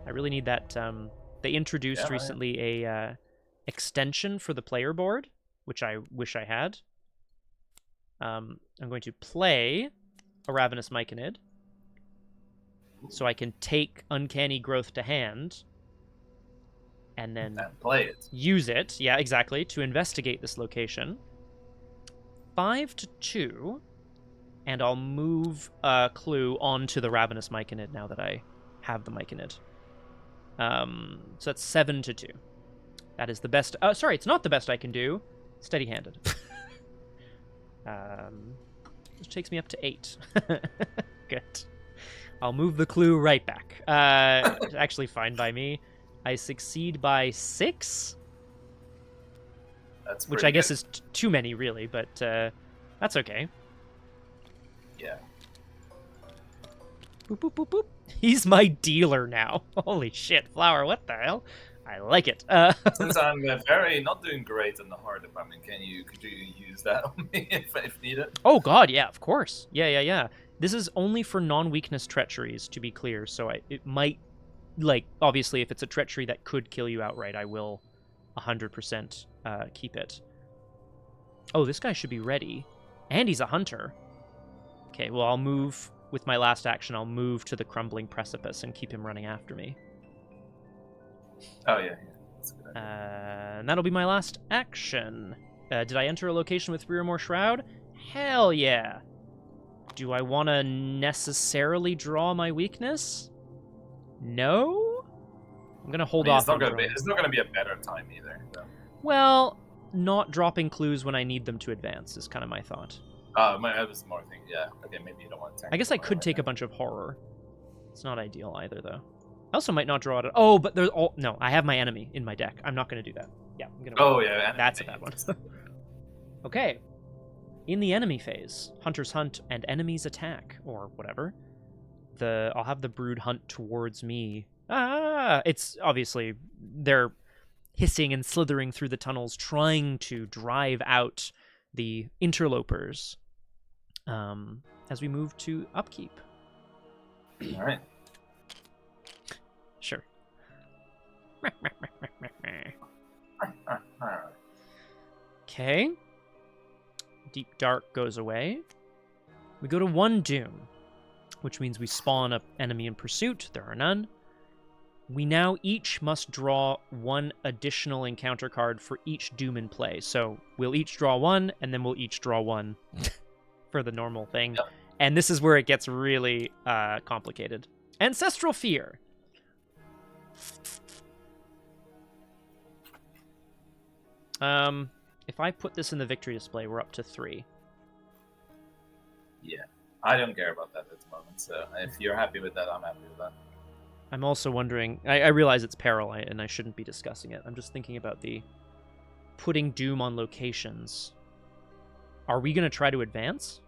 I really need that. They introduced recently a extension for the player board, which I wish I had. I'm going to play a Ravenous Myconid, so I can take Uncanny Growth to hand, and then play it. Use it, yeah, exactly, to investigate this location. 5 to 2, and I'll move a clue onto the Ravenous Myconid now that I have the Myconid. So that's 7 to 2. That is the best. Sorry, it's not the best I can do. Steady-handed. Which takes me up to 8. Good. I'll move the clue right back. Actually fine by me. I succeed by 6? That's which pretty I guess good. is too many, really, but that's okay. Yeah. Boop, boop, boop, boop. He's my dealer now. Holy shit, Flower, what the hell? I like it. Since I'm not doing great in the horror department, could you use that on me if needed? Oh god, yeah, of course. Yeah. This is only for non-weakness treacheries, to be clear, so it might, like, obviously, if it's a treachery that could kill you outright, I will 100% keep it. Oh, this guy should be ready. And he's a hunter. Okay, well, I'll move, with my last action, I'll move to the crumbling precipice and keep him running after me. Oh, yeah. That's a good idea. And that'll be my last action. Did I enter a location with 3 or more shroud? Hell yeah. Do I want to necessarily draw my weakness? No? I'm going to hold off on drawing. It's not going to be a better time either. So. Well, not dropping clues when I need them to advance is kind of my thought. I was more thinking, yeah. Okay, maybe you don't want to. I guess I could take a bunch of horror. It's not ideal either, though. I also might not draw it. Oh, but there's all. No, I have my enemy in my deck. I'm not going to do that. Yeah, I'm going to. Oh, yeah. That's a bad one. Okay. In the enemy phase, hunters hunt and enemies attack, or whatever. I'll have the brood hunt towards me. It's obviously they're hissing and slithering through the tunnels, trying to drive out the interlopers. As we move to upkeep. All right. Sure. Okay. Deep Dark goes away. We go to 1 Doom, which means we spawn an enemy in pursuit. There are none. We now each must draw 1 additional encounter card for each Doom in play. So we'll each draw 1, and then we'll each draw 1 for the normal thing. Yep. And this is where it gets really complicated. Ancestral Fear. If I put this in the victory display, we're up to 3. Yeah, I don't care about that at the moment. So if you're happy with that, I'm happy with that. I'm also wondering. I realize it's peril, and I shouldn't be discussing it. I'm just thinking about the putting Doom on locations. Are we going to try to advance?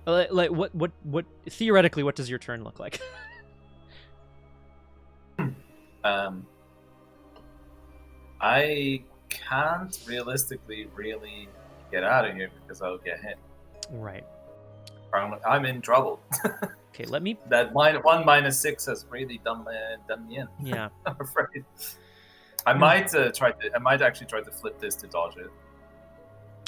Like what theoretically, what does your turn look like? I can't realistically really get out of here because I'll get hit. Right. I'm in trouble. Okay, let me. That -1 -6 has really done me in. Yeah. I'm afraid. I might actually try to flip this to dodge it.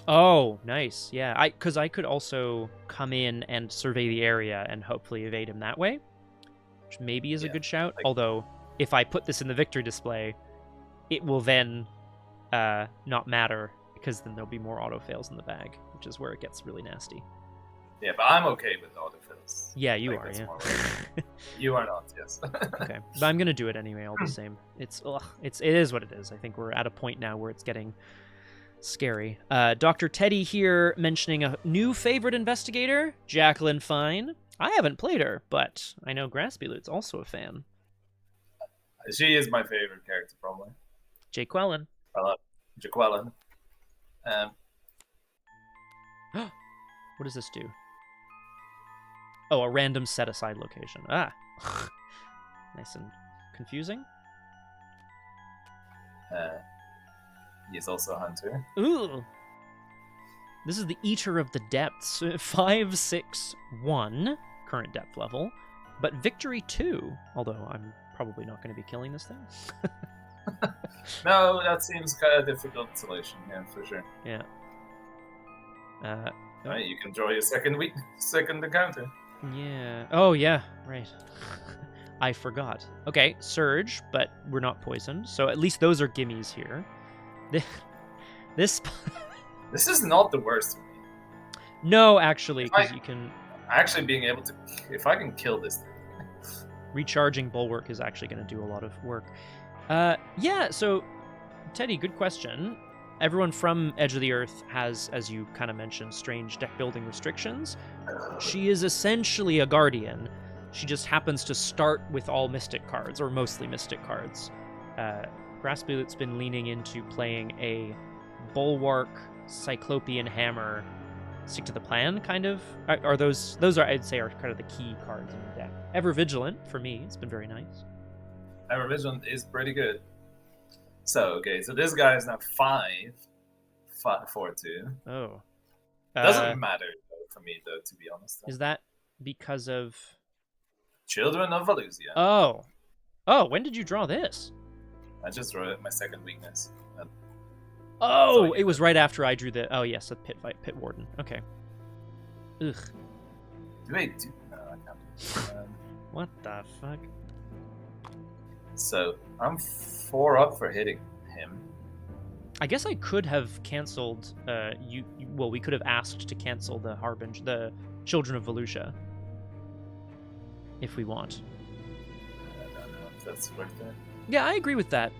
Oh, nice. Yeah, because I could also come in and survey the area and hopefully evade him that way, which maybe is a good shout. Although, if I put this in the victory display, it will then not matter because then there'll be more autofails in the bag, which is where it gets really nasty. Yeah, but I'm okay with autofills. Yeah, you are. Yeah. You are not. Yes. Okay, but I'm gonna do it anyway. All the same, it is what it is. I think we're at a point now where it's getting scary. Dr. Teddy here mentioning a new favorite investigator, Jacqueline Fine. I haven't played her, but I know Graspiloot's also a fan. She is my favorite character, probably. Jaqueline. I love Jaqueline. What does this do? Oh, a random set-aside location. Ah. Nice and confusing. He's also a hunter. Ooh. This is the Eater of the Depths. 5/6/1 current depth level, but victory 2. Although I'm probably not going to be killing this thing. No, that seems kind of difficult solution. Yeah, for sure. Yeah. Right, you can draw your second encounter. Yeah. Oh, yeah. Right. I forgot. Okay, Surge, but we're not poisoned, so at least those are gimmies here. This is not the worst for me. No, actually, because you can... Actually being able to... If I can kill this thing... Recharging Bulwark is actually going to do a lot of work. Yeah, so, Teddy, good question. everyone from Edge of the Earth has, as you kind of mentioned, strange deck building restrictions. She is essentially a guardian. She just happens to start with all mystic cards, or mostly mystic cards. Graspiloot's been leaning into playing a Bulwark, Cyclopean Hammer, stick to the plan, kind of. Are those are, I'd say, are kind of the key cards in the deck. Ever Vigilant, for me, it's been very nice. Ever Vigilant is pretty good. So this guy is now 5-4-2. Oh. Doesn't matter for me, though, to be honest. Is that because of... Children of Valusians. Oh. Oh, when did you draw this? I just drew it, my second weakness. Oh, it was right after I drew the... Oh, yes, a Pit Warden. Okay. Ugh. Wait, no, I can't. What the fuck? So, I'm 4 up for hitting him. I guess I could have canceled... well, we could have asked to cancel the the Children of Valusia. If we want. I don't know if that's worth it. Yeah, I agree with that,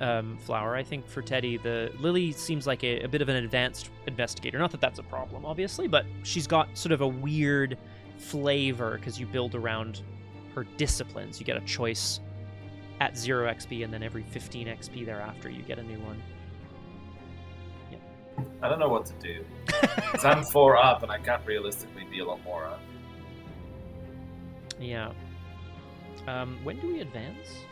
Flower. I think for Teddy, the Lily seems like a bit of an advanced investigator. Not that that's a problem, obviously, but she's got sort of a weird flavor because you build around her disciplines. You get a choice at 0 XP, and then every 15 XP thereafter, you get a new one. Yeah. I don't know what to do. Because I'm 4 up, and I can't realistically be a lot more up. Yeah. When do we advance?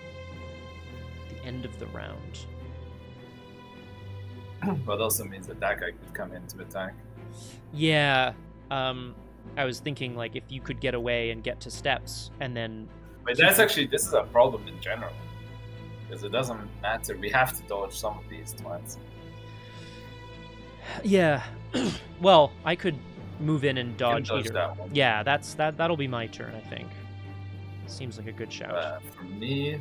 The end of the round. But also means that guy could come in to attack. Yeah. I was thinking, like, if you could get away and get to steps, and then... But that's actually, this is a problem in general. Because it doesn't matter, we have to dodge some of these twats. Yeah. Well, I could move in and dodge either. That one. Yeah, that'll be my turn, I think. Seems like a good shout. For me...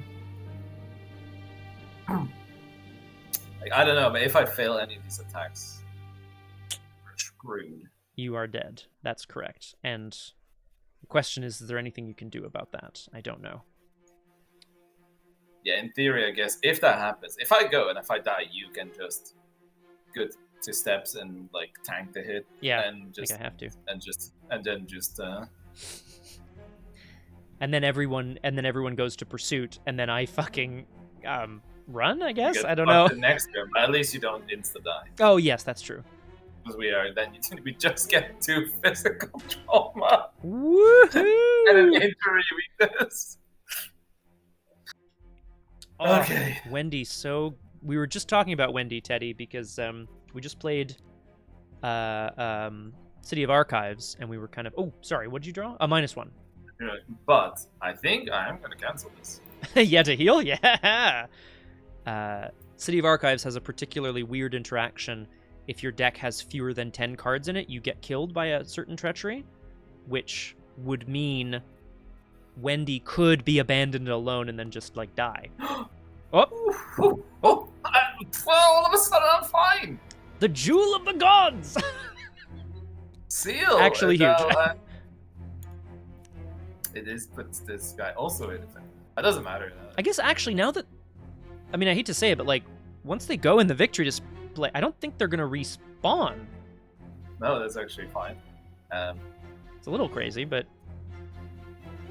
I don't know, but if I fail any of these attacks, we're screwed. You are dead. That's correct. And the question is there anything you can do about that? I don't know. Yeah, in theory, I guess, if that happens, if I go and if I die, you can just go 2 steps and, like, tank the hit. Yeah, and just, I think I have to. And then just... And then everyone goes to pursuit, and then I fucking run, I guess? I don't know. The next turn, but at least you don't insta-die. Oh, yes, that's true. Because we just get 2 physical trauma. Woohoo! And an injury weakness. Oh, okay. Wendy, we were just talking about Wendy, Teddy, because we just played City of Archives, and we were kind of... Oh, sorry, what did you draw? A -1. But I think I am going to cancel this. Yeah, to heal? Yeah! City of Archives has a particularly weird interaction. If your deck has fewer than 10 cards in it, you get killed by a certain treachery, which would mean Wendy could be abandoned alone and then just, like, die. Well, all of a sudden I'm fine! The Jewel of the Gods! Seal! Actually huge. It is, puts this guy also in effect. That doesn't matter. I guess actually now that... I mean, I hate to say it, but, like, once they go in the victory display, I don't think they're going to respawn. No, that's actually fine. It's a little crazy, but...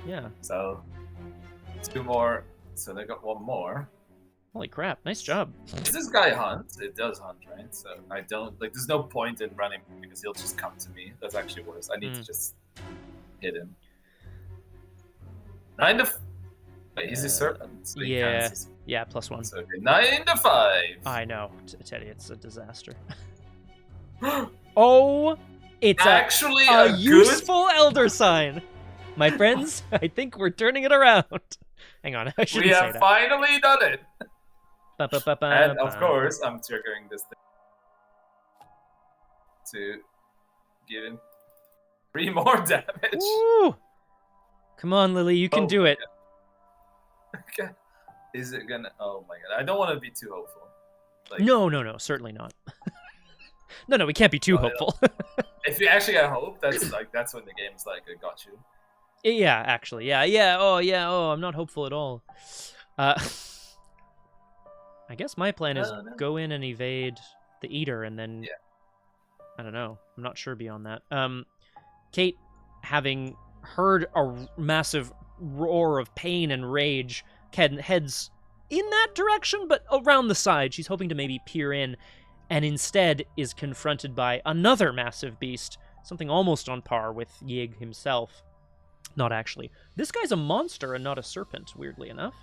Yeah. So, 2 more. So they got 1 more. Holy crap, nice job. Does this guy hunt? It does hunt, right? So I don't... Like, there's no point in running because he'll just come to me. That's actually worse. I need to just hit him. 9 to... Wait, he's a serpent. So yeah, +1. So, okay, 9 to 5. I know, Teddy, it's a disaster. Oh, it's actually a useful Elder Sign. My friends, I think we're turning it around. Hang on, I shouldn't say that. We have finally done it. And of course, I'm triggering this thing to give him 3 more damage. Woo! Come on, Lily, you can do it. Okay. Is it gonna... Oh my god, I don't want to be too hopeful. Like... No, certainly not. No, we can't be too hopeful. If you actually have hope, that's when the game's like, I got you. Yeah, actually, yeah. Oh, I'm not hopeful at all. I guess my plan is go in and evade the eater, and then... Yeah. I don't know. I'm not sure beyond that. Kate, having heard a massive roar of pain and rage, heads in that direction, but around the side. She's hoping to maybe peer in, and instead is confronted by another massive beast, something almost on par with Yig himself. Not actually. This guy's a monster and not a serpent, weirdly enough.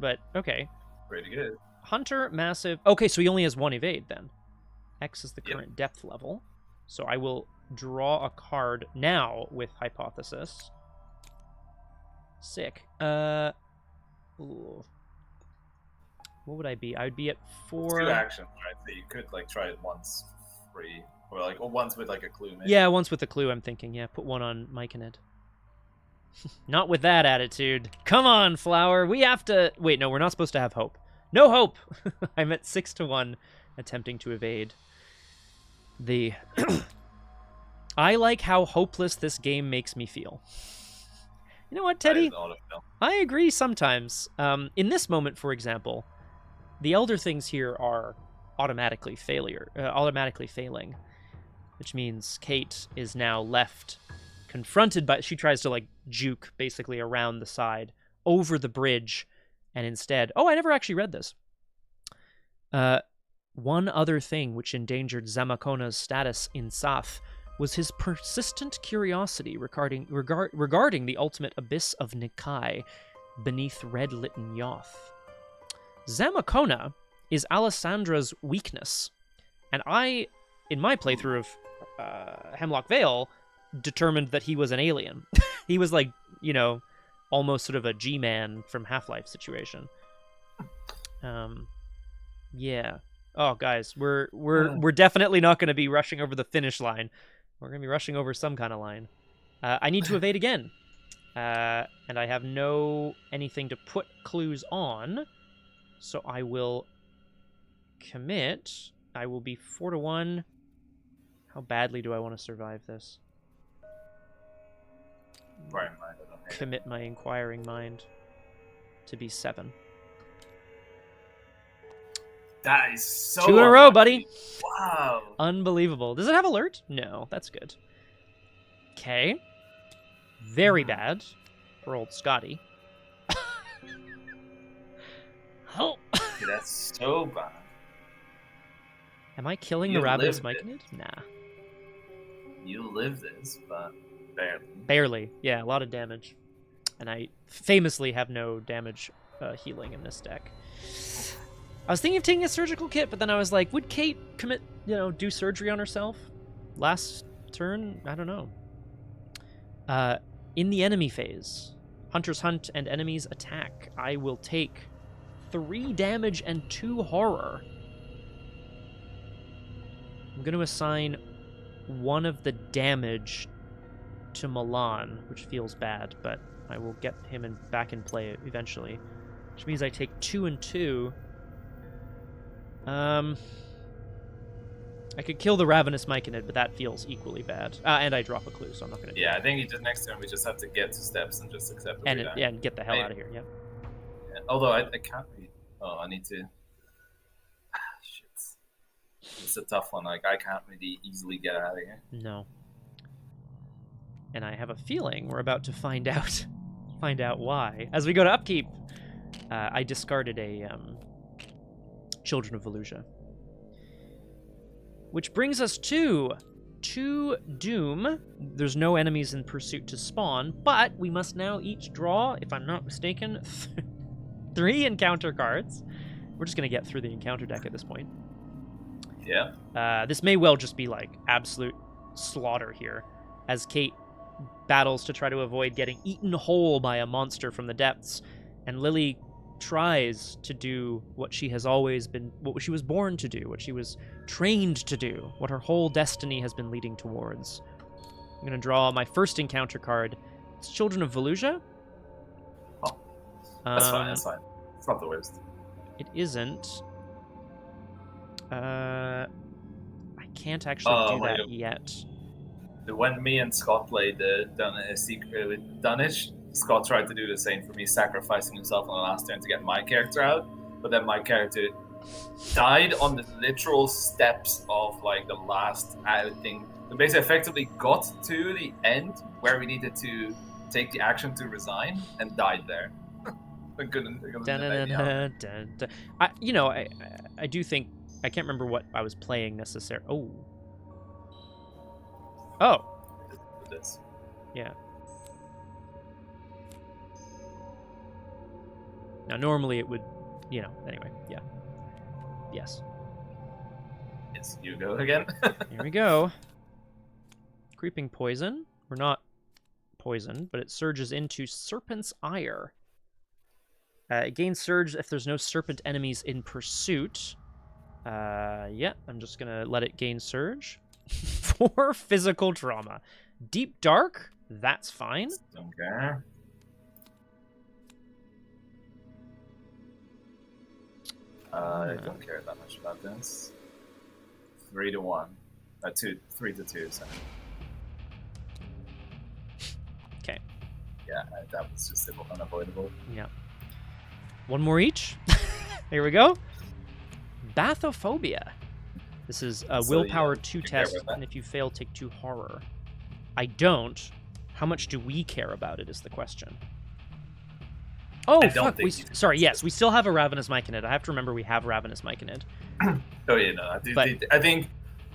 But, okay. Pretty good. Hunter, massive... Okay, so he only has one evade, then. X is the current depth level. So I will draw a card now with Hypothesis. Sick. Ooh. What would I be? I would be at 4... 2 actions, right? So you could, like, try it once free. Or once with, like, a clue, maybe. Yeah, once with a clue, I'm thinking. Yeah, put one on Myconid. Not with that attitude. Come on, Flower. We have to... Wait, no, we're not supposed to have hope. No hope! I'm at 6-1, attempting to evade. I like how hopeless this game makes me feel. You know what, Teddy? I agree sometimes. In this moment, for example, the Elder Things here are automatically failing, which means Kate is now left confronted by... She tries to, like, juke, basically, around the side, over the bridge, and instead... Oh, I never actually read this. One other thing which endangered Zamakona's status in Sath was his persistent curiosity regarding the ultimate abyss of Nikai beneath red-litten Yoth. Zamakona is Alessandra's weakness, and I, in my playthrough of Hemlock Vale, determined that he was an alien. He was like, you know, almost sort of a G-Man from Half-Life situation. Yeah. Oh, guys, we're definitely not going to be rushing over the finish line. We're going to be rushing over some kind of line. I need to evade again. And I have anything to put clues on. So I will commit. I will be 4-1. How badly do I want to survive this? Commit my inquiring mind to be 7. That is so 2 in a row, buddy. Wow. Unbelievable. Does it have alert? No, that's good. Okay. Very bad for old Scotty. Oh. That's so bad. Am I killing the Ravenous Myconid? Nah. You live this, but barely. Barely. Yeah, a lot of damage. And I famously have no damage healing in this deck. I was thinking of taking a surgical kit, but then I was like, would Kate do surgery on herself? Last turn? I don't know. In the enemy phase, hunters hunt and enemies attack. I will take 3 damage and 2 horror. I'm going to assign 1 of the damage to Milan, which feels bad, but I will get him back in play eventually. Which means I take 2 and 2. I could kill the Ravenous Myconid, but that feels equally bad. And I drop a clue, so I'm not going to do I think next turn we just have to get to steps and just accept it. And get the hell out of here, yeah. Although I can't read. Oh, I need to... Shit. It's a tough one. Like, I can't really easily get out of here. No. And I have a feeling we're about to find out why. As we go to upkeep, I discarded a... Children of Valusia. Which brings us to Doom. There's no enemies in pursuit to spawn, but we must now each draw, if I'm not mistaken, 3 encounter cards. We're just going to get through the encounter deck at this point. Yeah. This may well just be like absolute slaughter here, as Kate battles to try to avoid getting eaten whole by a monster from the depths, and Lily tries to do what she has always been, what she was born to do, what she was trained to do, what her whole destiny has been leading towards. I'm going to draw my first encounter card. It's Children of Valusia. Oh, that's fine, that's fine. It's not the worst. It isn't. I can't actually do that yet. When me and Scott played Secret with Dunwich, Scott tried to do the same for me, sacrificing himself on the last turn to get my character out, but then my character died on the literal steps of like the last thing. We basically effectively got to the end where we needed to take the action to resign and died there. I couldn't I do think I can't remember what I was playing necessarily. Oh. This. Yeah. Now normally it would, anyway, yeah. Yes. Yes, you go again. Here we go. Creeping poison. We're not poisoned, but it surges into Serpent's Ire. It gains surge if there's no serpent enemies in pursuit. Yeah, I'm just gonna let it gain surge. For physical trauma. Deep Dark, that's fine. Okay. I don't care that much about this. 3-1. 3-2, sorry. Okay. Yeah, that was just unavoidable. Yeah. One more each. Here we go. Bathophobia. This is a willpower 2 test, and if you fail, take 2 horror. I don't. How much do we care about it is the question. Oh, fuck. Sorry, yes, we still have a Ravenous Myconid. I have to remember we have Ravenous Myconid. Oh, yeah, no. I think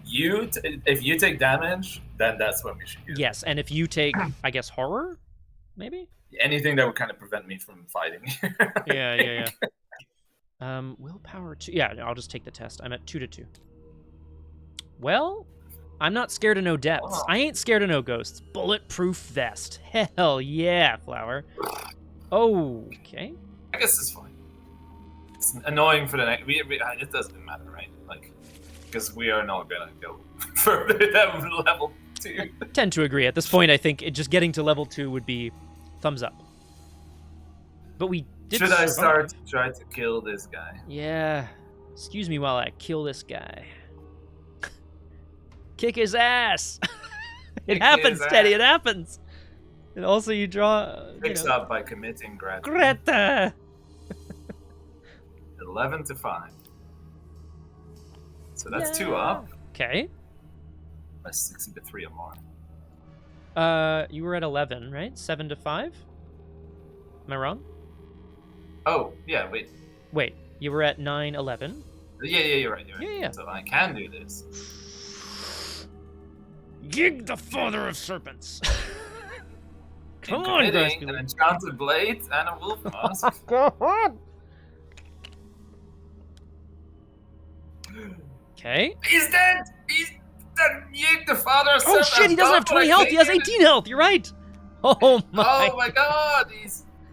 if you take damage, then that's when we should use it. Yes, and if you take, I guess, horror? Maybe? Anything that would kind of prevent me from fighting. Yeah. Willpower 2. Yeah, I'll just take the test. I'm at 2-2. Well, I'm not scared of no depths. Oh. I ain't scared of no ghosts. Bulletproof vest. Hell yeah, Flower. Okay. I guess it's fine. It's annoying for the next. It doesn't matter, right? Like, because we are not gonna go further than level 2. I tend to agree. At this point, I think just getting to level 2 would be thumbs up. But we did. Should I start to try to kill this guy? Yeah. Excuse me while I kill this guy. Kick his ass. It happens, Teddy. It happens. And also, you draw. Picks up by committing gratitude. Greta. 11-5. So that's 2 up. Okay. That's 16-3 or more. You were at 11, right? 7-5. Am I wrong? Oh, yeah. Wait. You were at 9-11. Yeah, you're right. Yeah. So I can do this. Yig the father of serpents. Come on, Graspiloot. An enchanted blade and a wolf mask. Go on. Okay. He's dead. He's dead. Yig the father of serpents. Oh shit! He doesn't have 20 health. He has 18 health. You're right. Oh my. Oh my god.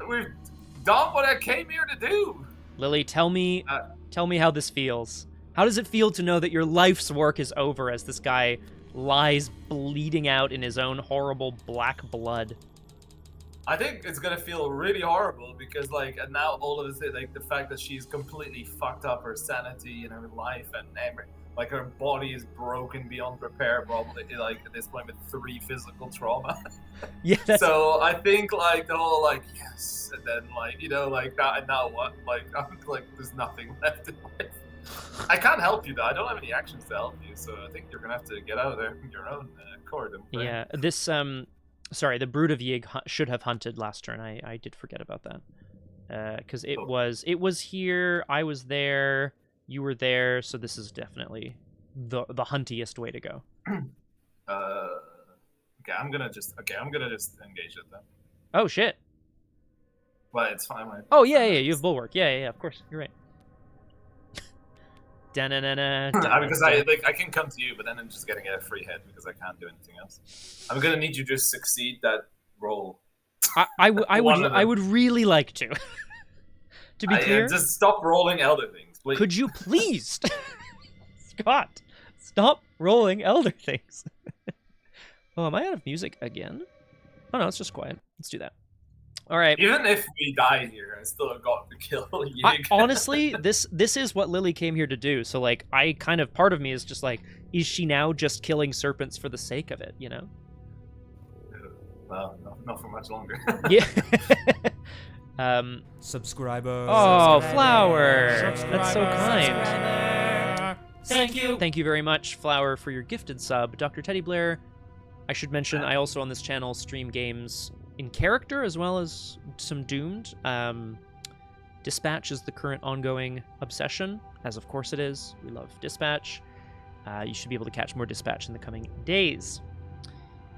We've done what I came here to do. Lily, tell me how this feels. How does it feel to know that your life's work is over as this guy lies bleeding out in his own horrible black blood? I think it's gonna feel really horrible because, and now all of a sudden, the fact that she's completely fucked up her sanity in her life and her body is broken beyond repair, probably, at this point with 3 physical trauma. Yeah. So I think, the whole, yes, and then, that, and now what? I'm there's nothing left in life. I can't help you, though. I don't have any actions to help you, so I think you're gonna have to get out of there on your own accord. Yeah, this, sorry, the Brood of Yig should have hunted last turn. I did forget about that. Because it was here, I was there, you were there, so this is definitely the huntiest way to go. Okay, I'm gonna just engage it then. Oh shit. But it's fine. Oh yeah, you have bulwark. Yeah, of course, you're right. Because I can come to you, but then I'm just getting a free hit because I can't do anything else. I'm gonna need you to just succeed that roll. I would really like to. To be clear, just stop rolling elder things, please. Could you please, Scott, stop rolling elder things? Oh, am I out of music again? Oh no, it's just quiet. Let's do that. All right. Even if we die here, I still got to kill Yig. Honestly, this is what Lily came here to do. So I kind of, part of me is just is she now just killing serpents for the sake of it? You know? Well, not for much longer. Yeah. Subscriber. Oh, Subscriber. Flower! Subscriber. That's so kind. Subscriber. Thank you. Thank you very much, Flower, for your gifted sub. Dr. Teddy Blair, I should mention I also on this channel stream games in character as well as some Doomed. Dispatch is the current ongoing obsession, as of course it is. We love Dispatch. You should be able to catch more Dispatch in the coming days.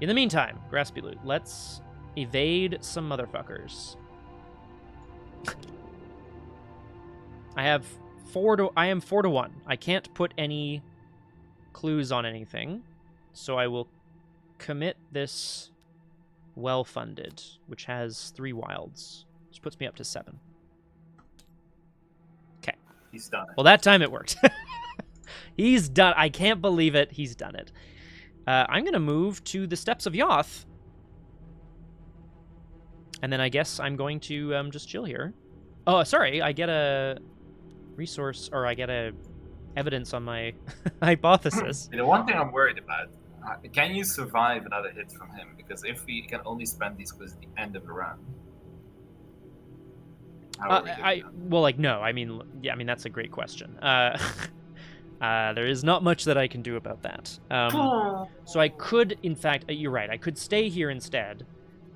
In the meantime, Graspiloot, let's evade some motherfuckers. I am 4-1. I can't put any clues on anything, so I will commit this well-funded, which has 3 wilds, which puts me up to 7. Okay. He's done it. Well, that time it worked. He's done. I can't believe it. He's done it. I'm going to move to the Steps of Yoth. And then I guess I'm going to just chill here. Oh, sorry. I get a resource, or I get a evidence on my hypothesis. The one thing I'm worried about, can you survive another hit from him? Because if we can only spend these quizzes at the end of the round. Well, like, no. I mean, yeah, I mean, that's a great question. There is not much that I can do about that. So I could, in fact, you're right. I could stay here instead,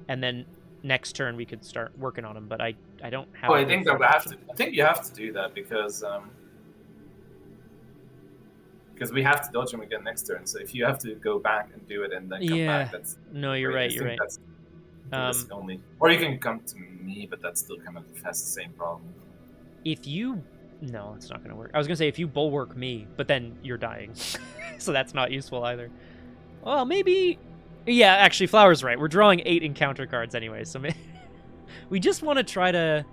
and then next turn we could start working on him. But I don't have. Oh, I think that we have to. I think you have to do that because we have to dodge him again next turn. So if you have to go back and do it and then come back, that's no. You're right. You're right. That's only, or you can come to me, but that's still kind of has the same problem. If you. No, it's not going to work. I was going to say, if you bulwark me, but then you're dying. So that's not useful either. Well, maybe... Yeah, actually, Flower's right. We're drawing 8 encounter cards anyway, so maybe... We just want to try to...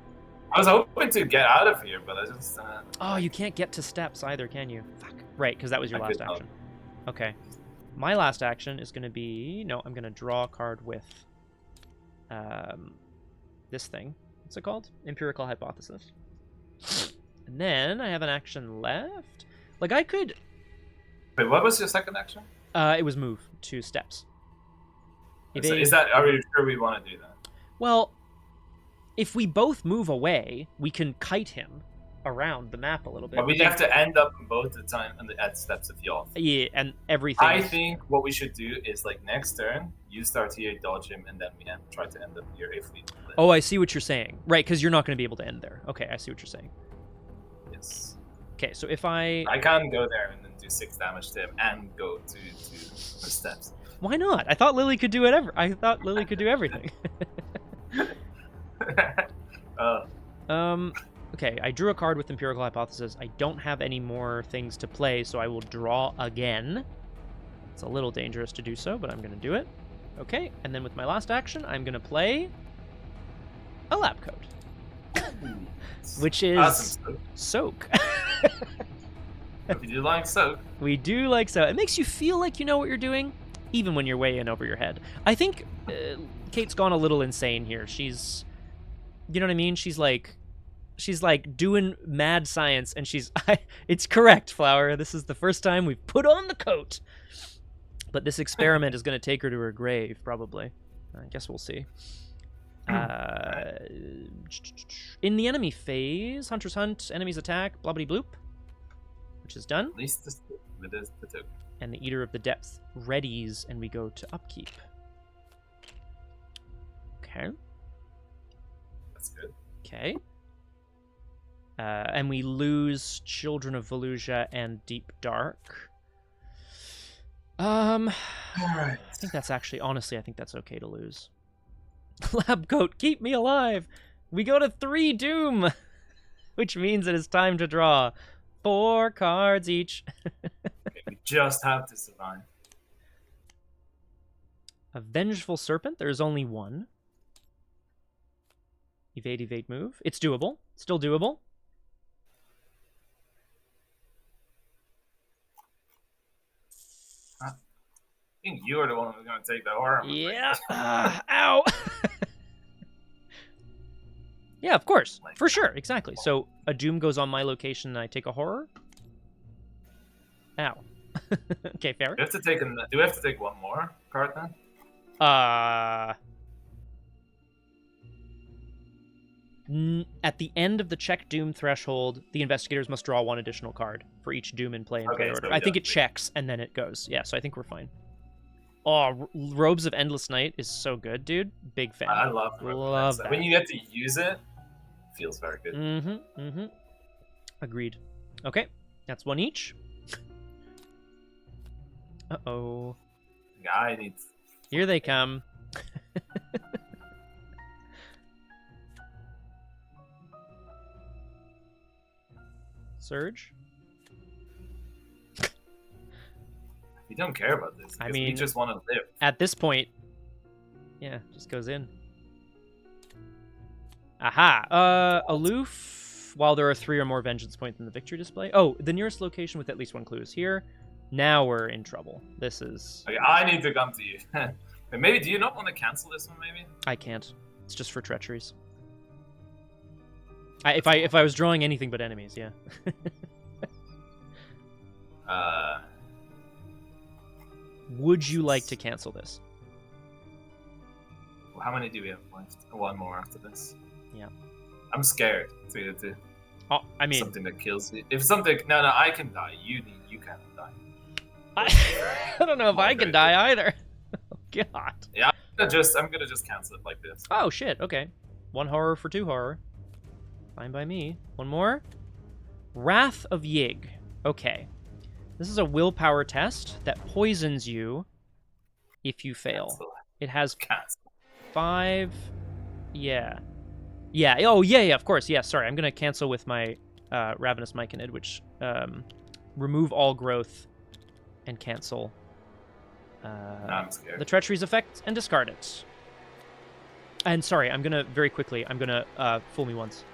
I was hoping to get out of here, but I just... Oh, you can't get to steps either, can you? Fuck. Right, because that was your last action. Okay. My last action is going to be... No, I'm going to draw a card with... this thing. What's it called? Empirical Hypothesis. And then I have an action left. Like, I could... Wait, what was your second action? It was move 2 steps. Is that... Are we sure we want to do that? Well, if we both move away, we can kite him around the map a little bit. But we have to end up both the time at Steps of Yoth. Yeah, and everything... I think what we should do is, like, next turn, you start here, dodge him, and then we try to end up here if we... Oh, I see what you're saying. Right, because you're not going to be able to end there. Okay, I see what you're saying. Yes. Okay, so if I can't go there and then do 6 damage to him and go to the steps. Why not? I thought Lily could do whatever. I thought Lily could do everything. Okay, I drew a card with Empirical Hypothesis. I don't have any more things to play, so I will draw again. It's a little dangerous to do so, but I'm going to do it. Okay, and then with my last action, I'm going to play a lab coat. Which is awesome. Soak. We do like Soak. We do like Soak. It makes you feel like you know what you're doing, even when you're way in over your head. I think Kate's gone a little insane here. She's, you know what I mean? She's like doing mad science, and it's correct, Flower. This is the first time we've put on the coat. But this experiment is going to take her to her grave, probably. I guess we'll see. In the enemy phase, Hunter's Hunt, enemies attack, blobbity bloop, which is done. At least it is the token. And the Eater of the Depths readies, and we go to upkeep. Okay. That's good. Okay. And we lose Children of Valusia and Deep Dark. All right. I think that's actually, honestly, I think that's okay to lose. Lab coat, keep me alive. We go to 3 doom, which means it is time to draw 4 cards each. Okay, we just have to survive. A vengeful serpent. There's only 1. Evade, move. It's doable. Still doable. I think you're the one who's going to take the horror. Yeah. Ow. Yeah, of course. For sure. Exactly. So a doom goes on my location and I take a horror. Ow. Okay, fair. Do we have to take one more card then? At the end of the check doom threshold, the investigators must draw 1 additional card for each doom in play and play order. So I think it checks and then it goes. Yeah, so I think we're fine. Oh, Robes of Endless Night is so good, dude. Big fan. I love that. When you get to use it, it feels very good. Agreed. Okay, that's 1 each. Uh-oh. I need... Here they come. Surge? We don't care about this. I mean, we just want to live. At this point, yeah, just goes in. Aha! Aloof, while there are 3 or more vengeance points in the victory display. Oh, the nearest location with at least 1 clue is here. Now we're in trouble. This is... Okay, I need to come to you. Maybe, do you not want to cancel this one, maybe? I can't. It's just for treacheries. If I was drawing anything but enemies, yeah. Would you like to cancel this? How many do we have left? 1 more after this. Yeah. I'm scared to Oh, I mean, something that kills you. If something, no, I can die. You cannot die. I don't know if I can die either. Oh, God. Yeah, I'm gonna just cancel it like this. Oh shit. Okay. 1 horror for 2 horror. Fine by me. 1 more. Wrath of Yig. Okay. This is a willpower test that poisons you if you fail. Cancel. It has Cancel. 5. Yeah. Yeah. Oh, yeah, of course. Yeah, sorry. I'm going to cancel with my Ravenous Myconid, which remove all growth and cancel I'm scared. the Treachery's effect and discard it. And sorry, I'm going to, very quickly, I'm going to fool me once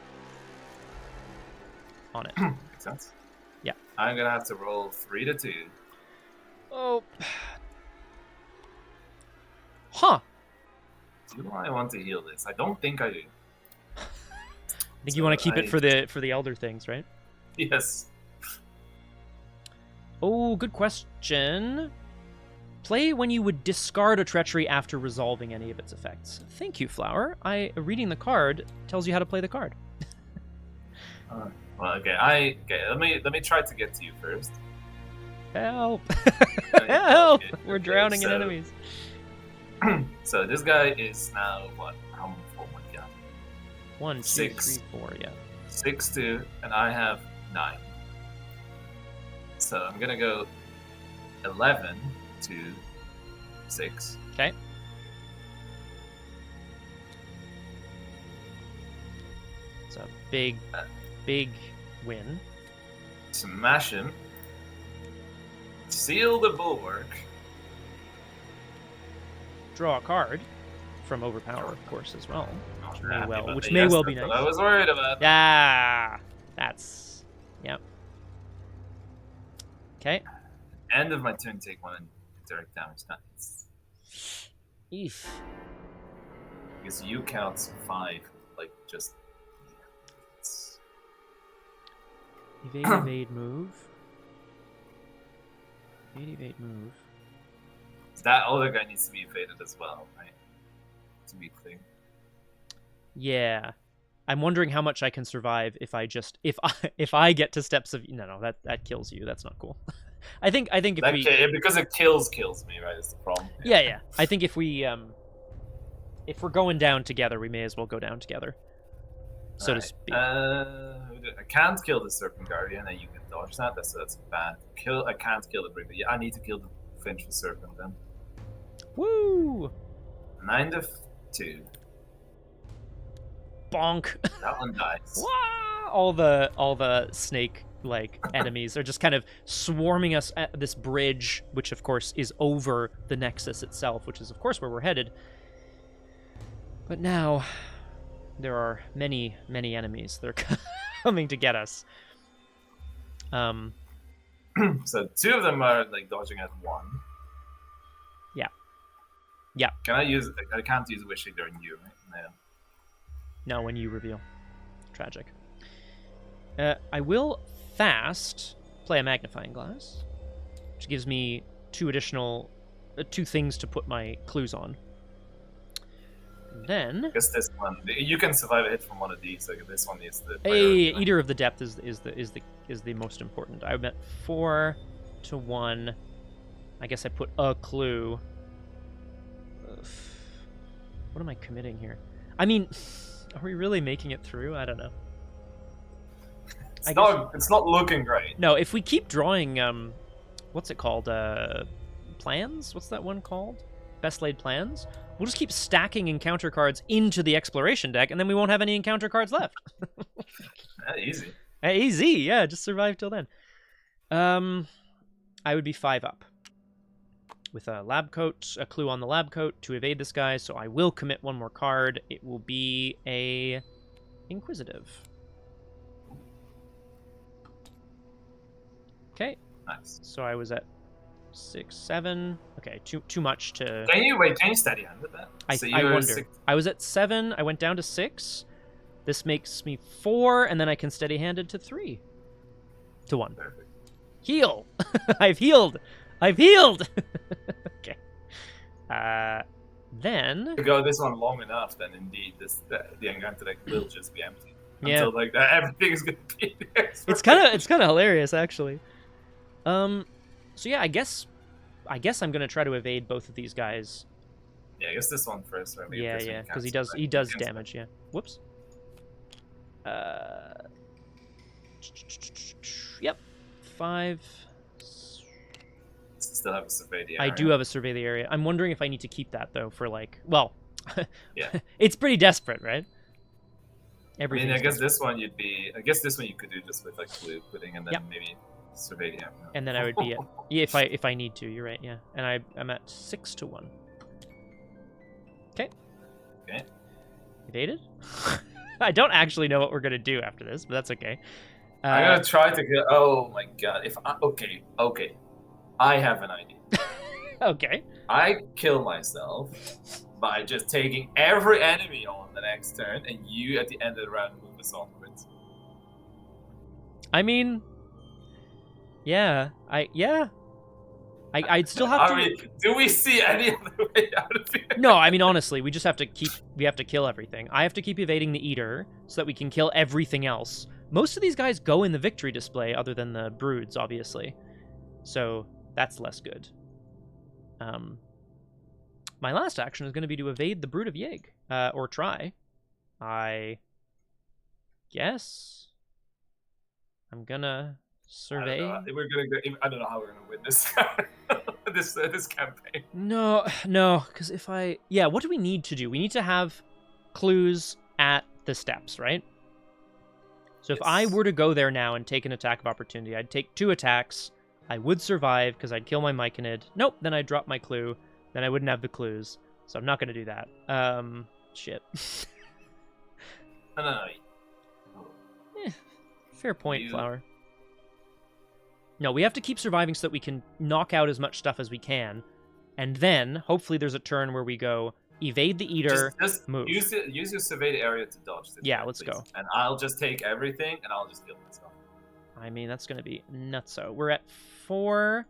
on it. Makes sense. Yeah. I'm going to have to roll 3 to 2. Oh. Huh. Do I want to heal this? I don't think I do. I think you want to keep it for the elder things, right? Yes. Oh, good question. Play when you would discard a treachery after resolving any of its effects. Thank you, Flower. Reading the card tells you how to play the card. Well, okay. Let me try to get to you first. Help! Help! Okay, We're drowning in enemies. So this guy is now what? How many? Oh my god. 1, 2, 6. 3, 4. Yeah. 6, 2, and I have 9. So I'm gonna go 11 to 6. Okay. It's a big win. Smash him. Seal the bulwark. Draw a card from Overpower, of course, as well. Not May happy well- about which that. may Yes, well be that's nice. what I was worried about. Yeah, that's... Yep. Okay. End of my turn, take 1 direct damage. Nice. Eef. Because you count 5, like just. Evade, move. Evade, move. That other guy needs to be evaded as well, right? To be clear. Yeah. I'm wondering how much I can survive if I get to steps of no that kills you. That's not cool. I think if because it kills me, right? Is the problem. Yeah. I think if we're going down together, we may as well go down together. So to speak. I can't kill the Serpent Guardian, and you can dodge that. That's bad. I can't kill the Brigadier. Yeah, I need to kill the Vengeful Serpent then. Woo! 9 to 2. Bonk. That one dies. Wah! All the snake enemies are just kind of swarming us at this bridge, which of course is over the Nexus itself, which is of course where we're headed. But now there are many enemies that are coming to get us. So 2 of them are dodging at 1. Yeah. Can I use? I can't use wishing during you, right? No, when you reveal. Tragic. I will fast play a magnifying glass, which gives me 2 additional 2 things to put my clues on. Then I guess this one you can survive a hit from one of these. So this one is the a priority one. Eater of the Depth is the most important. I bet 4 to 1. I guess I put a clue. What am I committing here? I mean, are we really making it through? I don't know. It's not looking great. No, if we keep drawing, what's it called? Plans? What's that one called? Best laid plans? We'll just keep stacking encounter cards into the exploration deck, and then we won't have any encounter cards left. Easy. Easy, yeah. Just survive till then. I would be 5 up. With a lab coat, a clue on the lab coat to evade this guy, so I will commit one more card. It will be a Inquisitive. Okay. Nice. So I was at 6, 7. Okay, too much to. Can you steady hand with that? I wonder. I was at 7. I went down to 6. This makes me 4, and then I can steady handed to 3. To 1. Perfect. Heal. I've healed. Okay. Then To go this one long enough, then indeed the encounter deck will just be empty. Yeah. Until like that, everything's gonna be there. it's kind of hilarious actually. So yeah, I guess I'm gonna try to evade both of these guys. Yeah, I guess this one first. Right? Yeah, because he does damage. Yeah. Whoops. Yep. 5. Still have a survey the area. I do have a survey the area. I'm wondering if I need to keep that though for like, well, yeah, it's pretty desperate, right? I guess this one you could do just with like clue putting and then maybe survey the area. And then I would be at, yeah, if I need to. You're right. Yeah, and I'm at 6 to 1. Okay. Okay. Evaded. I don't actually know what we're gonna do after this, but that's okay. I'm gonna try to get. Oh my god! Okay. I have an idea. Okay. I kill myself by just taking every enemy on the next turn, and you at the end of the round move us onwards. I mean, I'd still have to. I mean, do we see any other way out of here? No, I mean honestly, we have to kill everything. I have to keep evading the Eater so that we can kill everything else. Most of these guys go in the victory display, other than the Broods, obviously. So that's less good. My last action is going to be to evade the Brood of Yig, or try. I guess I'm gonna survey. I don't know how we're gonna win this this campaign. No, because what do we need to do? We need to have clues at the steps, right? So if I were to go there now and take an attack of opportunity, I'd take 2 attacks. I would survive because I'd kill my Myconid. Nope, then I'd drop my clue. Then I wouldn't have the clues. So I'm not going to do that. Shit. No. Fair point, Flower. No, we have to keep surviving so that we can knock out as much stuff as we can. And then, hopefully there's a turn where we go, evade the Eater, just move. Use your surveyed area to dodge this. Yeah, let's go. And I'll just take everything, and I'll just kill myself. I mean, that's going to be nutso. We're at 4.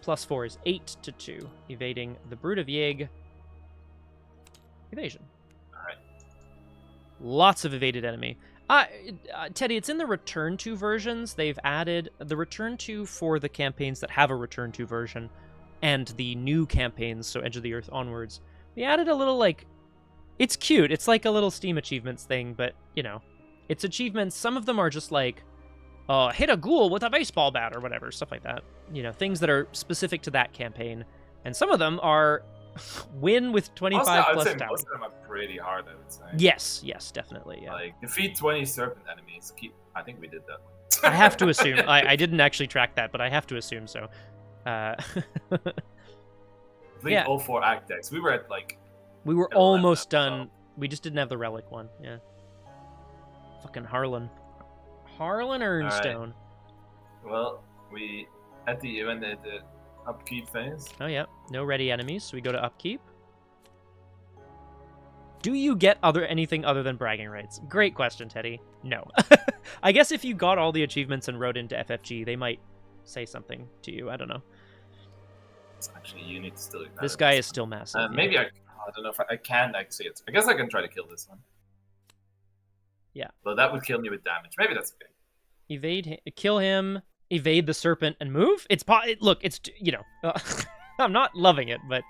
Plus 4 is 8 to 2. Evading the Brood of Yig. Evasion. Alright. Lots of evaded enemy. Teddy, it's in the Return To versions. They've added the Return To for the campaigns that have a Return To version, and the new campaigns, so Edge of the Earth onwards. They added a little, like... It's cute. It's like a little Steam achievements thing, but, you know. It's achievements. Some of them are just like, hit a ghoul with a baseball bat or whatever, stuff like that. You know, things that are specific to that campaign. And some of them are win with 25 plus damage. Most of them are pretty hard, I would say. Yes, definitely. Yeah. Like, defeat 20 serpent enemies. I think we did that one. I have to assume. I didn't actually track that, but I have to assume so. Complete all 4 act decks. We were at like... We were almost done. We just didn't have the relic one. Yeah. Fucking Harlan Earnstone. Right. Well, we at the end of the upkeep phase. Oh yeah, no ready enemies, so we go to upkeep. Do you get anything other than bragging rights? Great question, Teddy. No. I guess if you got all the achievements and wrote into FFG, they might say something to you. I don't know. It's actually, you need to still do that. This guy is still massive. Maybe I I don't know if I can actually. I guess I can try to kill this one. Yeah. But that would kill me with damage. Maybe that's okay. Evade, kill him, evade the serpent, and move. Look, it's I'm not loving it, but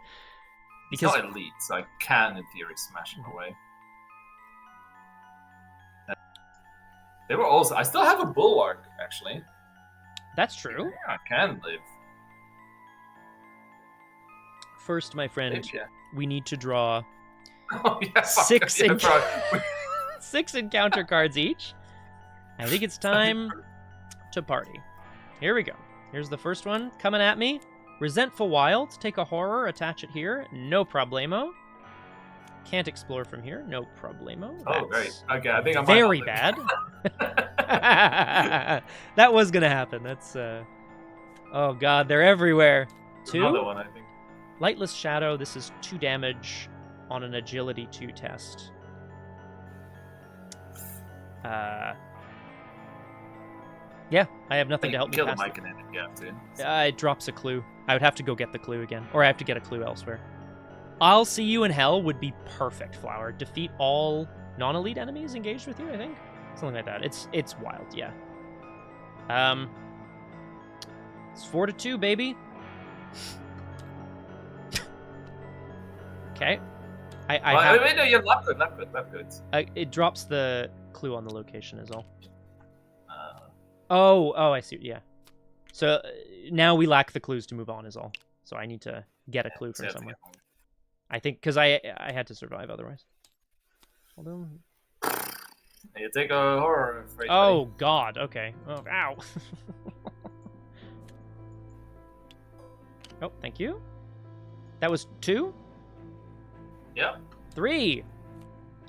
because it's not elite, so I can in theory smash him away. They were also. I still have a bulwark actually. That's true. Yeah, I can live. First, my friend, Yeah. we need to draw Oh, yeah, six yeah, six encounter cards each. I think it's time to party. Here we go. Here's the first one coming at me. Resentful Wilds. Take a horror, attach it here. No problemo. Can't explore from here. No problemo. Oh, great. Okay, I think I'm very bad. That was gonna happen. That's oh god, they're everywhere. Another 2. one, I think. Lightless Shadow. This is 2 damage on an agility 2 test. Yeah, I have nothing to help me kill pass the it. mic and then you have to. It drops a clue. I would have to go get the clue again, or I have to get a clue elsewhere. I'll see you in hell would be perfect, Flower. Defeat all non-elite enemies engaged with you, I think. Something like that. It's wild, yeah. It's 4-2, baby. Okay. Wait, no, you're left good. It drops the clue on the location is all. Oh, I see. Yeah. So now we lack the clues to move on is all. So I need to get a clue from somewhere. I think because I had to survive otherwise. Hold on. You take a horror. Oh god. Okay. Oh, ow. Oh, thank you. That was 2. Yeah. 3.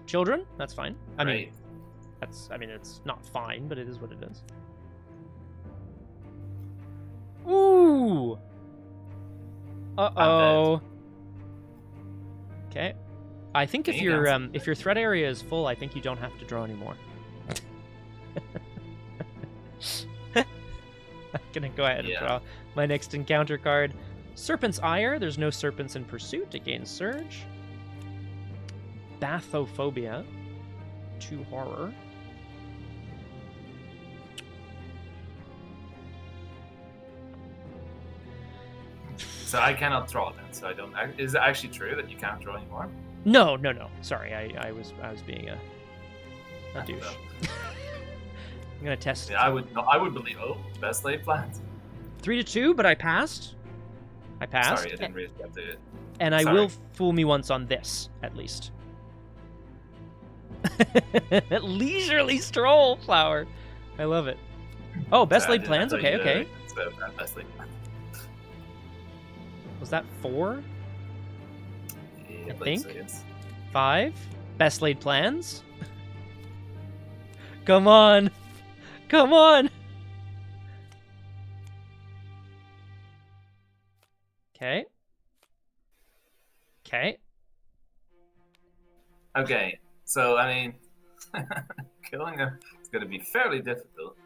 Children. That's fine. I mean, Great. it's not fine, but it is what it is. Ooh. Uh-oh. Okay. I think if your threat area is full, I think you don't have to draw anymore. I'm gonna go ahead and draw my next encounter card. Serpent's Ire. There's no serpents in pursuit. It gains surge. Bathophobia. 2 horror. So I cannot draw then. So I don't. Is it actually true that you can't draw anymore? No. Sorry, I was being a douche. I'm gonna test. Yeah, I would believe. Oh, best laid plans. 3-2, but I passed. Sorry, I didn't really get to it. And I will fool me once on this, at least. Leisurely stroll, Flower. I love it. Oh, best laid plans. Okay. So best laid plans. Was that 4? Yeah, I think. So, yes. 5. Best laid plans. Come on. Okay. Okay. So I mean, killing her is going to be fairly difficult.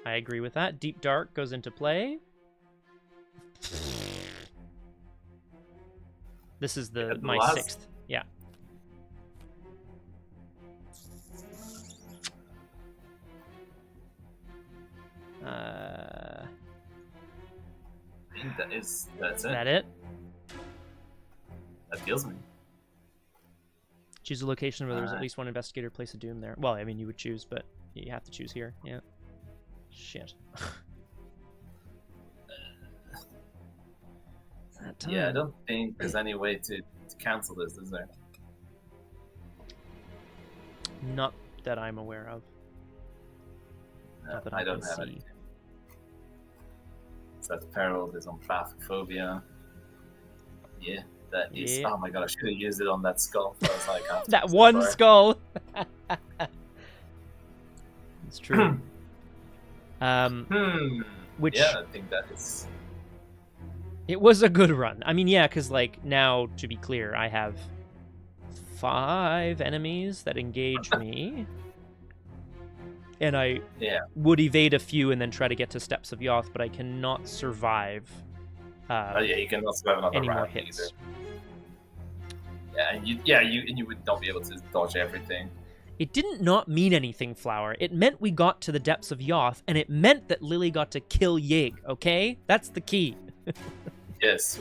I agree with that. Deep Dark goes into play. This is my last... 6th. Yeah. I think that's it. Is that it? That kills me. Choose a location where there's at least one investigator. Place a doom there. Well, I mean, you would choose, but you have to choose here. Yeah. Shit. Yeah, I don't think there's any way to cancel this, is there? Not that I'm aware of. No, Not that I don't can have see. anything. So that's Peril, there's on Bathophobia. Yeah, that is. Yeah. Oh my god, I should have used it on that skull. I was like, oh, That one skull. It's true. Which yeah, I think that is. it was a good run. I mean, yeah, because like now, to be clear, I have 5 enemies that engage me, and I would evade a few and then try to get to Steps of Yoth, but I cannot survive. Oh yeah, you cannot survive another any more round hits. either. you would not be able to dodge everything. It didn't not mean anything, Flower. It meant we got to the depths of Yoth, and it meant that Lily got to kill Yig, okay? That's the key. Yes,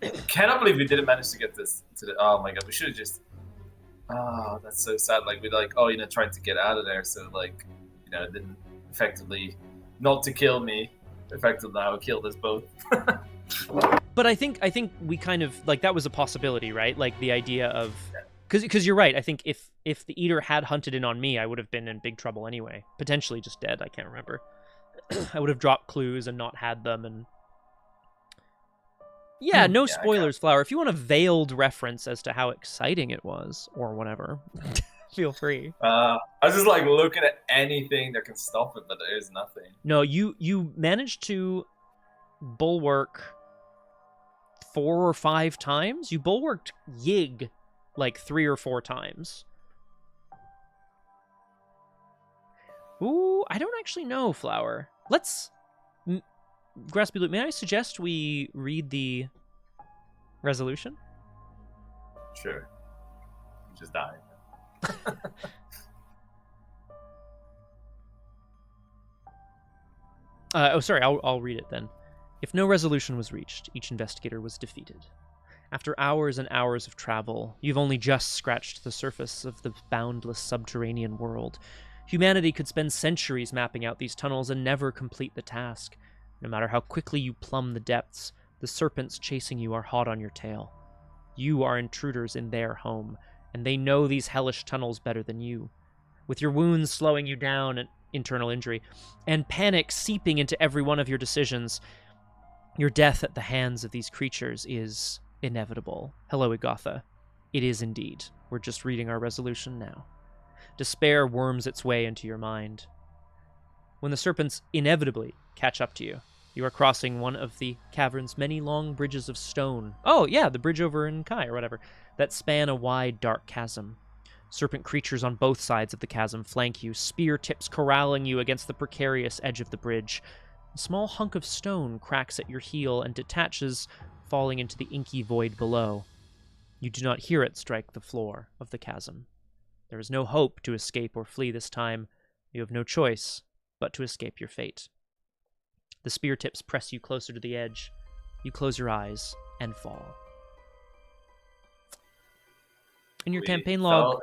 I cannot believe we didn't manage to get this to the. Oh my god, we should have just. Oh, that's so sad. Like we're like, trying to get out of there, so like, then effectively, not to kill me, effectively now killed us both. But I think we kind of like that was a possibility, right? Like the idea of. Because you're right. I think if the Eater had hunted in on me, I would have been in big trouble anyway. Potentially just dead. I can't remember. I would have dropped clues and not had them. And yeah, no spoilers, Flower. If you want a veiled reference as to how exciting it was or whatever, feel free. I was just like looking at anything that can stop it, but there is nothing. No, you managed to bulwark 4 or 5 times. You bulwarked Yig like 3 or 4 times. Ooh, I don't actually know, Flower. Let's... Graspiloot, may I suggest we read the resolution? Sure. I'm just dying. Sorry, I'll read it then. If no resolution was reached, each investigator was defeated. After hours and hours of travel, you've only just scratched the surface of the boundless subterranean world. Humanity could spend centuries mapping out these tunnels and never complete the task. No matter how quickly you plumb the depths, the serpents chasing you are hot on your tail. You are intruders in their home, and they know these hellish tunnels better than you. With your wounds slowing you down and internal injury, and panic seeping into every one of your decisions, your death at the hands of these creatures is inevitable. Hello, Igatha. It is indeed. We're just reading our resolution now. Despair worms its way into your mind. When the serpents inevitably catch up to you, you are crossing one of the cavern's many long bridges of stone. Oh, yeah, the bridge over in Kai or whatever, that span a wide, dark chasm. Serpent creatures on both sides of the chasm flank you, spear tips corralling you against the precarious edge of the bridge. A small hunk of stone cracks at your heel and detaches, falling into the inky void below. You do not hear it strike the floor of the chasm. There is no hope to escape or flee this time. You have no choice but to escape your fate. The spear tips press you closer to the edge. You close your eyes and fall. In your campaign log,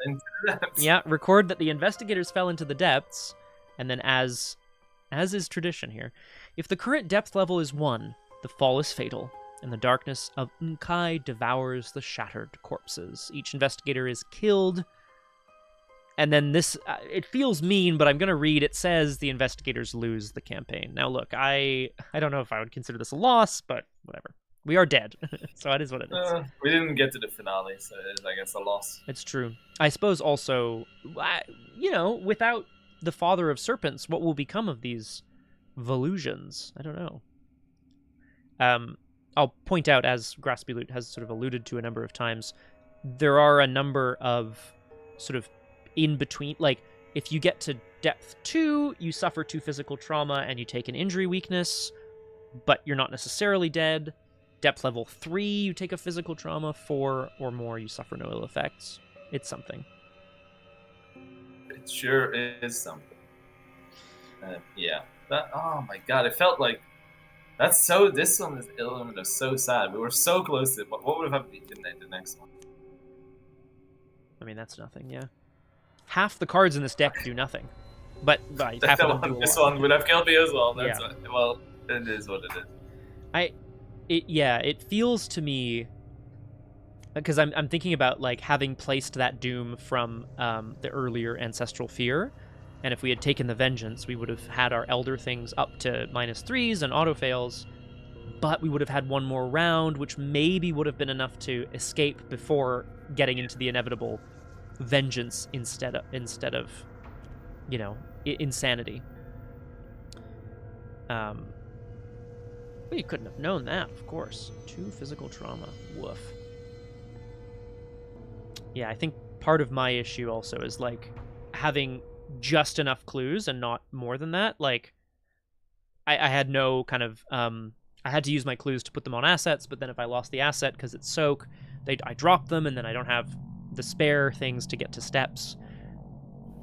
record that the investigators fell into the depths, and then as is tradition here, if the current depth level is 1, the fall is fatal, and the darkness of Nkai devours the shattered corpses. Each investigator is killed. And then this, it feels mean, but I'm going to read. It says the investigators lose the campaign. Now, look, I don't know if I would consider this a loss, but whatever. We are dead, so it is what it is. We didn't get to the finale, so it is, I guess, a loss. It's true. I suppose also, without the father of serpents, what will become of these Valusians? I don't know. I'll point out, as Graspiloot has sort of alluded to a number of times, there are a number of sort of in between, like if you get to depth 2, you suffer 2 physical trauma and you take an injury weakness, but you're not necessarily dead. Depth level 3, you take a physical trauma. 4 or more, you suffer no ill effects. It's something. It sure is something. Yeah. That. Oh my god! It felt like that's so. This one is so sad. We were so close to it. What would have happened in the next one? I mean, that's nothing. Yeah. Half the cards in this deck do nothing, but half of them do a lot. This one would have killed me as well. That's yeah. Well, it is what it is. It feels to me, because I'm thinking about like having placed that doom from the earlier ancestral fear, and if we had taken the vengeance, we would have had our elder things up to -3s and auto fails, but we would have had one more round, which maybe would have been enough to escape before getting into the inevitable vengeance instead of insanity. Well, you couldn't have known that, of course. 2 physical trauma. Woof. Yeah, I think part of my issue also is like having just enough clues and not more than that. Like I had no kind of I had to use my clues to put them on assets, but then if I lost the asset because it's soak, I drop them, and then I don't have the spare things to get to steps.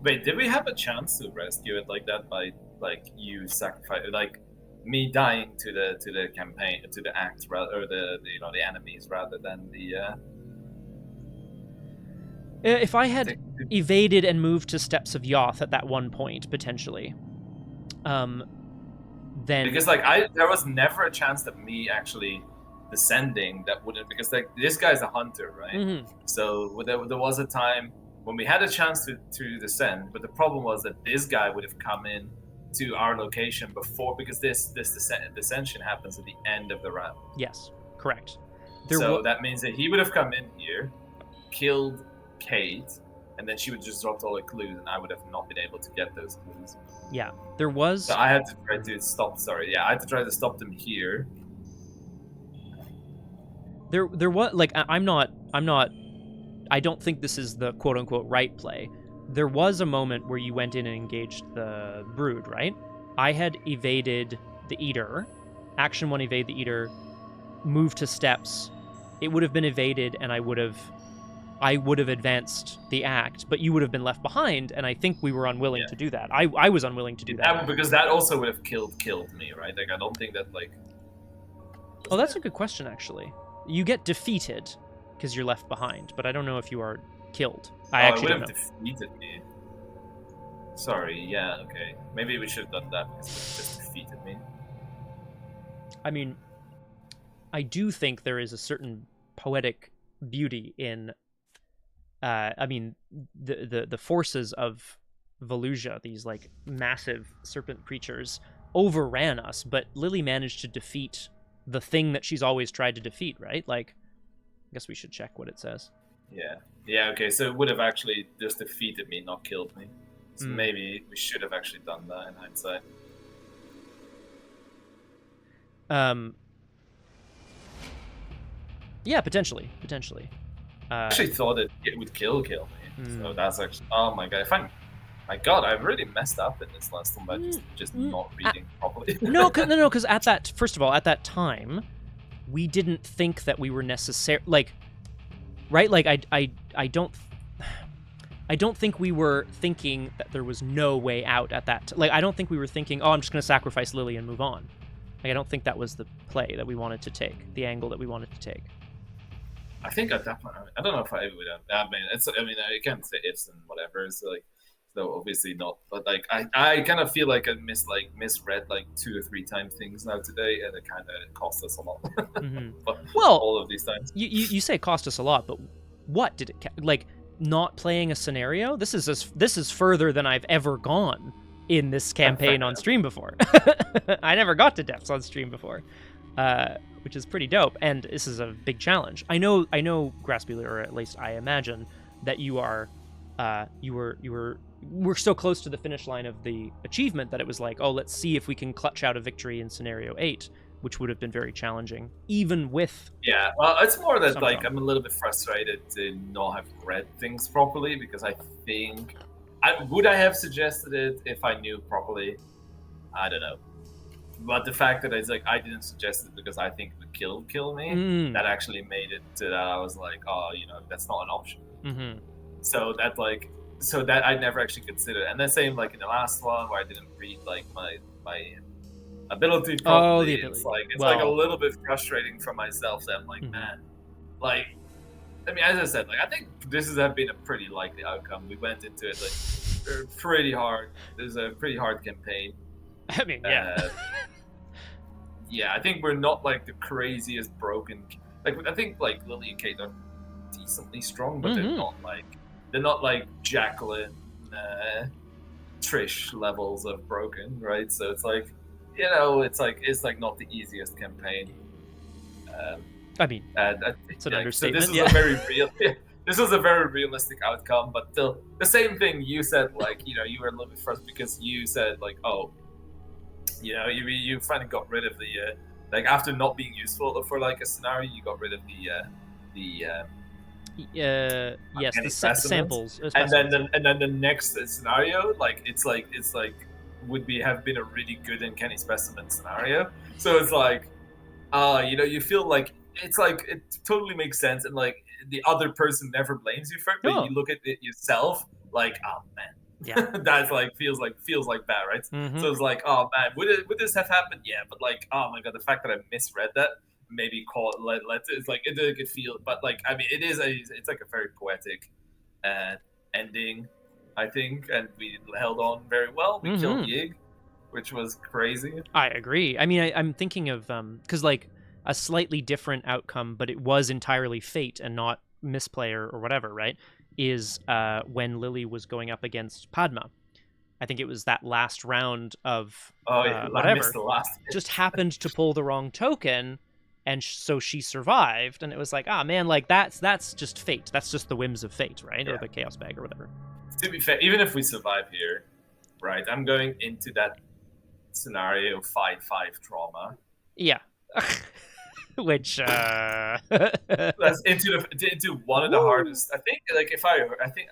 Wait, did we have a chance to rescue it like that by like you sacrifice like me dying to the campaign to the act rather or the enemies rather than the If I had evaded and moved to Steps of Yoth at that one point, potentially, then... Because, there was never a chance that me actually descending that wouldn't... Because, this guy's a hunter, right? Mm-hmm. So there was a time when we had a chance to descend, but the problem was that this guy would have come in to our location before, because this descension happens at the end of the round. Yes, correct. That means that he would have come in here, killed Kate, and then she would just drop all the clues, and I would have not been able to get those clues. Yeah, there was... So I had to try to stop... Sorry, yeah, I had to try to stop them here. There was... I don't think this is the quote-unquote right play. There was a moment where you went in and engaged the Brood, right? I had evaded the Eater. Action 1, evade the Eater. Move to steps. It would have been evaded, and I would have advanced the act, but you would have been left behind, and I think we were unwilling to do that. I was unwilling to do that. Because that also would have killed me, right? I don't think that, Oh, that's a good question, actually. You get defeated because you're left behind, but I don't know if you are killed. I actually don't know. It would have defeated me. Sorry, yeah, okay. Maybe we should have done that because it just defeated me. I mean, I do think there is a certain poetic beauty in the forces of Valusia, these massive serpent creatures, overran us, but Lily managed to defeat the thing that she's always tried to defeat, right? I guess we should check what it says. Yeah, okay, so it would have actually just defeated me, not killed me. So maybe we should have actually done that in hindsight. Yeah, potentially. I actually thought it would kill me. So that's actually... Oh my god, my god, I really messed up in this last one by just not reading properly. No, because at that time, we didn't think that we were necessary... right? I don't think we were thinking that there was no way out at that... I don't think we were thinking, oh, I'm just going to sacrifice Lily and move on. I don't think that was the play that we wanted to take, the angle that we wanted to take. I think I definitely... I don't know if I would have... I I can't say ifs and whatever. So obviously not. But I kind of feel like I misread 2 or 3 times things now today, and it kind of cost us a lot. Mm-hmm. But well, all of these times. You say it cost us a lot, but what did it not playing a scenario? This is further than I've ever gone in this campaign on stream before. I never got to depths on stream before. Which is pretty dope, and this is a big challenge. I know, Graspiloot, or at least I imagine that you are, we're so close to the finish line of the achievement that it was oh, let's see if we can clutch out a victory in scenario 8, which would have been very challenging, even with... Yeah, well, it's more that, I'm a little bit frustrated to not have read things properly, because I think... would I have suggested it if I knew properly? I don't know. But the fact that it's I didn't suggest it because I think it would kill me, that actually made it to that I was oh, that's not an option. Mm-hmm. So that I never actually considered. And the same in the last one where I didn't read my ability properly. The ability. It's a little bit frustrating for myself that I'm man, as I said, I think this has been a pretty likely outcome. We went into it pretty hard. There's a pretty hard campaign. I mean, yeah. Yeah, I think we're not the craziest broken. I think Lily and Kate are decently strong, but they're not Jacqueline, Trish levels of broken, right? So it's it's not the easiest campaign. I mean, it's an understatement. So this is a very real. This was a very realistic outcome, but still, the same thing you said. You were a little bit frustrated because you said oh. You finally got rid of the after not being useful for a scenario, you got rid of yes, the samples. And then the next scenario, it's would have been a really good uncanny specimen scenario. So it's you feel it totally makes sense, and the other person never blames you for it, but you look at it yourself like, oh man, Yeah. that's like feels like bad, right? Mm-hmm. So it's like, oh man, would this have happened? Yeah, but like, oh my god, the fact that I misread that, maybe it's like it didn't feel, but like, I mean, it's like a very poetic ending, I think, and we held on very well. We killed Yig, which was crazy. I agree. I mean, I'm thinking of because like a slightly different outcome, but it was entirely fate and not misplay or whatever, right? Is when Lily was going up against Padma. I think it was that last round of whatever. I missed the last just happened to pull the wrong token, and so she survived. And it was like, ah, man, like that's just fate. That's just the whims of fate, right? Or the chaos bag or whatever. To be fair, even if we survive here, right? I'm going into that scenario 5/5 trauma. Yeah. Which that's into one of the hardest. I think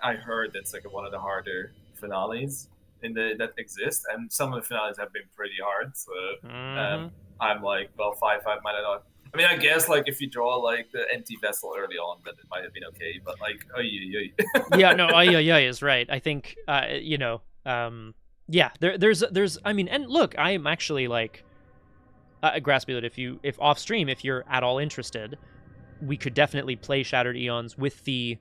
I heard that's like one of the harder finales that exist, and some of the finales have been pretty hard. So I'm like, well, 5/5 might not. I mean, I guess like if you draw like the empty vessel early on, then it might have been okay. But like, yeah, no, is right. I think yeah, there's I mean, and look, I am actually like. Graspiloot, if off stream, if you're at all interested, we could definitely play Shattered Eons with the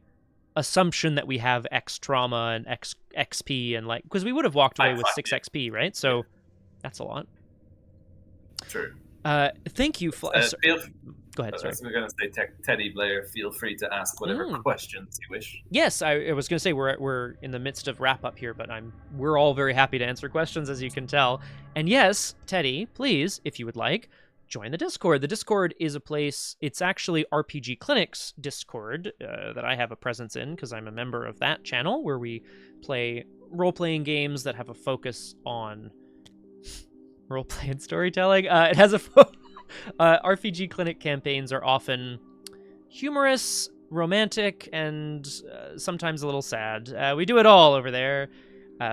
assumption that we have X trauma and X XP, and like, because we would have walked away with 6 XP, right? So that's a lot. True. Thank you, go ahead. Sorry. We're gonna say Teddy Blair. Feel free to ask whatever questions you wish. Yes, I was gonna say we're in the midst of wrap up here, but we're all very happy to answer questions, as you can tell. And yes, Teddy, please, if you would like, join the Discord. The Discord is a place. It's actually RPG Clinic's Discord that I have a presence in because I'm a member of that channel where we play role-playing games that have a focus on roleplay and storytelling. It has a RPG Clinic campaigns are often humorous, romantic, and sometimes a little sad. We do it all over there.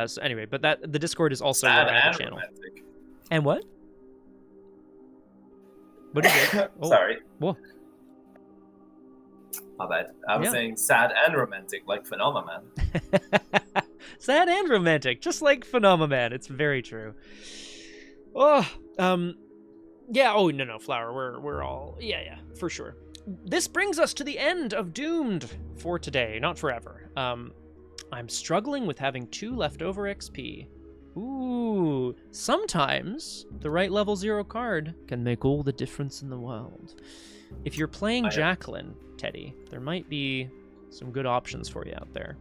So anyway, but the Discord is also sad where I have a channel. Romantic. And what? What is it? Oh. Sorry. Whoa. My bad. I was saying sad and romantic, like Phenomenon. Sad and romantic, just like Phenomenon. It's very true. Oh, yeah. Oh no, Flower. We're all yeah, for sure. This brings us to the end of Doomed for today, not forever. I'm struggling with having 2 leftover XP. Ooh, sometimes the right level 0 card can make all the difference in the world. If you're playing Jacqueline, Teddy, there might be some good options for you out there.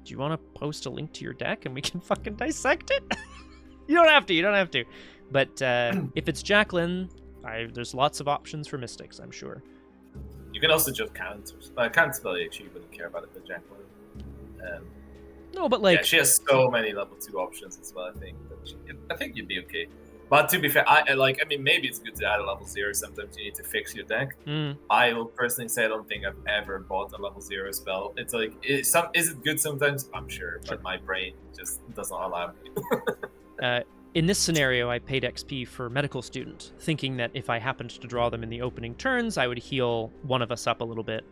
Do you want to post a link to your deck and we can fucking dissect it? You don't have to. But if it's Jacqueline, there's lots of options for Mystics, I'm sure. You can also just counterspell you actually wouldn't care about it with Jacqueline. No, but like... Yeah, she has so many level 2 options as well, I think. I think you'd be okay. But to be fair, I mean, maybe it's good to add a level 0. Sometimes you need to fix your deck. I will personally say I don't think I've ever bought a level 0 spell. It's like, is it good sometimes? I'm sure, but my brain just doesn't allow me. In this scenario, I paid XP for Medical Student, thinking that if I happened to draw them in the opening turns, I would heal one of us up a little bit.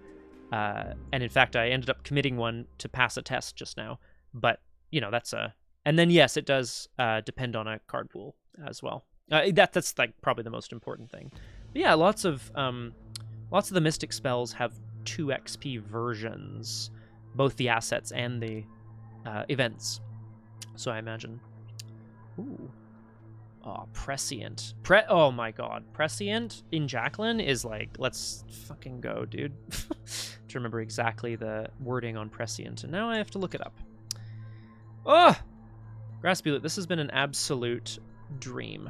And in fact, I ended up committing one to pass a test just now. But, that's a... And then, yes, it does depend on a card pool as well. That's like probably the most important thing. But yeah, lots of the Mystic spells have 2 XP versions, both the assets and the events. So I imagine... Ooh. Oh, Prescient. Oh my god. Prescient in Jacqueline is like, let's fucking go, dude. To remember exactly the wording on Prescient. And now I have to look it up. Oh! Graspiloot, this has been an absolute dream.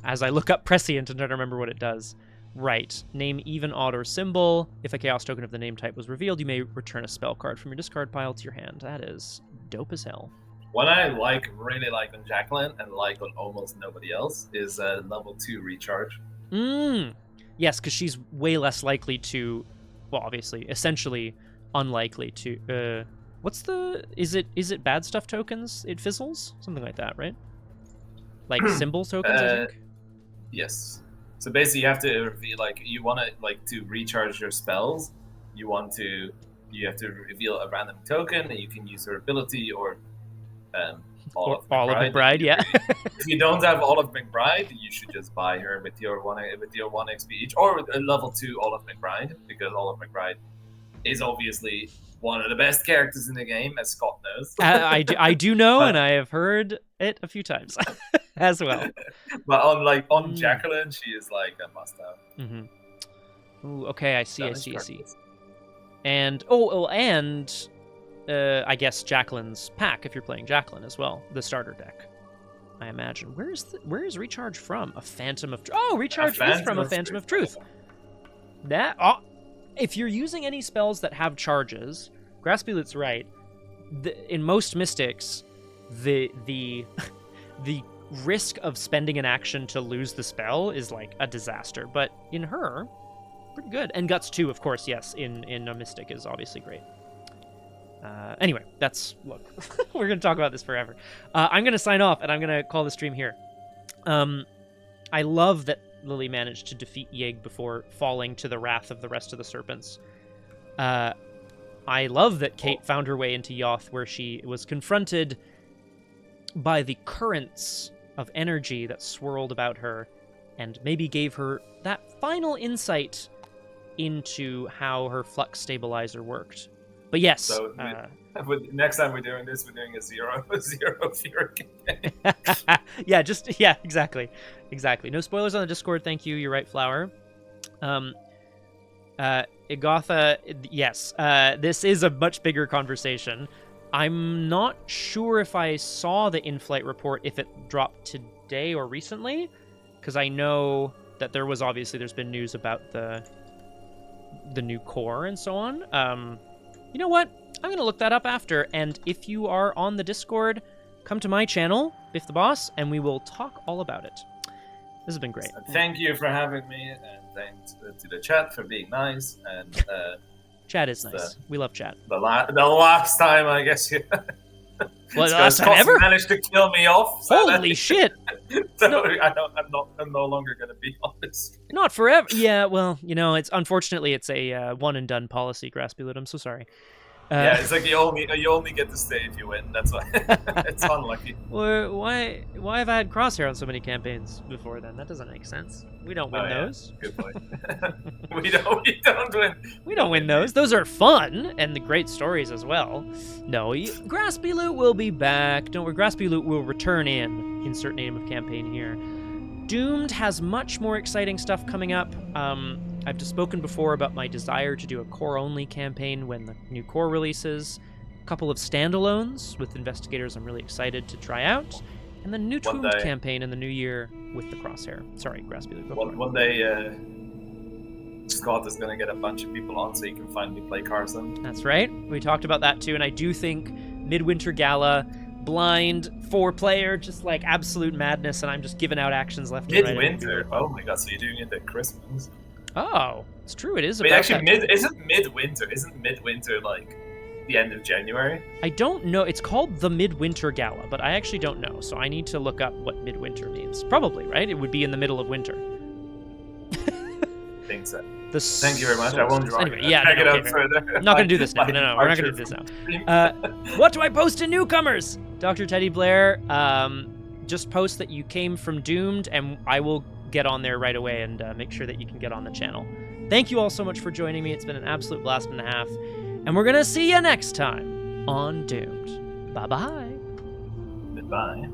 As I look up Prescient and try to remember what it does. Right. Name even, odd, or symbol. If a chaos token of the name type was revealed, you may return a spell card from your discard pile to your hand. That is dope as hell. What I really like on Jacqueline and like on almost nobody else is level 2 recharge. Yes, because she's way less likely to, well, obviously, essentially unlikely to, is it bad stuff tokens? It fizzles? Something like that, right? Like symbol tokens, I think? Yes. So basically, you have to reveal, you want to recharge your spells. You have to reveal a random token, and you can use your ability or Olive McBride. Yeah. If you don't have Olive McBride, you should just buy her with your one XP each, or a level 2 Olive McBride, because Olive McBride is obviously one of the best characters in the game, as Scott knows. I do know, and I have heard it a few times as well. But on Jacqueline, she is like a must-have. Mm-hmm. Ooh, okay, I see. And I guess Jacqueline's pack if you're playing Jacqueline as well, the starter deck. I imagine. Where is Recharge from? A Phantom of Recharge is from a Phantom of Truth. If you're using any spells that have charges, Graspiloot's right. In most mystics, the risk of spending an action to lose the spell is like a disaster. But in her, pretty good. And Guts 2, of course, yes, in a mystic is obviously great. Anyway, look, we're going to talk about this forever. I'm going to sign off, and I'm going to call the stream here. I love that Lily managed to defeat Yig before falling to the wrath of the rest of the serpents. I love that Kate found her way into Yoth, where she was confronted by the currents of energy that swirled about her, and maybe gave her that final insight into how her flux stabilizer worked. But yes. So next time we're doing this, we're doing a zero fear campaign. Yeah, exactly. No spoilers on the Discord. Thank you. You're right, Flower. Igatha, yes. This is a much bigger conversation. I'm not sure if I saw the in-flight report, if it dropped today or recently, because I know that there's been news about the new core and so on. You know what? I'm going to look that up after, and if you are on the Discord, come to my channel, Biff the Boss, and we will talk all about it. This has been great. Thank you for having me, and thanks to the chat for being nice. And chat is nice. We love chat. The last time, I guess you... Well, the last time ever? Managed to kill me off. So Holy shit! So no. I'm no longer going to be on this. Not forever. Yeah, well, it's unfortunately it's a one and done policy, Graspiloot. I'm so sorry. Yeah, it's like you only get to stay if you win. That's why it's unlucky. Well, why have I had Crosshair on so many campaigns before then? That doesn't make sense. We don't win those. Good point. we don't win. We don't win those. Those are fun and the great stories as well. No, Graspiloot will be back. Don't worry, Graspiloot will return in insert name of campaign here. Doomed has much more exciting stuff coming up. I've just spoken before about my desire to do a core-only campaign when the new core releases. A couple of standalones with investigators I'm really excited to try out. And the new Tombed campaign in the new year with the Crosshair. Sorry, Graspiloot. One day, Scott is going to get a bunch of people on so you can finally play Carson. That's right. We talked about that too, and I do think Midwinter Gala, blind, 4-player, just like absolute madness, and I'm just giving out actions left and right. Midwinter? Oh my god, so you're doing it at Christmas? Oh, it's true. It is. Wait, actually, isn't Midwinter like the end of January? I don't know. It's called the Midwinter Gala, but I actually don't know. So I need to look up what Midwinter means. Probably, right? It would be in the middle of winter. I think so. Thank you very much. I won't draw anyway, further. I'm not going to do this now. No, we're not going to do this now. What do I post to newcomers? Dr. Teddy Blair, just post that you came from Doomed, and I will get on there right away and make sure that you can get on the channel. Thank you all so much for joining me. It's been an absolute blast and a half. And we're going to see you next time on Doomed. Bye-bye. Goodbye.